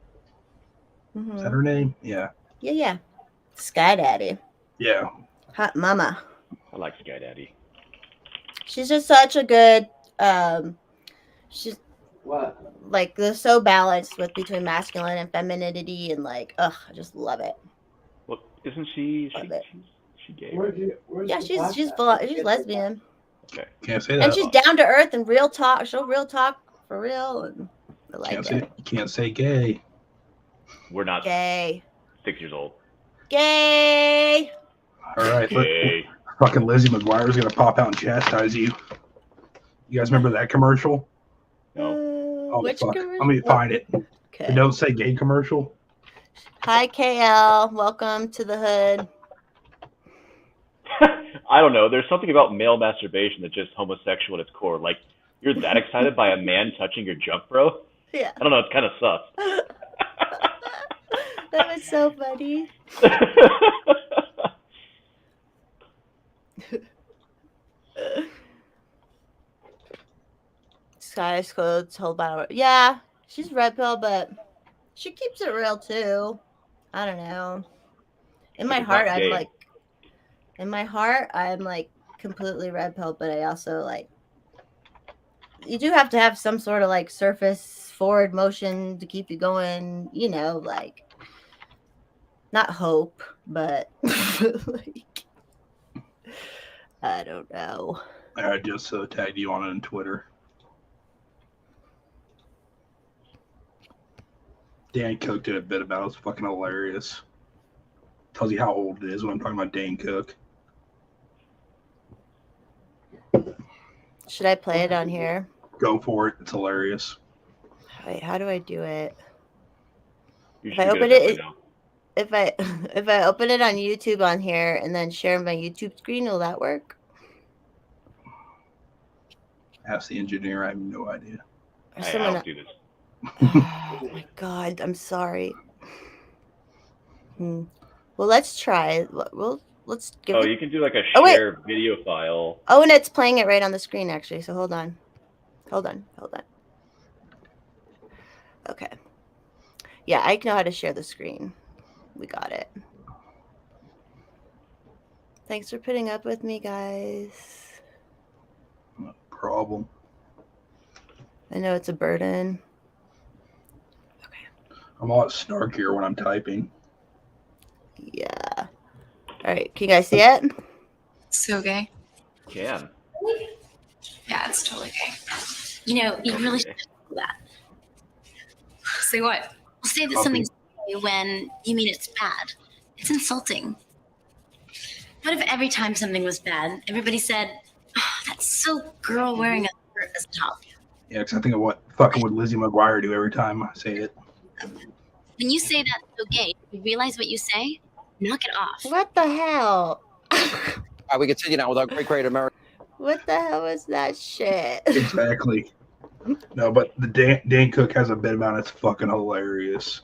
Mm-hmm. Is that her name? Yeah. Yeah. Sky Daddy. Yeah. Hot mama. I like Sky Daddy. She's just such a good she's What? like they're so balanced with between masculine and femininity and like I just love it. Well, isn't she Love it. she gay? Where's Yeah, the she's podcast? she's lesbian. Okay. Can't say that. And she's down to earth and real talk. She'll real talk for real and I like it. Can't say gay. We're not Gay. 6 years old. Gay. All right. Gay. Fucking Lizzie McGuire's gonna pop out and chastise you. You guys remember that commercial? No. Oh, Which fuck. commercial? Let me find it. Okay. The Don't Say Gay commercial. Hi KL. Welcome to the hood. I don't know. There's something about male masturbation that's just homosexual at its core. Like, you're that excited by a man touching your junk, bro? Yeah. I don't know. It's kind of sus. That was so funny. Sky's clothes, whole bottle. Yeah, she's red pill, but she keeps it real too. I don't know. In my It's heart, not I'm gay. like, in my heart, I'm like completely red pill, but I also like. You do have to have some sort of like surface forward motion to keep you going. You know, like not hope, but like I don't know. I just tagged you on it on Twitter. Dan Cook did a bit about it. It's fucking hilarious. Tells you how old it is when I'm talking about Dan Cook. Should I play it on here? Go for it. It's hilarious. Wait, how do I do it? You If I should be open good at it, that by now. if I open it on YouTube on here and then share my YouTube screen, will that work? Ask the engineer. I have no idea. Or Hey, I someone? don't do this. Oh my god, I'm sorry. Well, let's try. Let's give Oh, it. you can do like a Oh, wait. share video file. Oh, and it's playing it right on the screen actually. So hold on. Okay. Yeah, I know how to share the screen. We got it. Thanks for putting up with me, guys. No problem. I know it's a burden. I'm a lot snarkier when I'm typing. Yeah. All right. Can you guys see it? So gay. Can. Yeah, it's totally gay. You know, you really should do that. Say what? Well, say that Copy. something's gay when you mean it's bad. It's insulting. What if every time something was bad, everybody said, oh, that's so girl wearing a skirt as a top? Yeah, because I think of what fucking would Lizzie McGuire do every time I say it. When you say that's so gay, you realize what you say? Knock it off. What the hell? We continue now with our great American. What the hell was that shit? Exactly. No, but the Dan Cook has a bit about it. It's fucking hilarious.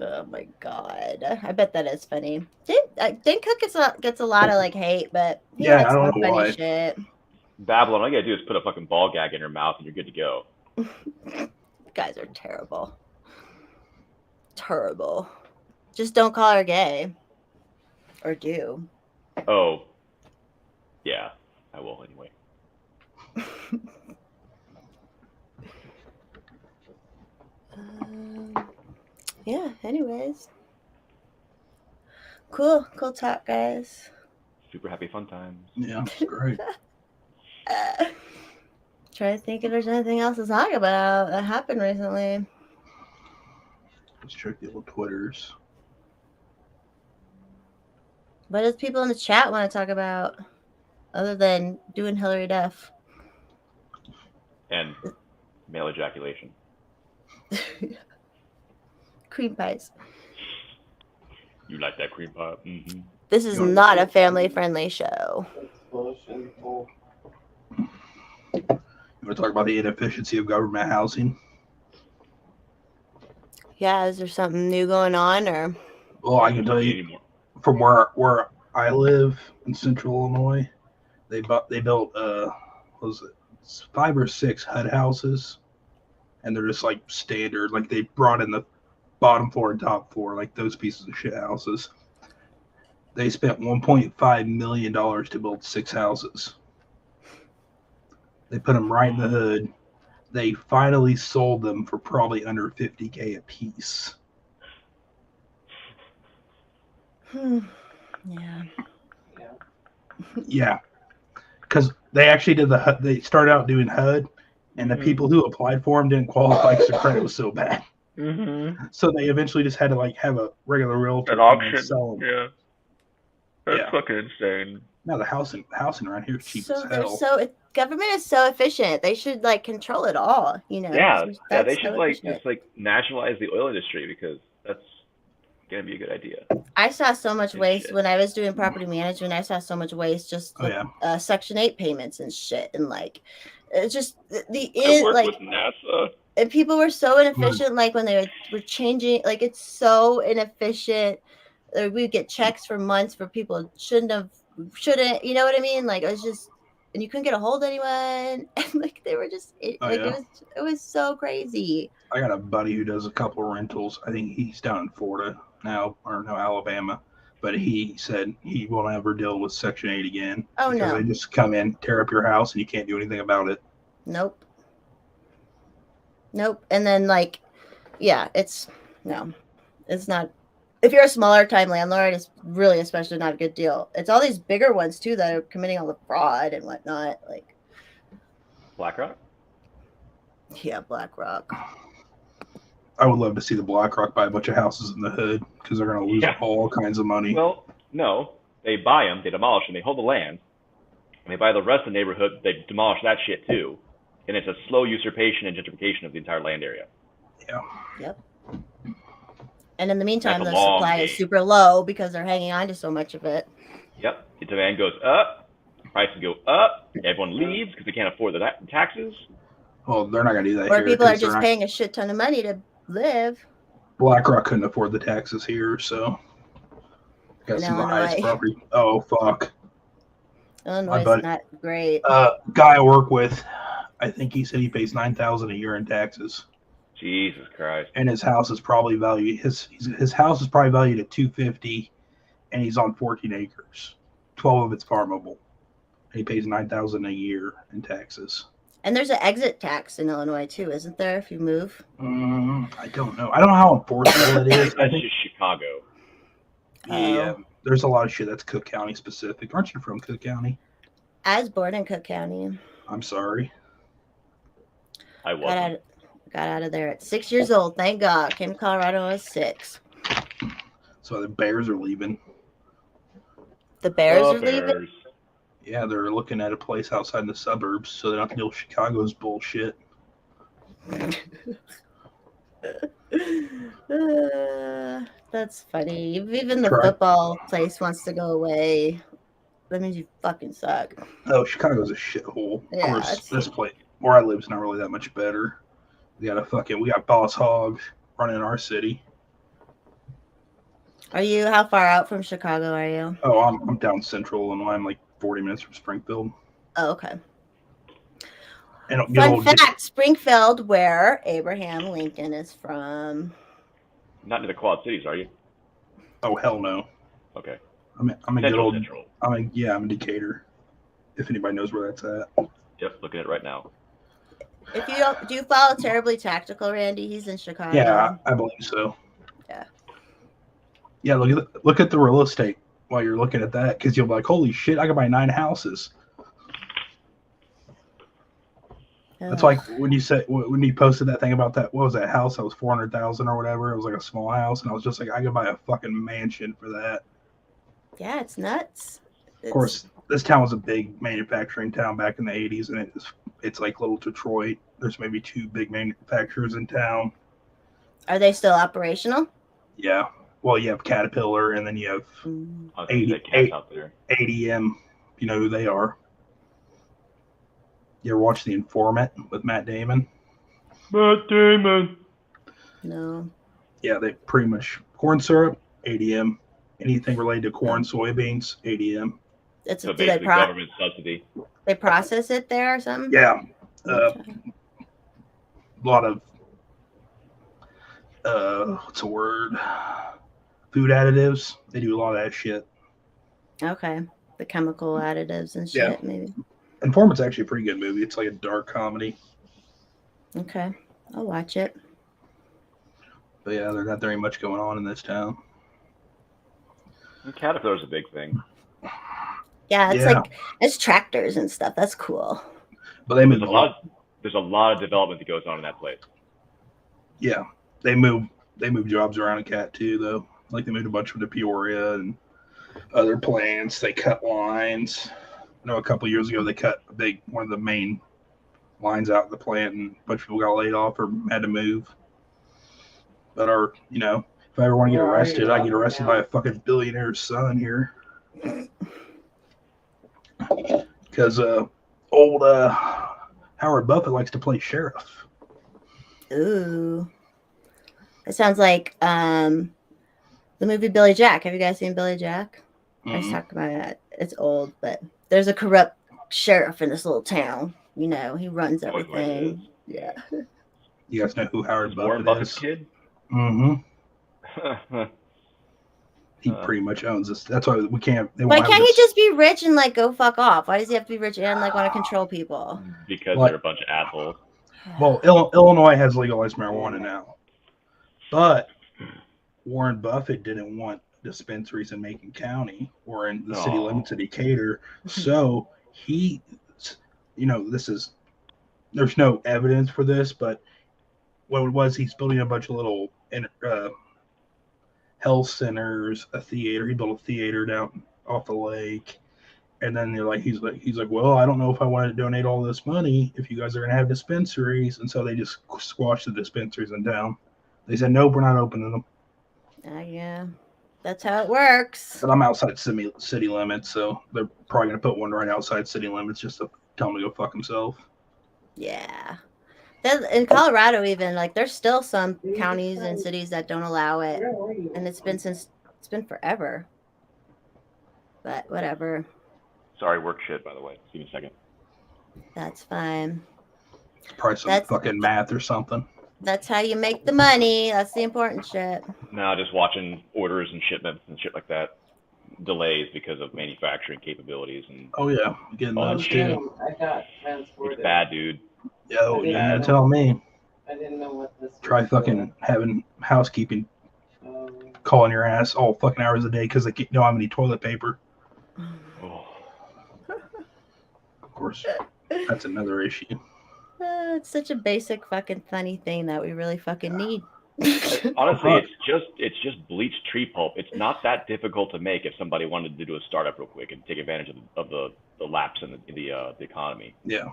Oh my god! I bet that is funny. Dan Cook gets a lot of like hate, but he Yeah, has I don't some know funny why. shit. Babylon, all you gotta do is put a fucking ball gag in her mouth and you're good to go. You guys are terrible. Terrible. Just don't call her gay. Or do. Oh. Yeah, I will anyway. Yeah, anyways. Cool talk, guys. Super happy fun times. Yeah, it's great. Try to think if there's anything else to talk about that happened recently. Let's check the old Twitters. What does people in the chat want to talk about other than doing Hillary Duff? And male ejaculation. Cream pies. You like that cream pie? Mm-hmm. This is not a family-friendly show. Explosion. Oh. You want to talk about the inefficiency of government housing? Yeah, is there something new going on, or Well, I can tell you from where I live in Central Illinois, they built what was it, 5 or 6 HUD houses, and they're just like standard. Like they brought in the bottom floor and top floor, like those pieces of shit houses. They spent $1.5 million to build 6 houses. They put them right in the hood. They finally sold them for probably under $50K a piece. yeah. Yeah, because they actually did the HUD. They started out doing HUD, and the people who applied for them didn't qualify because the credit was so bad. Mm-hmm. So they eventually just had to like have a regular realtor An come and auction. sell them. Yeah. That's Yeah. fucking insane. Now the housing around here is cheap So as they're hell. government is so efficient. They should like control it all. You know. Yeah, That's yeah, they so should like efficient. just like nationalize the oil industry because that's gonna be a good idea. I saw so much and waste shit. when I was doing property management. I saw so much waste just Oh with, yeah, Section 8 payments and shit, and like it's just I work like with NASA. and people were so inefficient. Like when they were changing, like it's so inefficient. We'd get checks for months for people shouldn't. You know what I mean? Like it was just, and you couldn't get a hold of anyone. And like they were just Oh, like yeah. it was so crazy. I got a buddy who does a couple of rentals. I think he's down in Florida now, or no, Alabama. but he said he will never deal with Section 8 again. Oh, because no. they just come in, tear up your house, and you can't do anything about it. Nope. Nope. And then like, yeah, it's not. If you're a smaller time landlord, it's really especially not a good deal. It's all these bigger ones too that are committing all the fraud and whatnot. Like, BlackRock? yeah, BlackRock. I would love to see the BlackRock buy a bunch of houses in the hood because they're going to lose Yeah. all kinds of money. Well, no. They buy them, they demolish them, they hold the land, and they buy the rest of the neighborhood, they demolish that shit too. And it's a slow usurpation and gentrification of the entire land area. Yep. And in the meantime, That's the a long supply is game. super low because they're hanging on to so much of it. Yep. The demand goes up, prices go up, everyone leaves because they can't afford the taxes. Well, they're not going to do that Or here. people are 'cause they're just not- paying a shit ton of money to live. BlackRock couldn't afford the taxes here, so got In some of the highest Illinois. property. Oh, fuck. Illinois buddy- is not great. Guy I work with, I think he said he pays $9,000 a year in taxes, Jesus Christ. and his house is probably valued. His house is probably valued at $250,000, and he's on 14 acres. 12 of it's farmable, and he pays $9,000 a year in taxes. And there's an exit tax in Illinois too, isn't there? If you move. I don't know. I don't know how enforceable it is. I That's think just Chicago. yeah, there's a lot of shit that's Cook County specific. Aren't you from Cook County? I was born in Cook County. I'm sorry. I Got wasn't. out of there at 6 years old. Thank God. Came to Colorado when I was 6. So the Bears are leaving. The Bears Oh, are leaving. Bears. Yeah, they're looking at a place outside the suburbs, so they don't have to deal with Chicago's bullshit. That's funny. If even the Try. football place wants to go away, that means you fucking suck. Oh, Chicago's a shithole. Yeah, Of course, it's- this place where I live is not really that much better. We got Boss Hog running our city. How far out from Chicago are you? Oh, I'm down central Illinois. I'm like 40 minutes from Springfield. Oh, okay. And good Fun old fact, Springfield, where Abraham Lincoln is from. Not in the Quad Cities, are you? oh hell no. Okay. I'm a good Central, old. Central. I'm in Decatur. If anybody knows where that's at. Yep, looking at it right now. If you don't, do you follow Terribly Tactical, Randy? He's in Chicago. Yeah, I believe so. Yeah. Yeah, look at the real estate while you're looking at that, because you'll be like, holy shit, I could buy 9 houses. That's like when you posted that thing about that, what was that house that was 400,000 or whatever? It was like a small house, and I was just like, I could buy a fucking mansion for that. Yeah, it's nuts. Of course, this town was a big manufacturing town back in the 80s, and it's like little Detroit. There's maybe 2 big manufacturers in town. Are they still operational? Yeah. Well, you have Caterpillar, and then you have Mm. I was gonna say cats out there. ADM. You know who they are. You ever watch The Informant with Matt Damon? Matt Damon. No. Yeah, they pretty much corn syrup, ADM. Anything related to corn, soybeans, ADM. It's So do they basically government subsidy. they process it there or something? Yeah, Okay. a lot of what's a word? Food additives. They do a lot of that shit. Okay. The chemical additives and Yeah. shit, maybe. Informant's actually a pretty good movie. It's like a dark comedy. Okay. I'll watch it. But yeah, there's not very much going on in this town. And Caterpillar's a big thing. Yeah, it's Yeah. like it's tractors and stuff. That's cool. But they move There's a lot of development that goes on in that place. Yeah, they move jobs around in Cat too, though. Like they moved a bunch of them to Peoria and other plants. They cut lines. I know a couple of years ago they cut one of the main lines out in the plant, and a bunch of people got laid off or had to move. But if I ever want to get Where are arrested, you I get arrested now? by a fucking billionaire's son here. Because old Howard Buffett likes to play sheriff. Ooh. It sounds like the movie Billy Jack. Have you guys seen Billy Jack? I was Mhm. talking about it. It's old, but there's a corrupt sheriff in this little town. You know, he runs Always the way it everything. Yeah. You guys know who Howard Warren Buffett Buffett's is? kid. Mm-hmm. He pretty much owns this. That's why we can't. They Why won't have can't he this- just be rich and like go fuck off? Why does he have to be rich and like want to control people? Because Like- they're a bunch of assholes. Well, Illinois has legalized marijuana now, but Warren Buffett didn't want dispensaries in Macon County or in the city Oh. limits of Decatur. So he, there's no evidence for this, but what it was, he's building a bunch of little health centers, a theater. He built a theater down off the lake. And then he's like, well, I don't know if I want to donate all this money if you guys are going to have dispensaries. And so they just squashed the dispensaries in town. They said, nope, we're not opening them. Yeah, that's how it works. But I'm outside city limits, so they're probably going to put one right outside city limits just to tell him to go fuck himself. Yeah. In Colorado, even like there's still some counties and cities that don't allow it, Where were you? and it's been forever. But whatever, Sorry, work shit, by the way. Give me a second. that's fine. Probably some That's- fucking math or something. That's how you make the money. That's the important shit. No, just watching orders and shipments and shit like that. Delays because of manufacturing capabilities and Oh, yeah. Getting Oh, those shit. too. I got it's transported. bad, dude. Yo, Yeah. yeah, tell me. I didn't know what this. Try was fucking having housekeeping for. calling your ass all fucking hours a day because they don't have any toilet paper. Oh. Of course, that's another issue. It's such a basic fucking funny thing that we really fucking need. Honestly, it's just bleached tree pulp. It's not that difficult to make if somebody wanted to do a startup real quick and take advantage of the lapse in the economy. Yeah.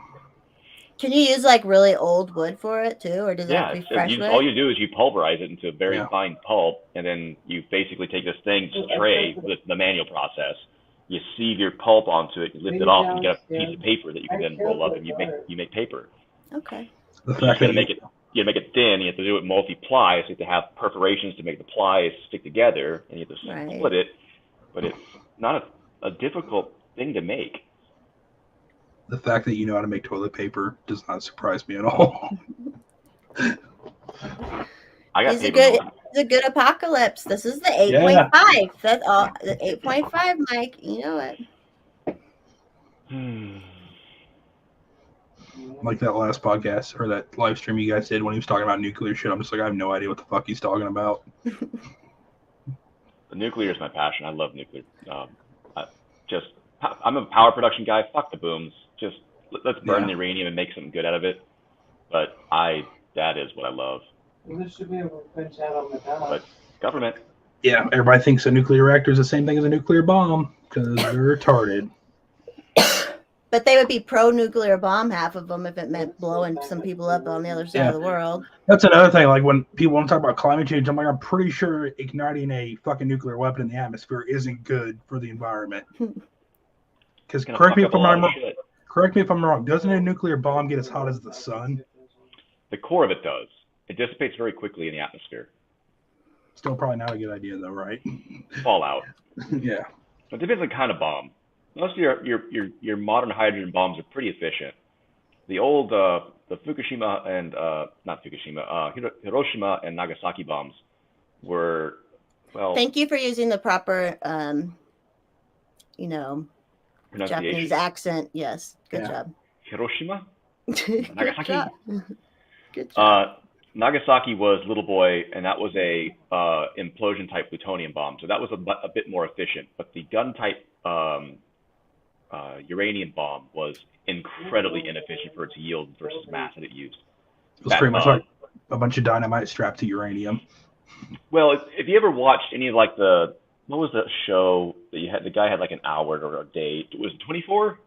Can you use like really old wood for it too, or does it Yeah, have to be fresh wood? all you do is you pulverize it into a very Yeah. fine pulp, and then you basically take this thing, just tray with the manual process. You sieve your pulp onto it, you lift it off, and you get a piece of paper that you can then roll up, and you make paper. Okay. The You fact gotta that make it. You gotta make it thin. You have to do it multi-ply, so you have to have perforations to make the plies stick together, and you have to Right. split it. But it's not a difficult thing to make. the fact that you know how to make toilet paper does not surprise me at all. I got He's a paper. good, it's a good apocalypse. This is the 8.5. That's all. The 8.5, Mike. You know it. Like that last podcast or that live stream you guys did when he was talking about nuclear shit. I'm just like, I have no idea what the fuck he's talking about. The nuclear is my passion. I love nuclear. I'm a power production guy. Fuck the booms. Just let's burn Yeah. the uranium and make something good out of it. But that is what I love. This should be able to punch out on the dot. But government. Yeah, everybody thinks a nuclear reactor is the same thing as a nuclear bomb because they're retarded. But they would be pro-nuclear bomb, half of them, if it meant blowing some people up on the other side of the world. That's another thing. Like when people want to talk about climate change, I'm like, I'm pretty sure igniting a fucking nuclear weapon in the atmosphere isn't good for the environment. Because It's gonna correct me fuck if up a I'm lot of wrong. shit. Correct me if I'm wrong. Doesn't a nuclear bomb get as hot as the sun? The core of it does. It dissipates very quickly in the atmosphere. Still probably not a good idea though, right? Fallout. Yeah. It depends on the kind of bomb. Most of your modern hydrogen bombs are pretty efficient. The old the Fukushima and not Fukushima, Hiroshima and Nagasaki bombs were Thank you for using the proper, Japanese pronunciation. accent. Yes, good Yeah. job. Hiroshima, Good Nagasaki. job. Good job. Nagasaki was Little Boy, and that was a implosion type plutonium bomb. So that was a bit more efficient. But the gun type uranium bomb was incredibly inefficient for its yield versus mass that it used. It was pretty much like a bunch of dynamite strapped to uranium. Well, if you ever watched any of like what was the show that you had? The guy had like an hour or a day. Was it 24?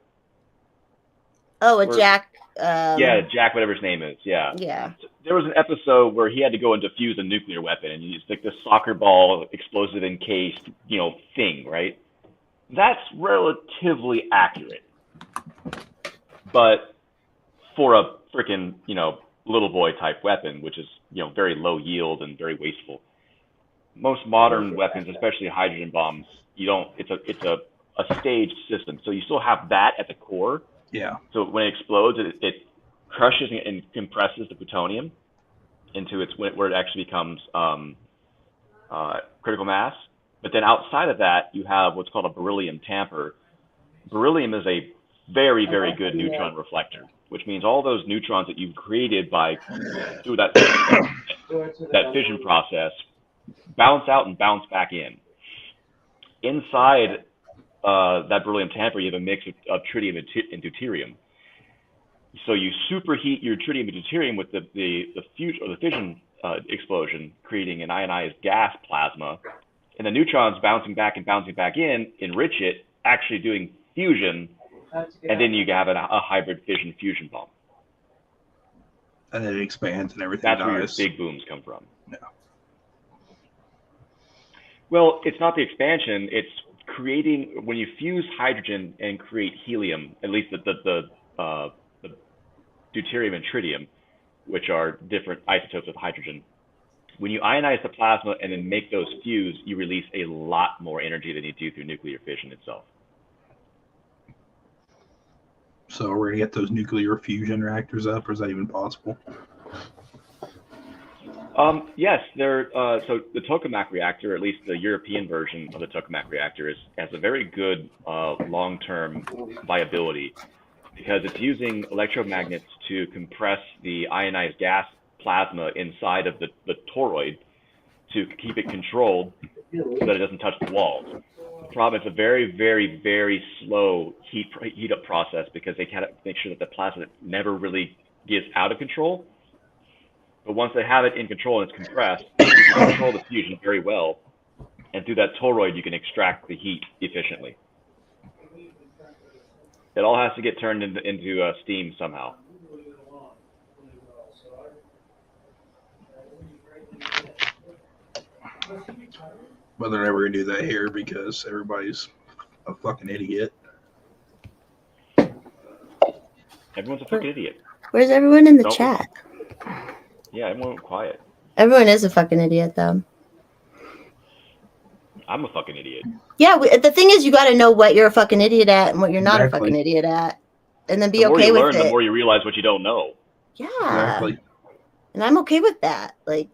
Oh, or- Jack. Yeah, Jack, whatever his name is. Yeah. Yeah. There was an episode where he had to go and defuse a nuclear weapon, and it's like this soccer ball explosive encased, thing, right? That's relatively accurate. But for a freaking, Little Boy type weapon, which is, very low yield and very wasteful. Most modern weapons, especially hydrogen bombs, it's a staged system. So you still have that at the core. Yeah. So when it explodes, it crushes and compresses the plutonium into where it actually becomes critical mass, But then outside of that, you have what's called a beryllium tamper. Beryllium is a very, very good neutron reflector, which means all those neutrons that you've created through that fission process bounce out and bounce back in. Inside that beryllium tamper, you have a mix of tritium and deuterium. So you superheat your tritium and deuterium with the fission explosion, creating an ionized gas plasma, and the neutrons bouncing back in enrich it, actually doing fusion, and then you have a hybrid fission fusion bomb. And then it expands and everything. That's where your big booms come from. Yeah. Well, it's not the expansion. It's creating, when you fuse hydrogen and create helium, at least the deuterium and tritium, which are different isotopes of hydrogen. When you ionize the plasma and then make those fuse, you release a lot more energy than you do through nuclear fission itself. So we're gonna get those nuclear fusion reactors up, or is that even possible? Yes, so the tokamak reactor, at least the European version of the tokamak reactor, has a very good long-term viability, because it's using electromagnets to compress the ionized gas plasma inside of the toroid to keep it controlled so that it doesn't touch the walls. The problem is a very, very, very slow heat up process, because they kind of make sure that the plasma never really gets out of control. But once they have it in control and it's compressed, you can control the fusion very well. And through that toroid, you can extract the heat efficiently. It all has to get turned into steam somehow. But they're never gonna do that here because everybody's a fucking idiot. Everyone's a fucking idiot. Where's everyone in the chat? Yeah, everyone went quiet. Everyone is a fucking idiot, though. I'm a fucking idiot. Yeah, the thing is, you got to know what you're a fucking idiot at and what you're not Exactly. a fucking idiot at, and then be The more okay you with learn, it. the more you realize what you don't know. Yeah, Exactly. and I'm okay with that. Like,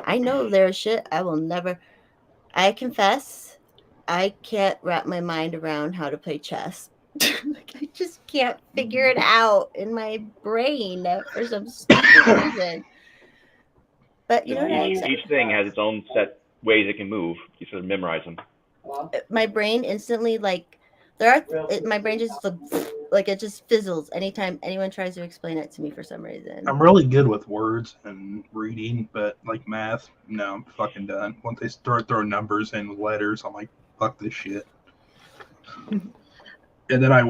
I know there's shit I will never. I confess, I can't wrap my mind around how to play chess. Like, I just can't figure it out in my brain for some stupid reason. But you know what I Each thing has its own set ways it can move. You sort of memorize them. my brain instantly, like, my brain just like it just fizzles anytime anyone tries to explain it to me for some reason. I'm really good with words and reading, but like math, no, I'm fucking done. Once they start throwing numbers and letters, I'm like, fuck this shit. And then I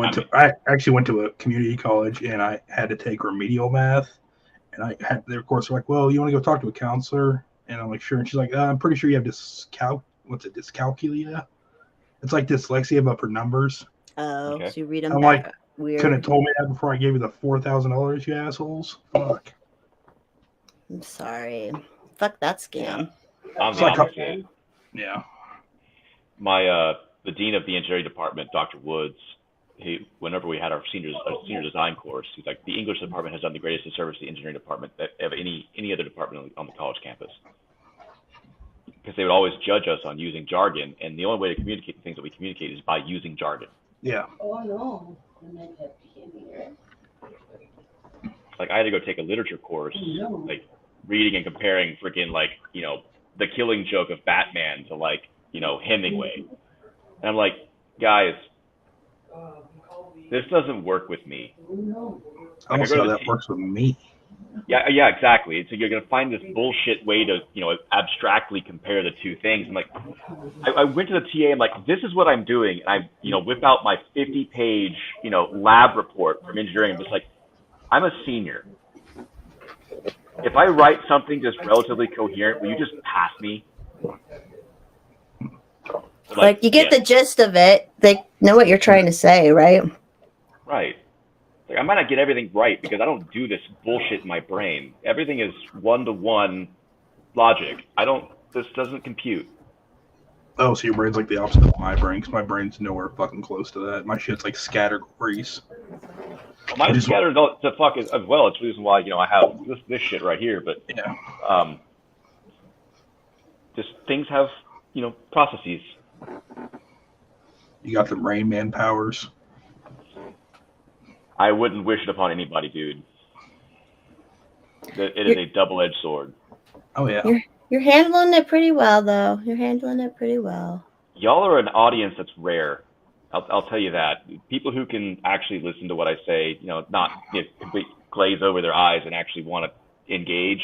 actually went to a community college, and I had to take remedial math. And I had their course like, well, you want to go talk to a counselor? And I'm like, sure. And she's like, I'm pretty sure you have dyscalculia. It's like dyslexia, but for numbers. Oh, Okay. so you read them I'm back like, weird. Couldn't have told me that before I gave you the $4,000, you assholes. Fuck. I'm sorry. Fuck that scam. I'm It's the like opposite. Yeah. The dean of the engineering department, Dr. Woods, whenever we had our senior design course, he's like, the English department has done the greatest service to the engineering department of any other department on the college campus. Because they would always judge us on using jargon, and the only way to communicate the things that we communicate is by using jargon. Yeah. Oh, no. Right? Like, I had to go take a literature course, like reading and comparing freaking, like, The Killing Joke of Batman to, like, Hemingway. And I'm like, guys, this doesn't work with me. I don't see how that works with me. Yeah, exactly. So you're going to find this bullshit way to, abstractly compare the two things. I'm like, I went to the TA, I'm like, this is what I'm doing. And I, whip out my 50-page, lab report from engineering. I'm just like, I'm a senior. If I write something just relatively coherent, will you just pass me? Like you get the gist of it. They know what you're trying to say, right? Right. Like, I might not get everything right because I don't do this bullshit in my brain. Everything is one-to-one logic. This doesn't compute. Oh, so your brain's like the opposite of my brain, because my brain's nowhere fucking close to that. My shit's like categories. Well, mine's scattered to fuck as well. It's the reason why, I have this shit right here. But yeah, just things have processes. You got the Rain Man powers. I wouldn't wish it upon anybody, dude. It is a double-edged sword. Oh yeah. You're handling it pretty well, though. You're handling it pretty well. Y'all are an audience that's rare. I'll tell you that. People who can actually listen to what I say, not complete glaze over their eyes and actually want to engage.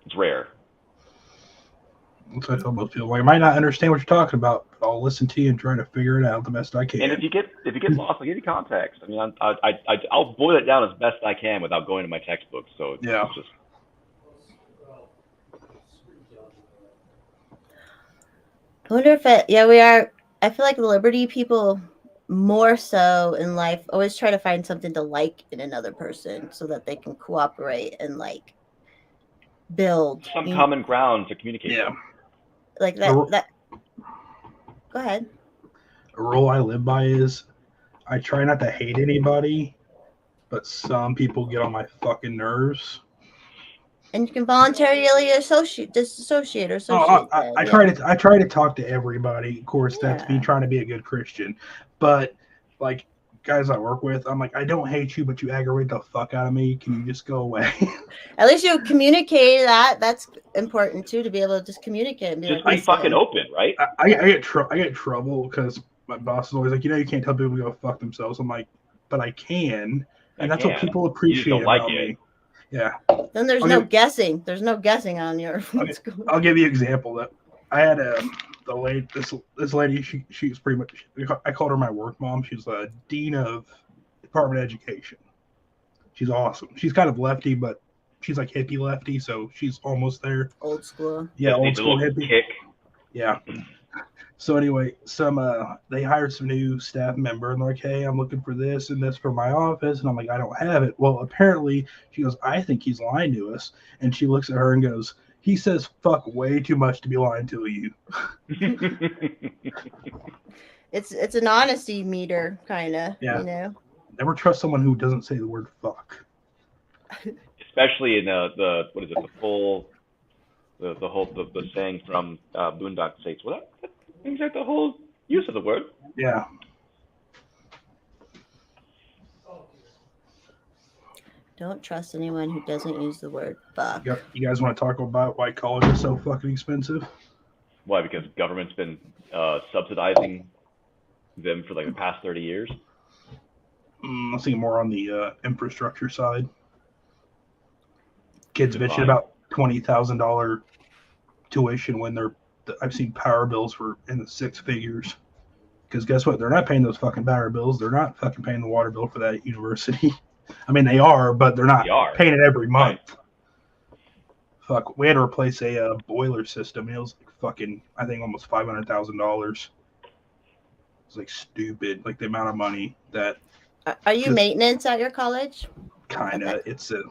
It's rare. That's what I tell most people. Like, I might not understand what you're talking about, but I'll listen to you and try to figure it out the best I can. And if you get lost, I'll give you context. I mean, I'll boil it down as best I can without going to my textbook. So Yeah. it's just. I wonder if we are. I feel like the Liberty people more so in life always try to find something to like in another person so that they can cooperate and like build Some common ground to communicate. Yeah. like that. Go ahead. A rule I live by is I try not to hate anybody, but some people get on my fucking nerves. And you can voluntarily disassociate or associate. Oh, that, I try to talk to everybody. Of course, that's me Yeah. trying to be a good Christian. But like guys I work with, I'm like, I don't hate you, but you aggravate the fuck out of me. Can you just go away? At least you communicate that. That's important too, to be able to just communicate and be Just like, be fucking open, right? I get trouble because my boss is always like, you can't tell people to go fuck themselves. I'm like, but I can, and that's what people appreciate don't like about it. me. Yeah. Then there's I'll no give- guessing. There's no guessing on your. I'll give you an example. That I had this lady. She's pretty much. I called her my work mom. She's a dean of Department of Education. She's awesome. She's kind of lefty, but she's like hippie lefty, so she's almost there. Old school. Yeah, Just old needs a school little hippie. kick. Yeah. So anyway, they hired some new staff member and they're like, hey, I'm looking for this and this for my office. And I'm like, I don't have it. Well, apparently she goes, I think he's lying to us. And she looks at her and goes, he says fuck way too much to be lying to you. It's an honesty meter, kind of. Yeah. Never trust someone who doesn't say the word fuck. Especially in the saying from Boondock Saints. Well, that brings out the whole use of the word. Yeah. Don't trust anyone who doesn't use the word fuck. You guys want to talk about why college is so fucking expensive? Why? Because government's been subsidizing them for like the past 30 years. I think more on the infrastructure side. Kids bitching Fine. about $20,000 tuition when I've seen power bills for in the six figures. Because guess what? They're not paying those fucking power bills. They're not fucking paying the water bill for that university. I mean, they are, but they're not They are. paying it every month. Fuck, we had to replace a boiler system. It was like fucking, I think, almost $500,000. It's like stupid, like the amount of money that Are you maintenance at your college? kind of it's a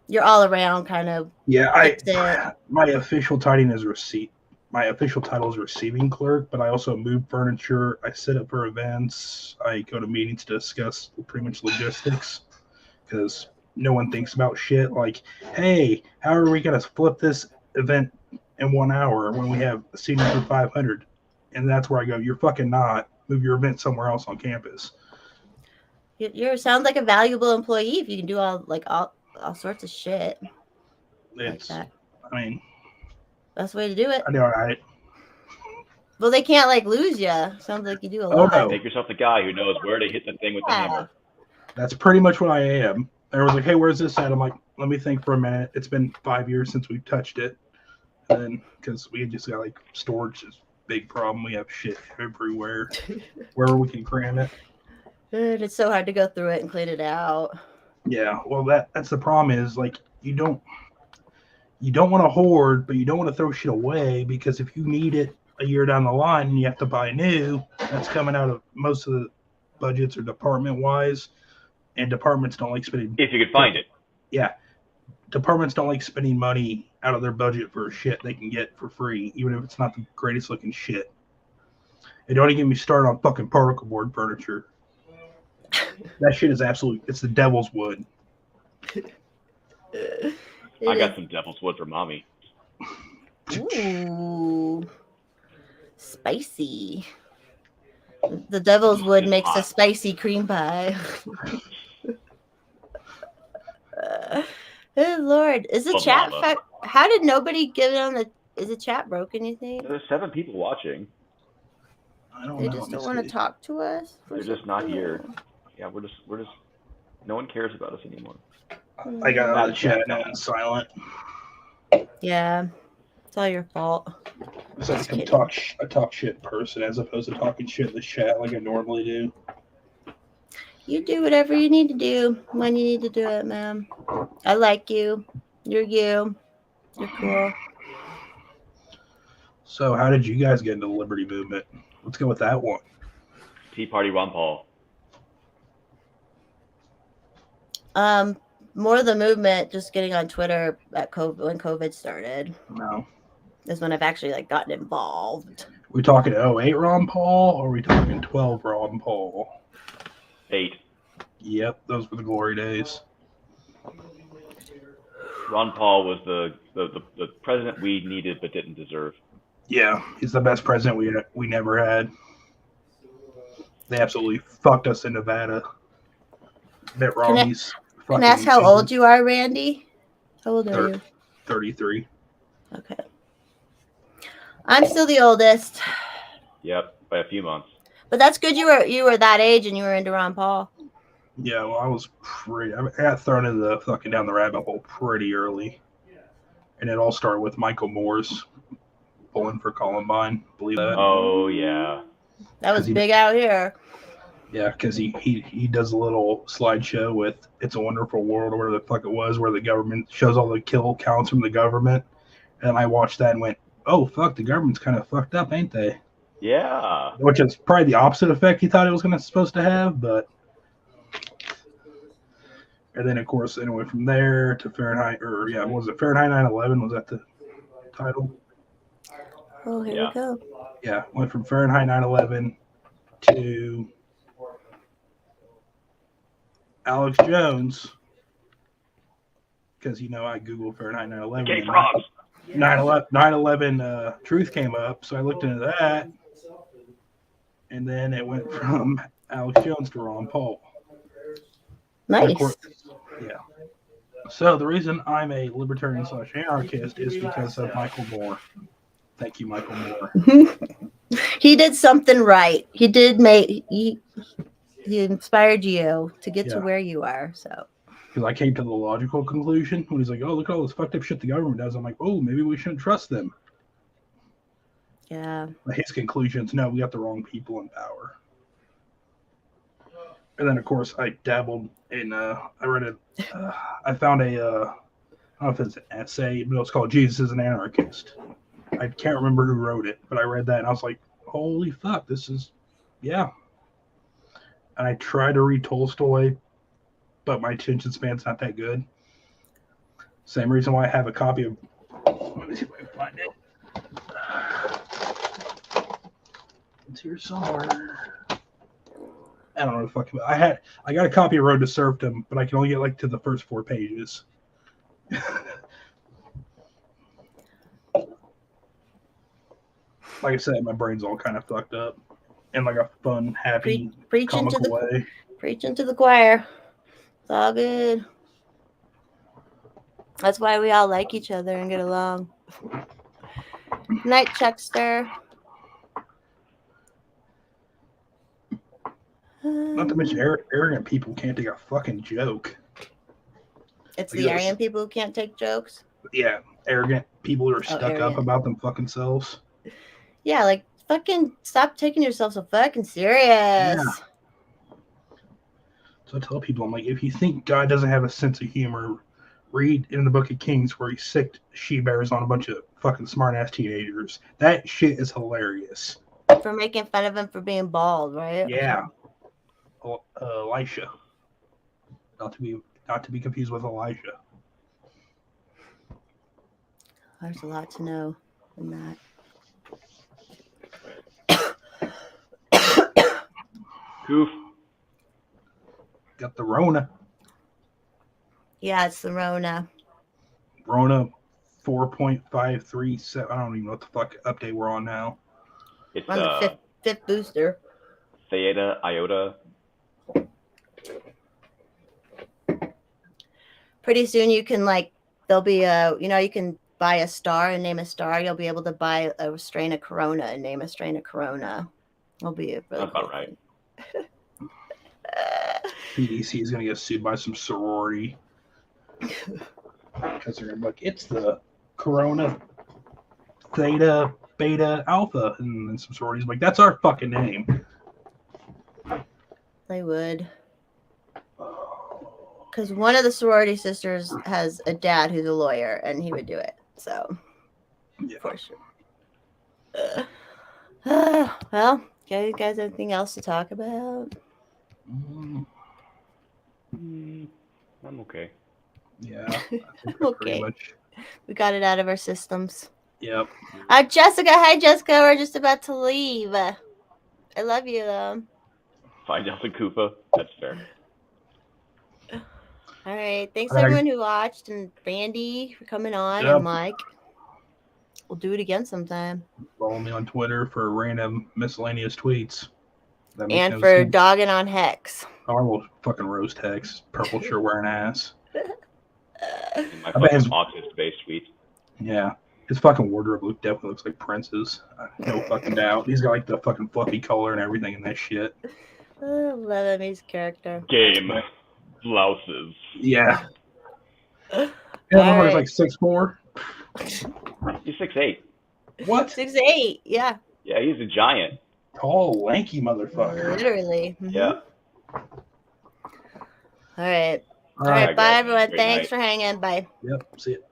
You're all around kind of. yeah. That's it. My official title is receiving clerk, but I also move furniture. I set up for events. I go to meetings to discuss pretty much logistics because no one thinks about shit like, hey, how are we gonna flip this event in 1 hour when we have a seating for 500? And that's where I go, you're fucking not. Move your event somewhere else on campus. You sound like a valuable employee if you can do all sorts of shit like It's, that. I mean, That's the way to do it. I do all right. Well, they can't lose you. Sounds like you do a Oh, lot. no. Make yourself the guy who knows where to hit the thing with the hammer. That's pretty much what I am. Everyone's like, hey, where's this at? I'm like, let me think for a minute. It's been 5 years since we've touched it. And then, because we just got storage is a big problem. We have shit everywhere. Wherever we can cram it. And it's so hard to go through it and clean it out. Yeah, well, that's the problem is, you don't want to hoard, but you don't want to throw shit away because if you need it a year down the line and you have to buy new, that's coming out of most of the budgets or department-wise. And departments don't like spending. If you could find it. Yeah, departments don't like spending money out of their budget for shit they can get for free, even if it's not the greatest looking shit. And don't even get me started on fucking particle board furniture. That shit is it's the devil's wood. I got some devil's wood for mommy. Ooh. spicy. The Devil's Wood It's makes a hot. spicy cream pie. Good Lord. Is the Love chat lava. how did nobody get it on the is the chat broken, you think? There's 7 people watching. I don't They know. just Let me don't want to see. talk to us? They're just not here. Yeah, we're just. No one cares about us anymore. I got out of the Not chat yet. now and silent. Yeah. It's all your fault. So I Just can kidding. talk shit in person as opposed to talking shit in the chat like I normally do. You do whatever you need to do when you need to do it, man. I like you. You're you. You're cool. So how did you guys get into the Liberty Movement? Let's go with that one. Tea Party Ron Paul. More of the movement just getting on Twitter at COVID when COVID started No. is when I've actually like gotten involved. We talking 08 Ron Paul or are we talking 12 Ron Paul? 8. Yep, those were the glory days. Ron Paul was the president we needed but didn't deserve. Yeah, he's the best president we never had. They absolutely fucked us in Nevada. Mitt Romney's Can fucking I ask how old you are, Randy? How old are you? 33. Okay. I'm still the oldest. Yep, by a few months. But that's good you were that age and you were into Ron Paul. Yeah, well, I got thrown into the fucking down the rabbit hole pretty early. And it all started with Michael Moore's pulling for Columbine. Believe that? Oh yeah. That was 'Cause he- big out here. Yeah, because he does a little slideshow with "It's a Wonderful World" or whatever the fuck it was, where the government shows all the kill counts from the government, and I watched that and went, "Oh fuck, the government's kind of fucked up, ain't they?" Yeah. Which is probably the opposite effect he thought it was supposed to have, but. And then of course, it went from there to Fahrenheit, was it Fahrenheit 9/11? Was that the title? Oh, here Yeah. we go. Yeah, went from Fahrenheit 9/11 to Alex Jones, because I googled Fahrenheit 9/11. Gay frogs. 9/11 truth came up, so I looked into that, and then it went from Alex Jones to Ron Paul. Nice. Of course, yeah. So the reason I'm a libertarian / anarchist is because of Michael Moore. Thank you, Michael Moore. He did something right. He did he inspired you to get to Yeah. where you are. So Because I came to the logical conclusion when he's like, "Oh, look at all this fucked up shit the government does." I'm like, "Oh, maybe we shouldn't trust them." yeah. But his conclusions, no, we got the wrong people in power. And then, of course, I dabbled in. I read I found I don't know if it's an essay, but it's called "Jesus is an Anarchist." I can't remember who wrote it, but I read that and I was like, "Holy fuck, this is, yeah." And I tried to read Tolstoy, but my attention span's not that good. Same reason why I have a copy of. Let me see if I can find it. It's here somewhere. I don't know the fuck. I got a copy of Road to Serfdom, but I can only get to the first 4 pages. Like I said, my brain's all kind of fucked up in a fun, happy, Preaching to comical way. preaching to the choir. It's all good. That's why we all like each other and get along. Night, Chuckster. Not to mention, arrogant people can't take a fucking joke. It's Like the those- Aryan people who can't take jokes. Yeah, arrogant people who are stuck up arrogant. about them fucking selves. Yeah, like fucking stop taking yourself so fucking serious. Yeah. So I tell people, I'm like, if you think God doesn't have a sense of humor, read in the Book of Kings where he sicked she-bears on a bunch of fucking smart-ass teenagers. That shit is hilarious. For making fun of him for being bald, right? Yeah. Elisha. Not to be confused with Elijah. There's a lot to know in that. Goof. Got the Rona. Yeah, it's the Rona. Rona 4.537. I don't even know what the fuck update we're on now. It's On the fifth booster. Theta Iota. Pretty soon you can there'll be you can buy a star and name a star. You'll be able to buy a strain of Corona and name a strain of Corona. It'll be a really That's about cool right. thing. PDC is gonna get sued by some sorority because they're gonna be like, it's the Corona Theta Beta Alpha, and then some sororities like, that's our fucking name. They would. Because one of the sorority sisters has a dad who's a lawyer, and he would do it. So, Yeah. for sure. Well, okay, you guys, anything else to talk about? I'm okay. Yeah. I think that's Okay. pretty much. We got it out of our systems. Yep. Jessica. Hi, Jessica. We're just about to leave. I love you, though. Find Delta Koopa. That's fair. All right. Thanks, All right. everyone who watched, and Randy for coming on, Yep. and Mike. We'll do it again sometime. Follow me on Twitter for random miscellaneous tweets. That make And no for sense. dogging on Hex. I will fucking roast Hex. Purple shirt wearing ass. In my I bet fucking his- autism-based tweet. Yeah. His fucking wardrobe definitely looks like Prince's. No fucking doubt. He's got like the fucking fluffy color and everything in that shit. Love him, his character. Game. Blouses. Yeah. Yeah, All number's right. like 6'4". He's 6'8". What? 6'8". Yeah, Yeah, he's a giant. Tall, lanky motherfucker. literally. Mhm. Yeah. All right. All All right. right. Bye, guys. everyone. Great Thanks night. for hanging. Bye. Yep. See it.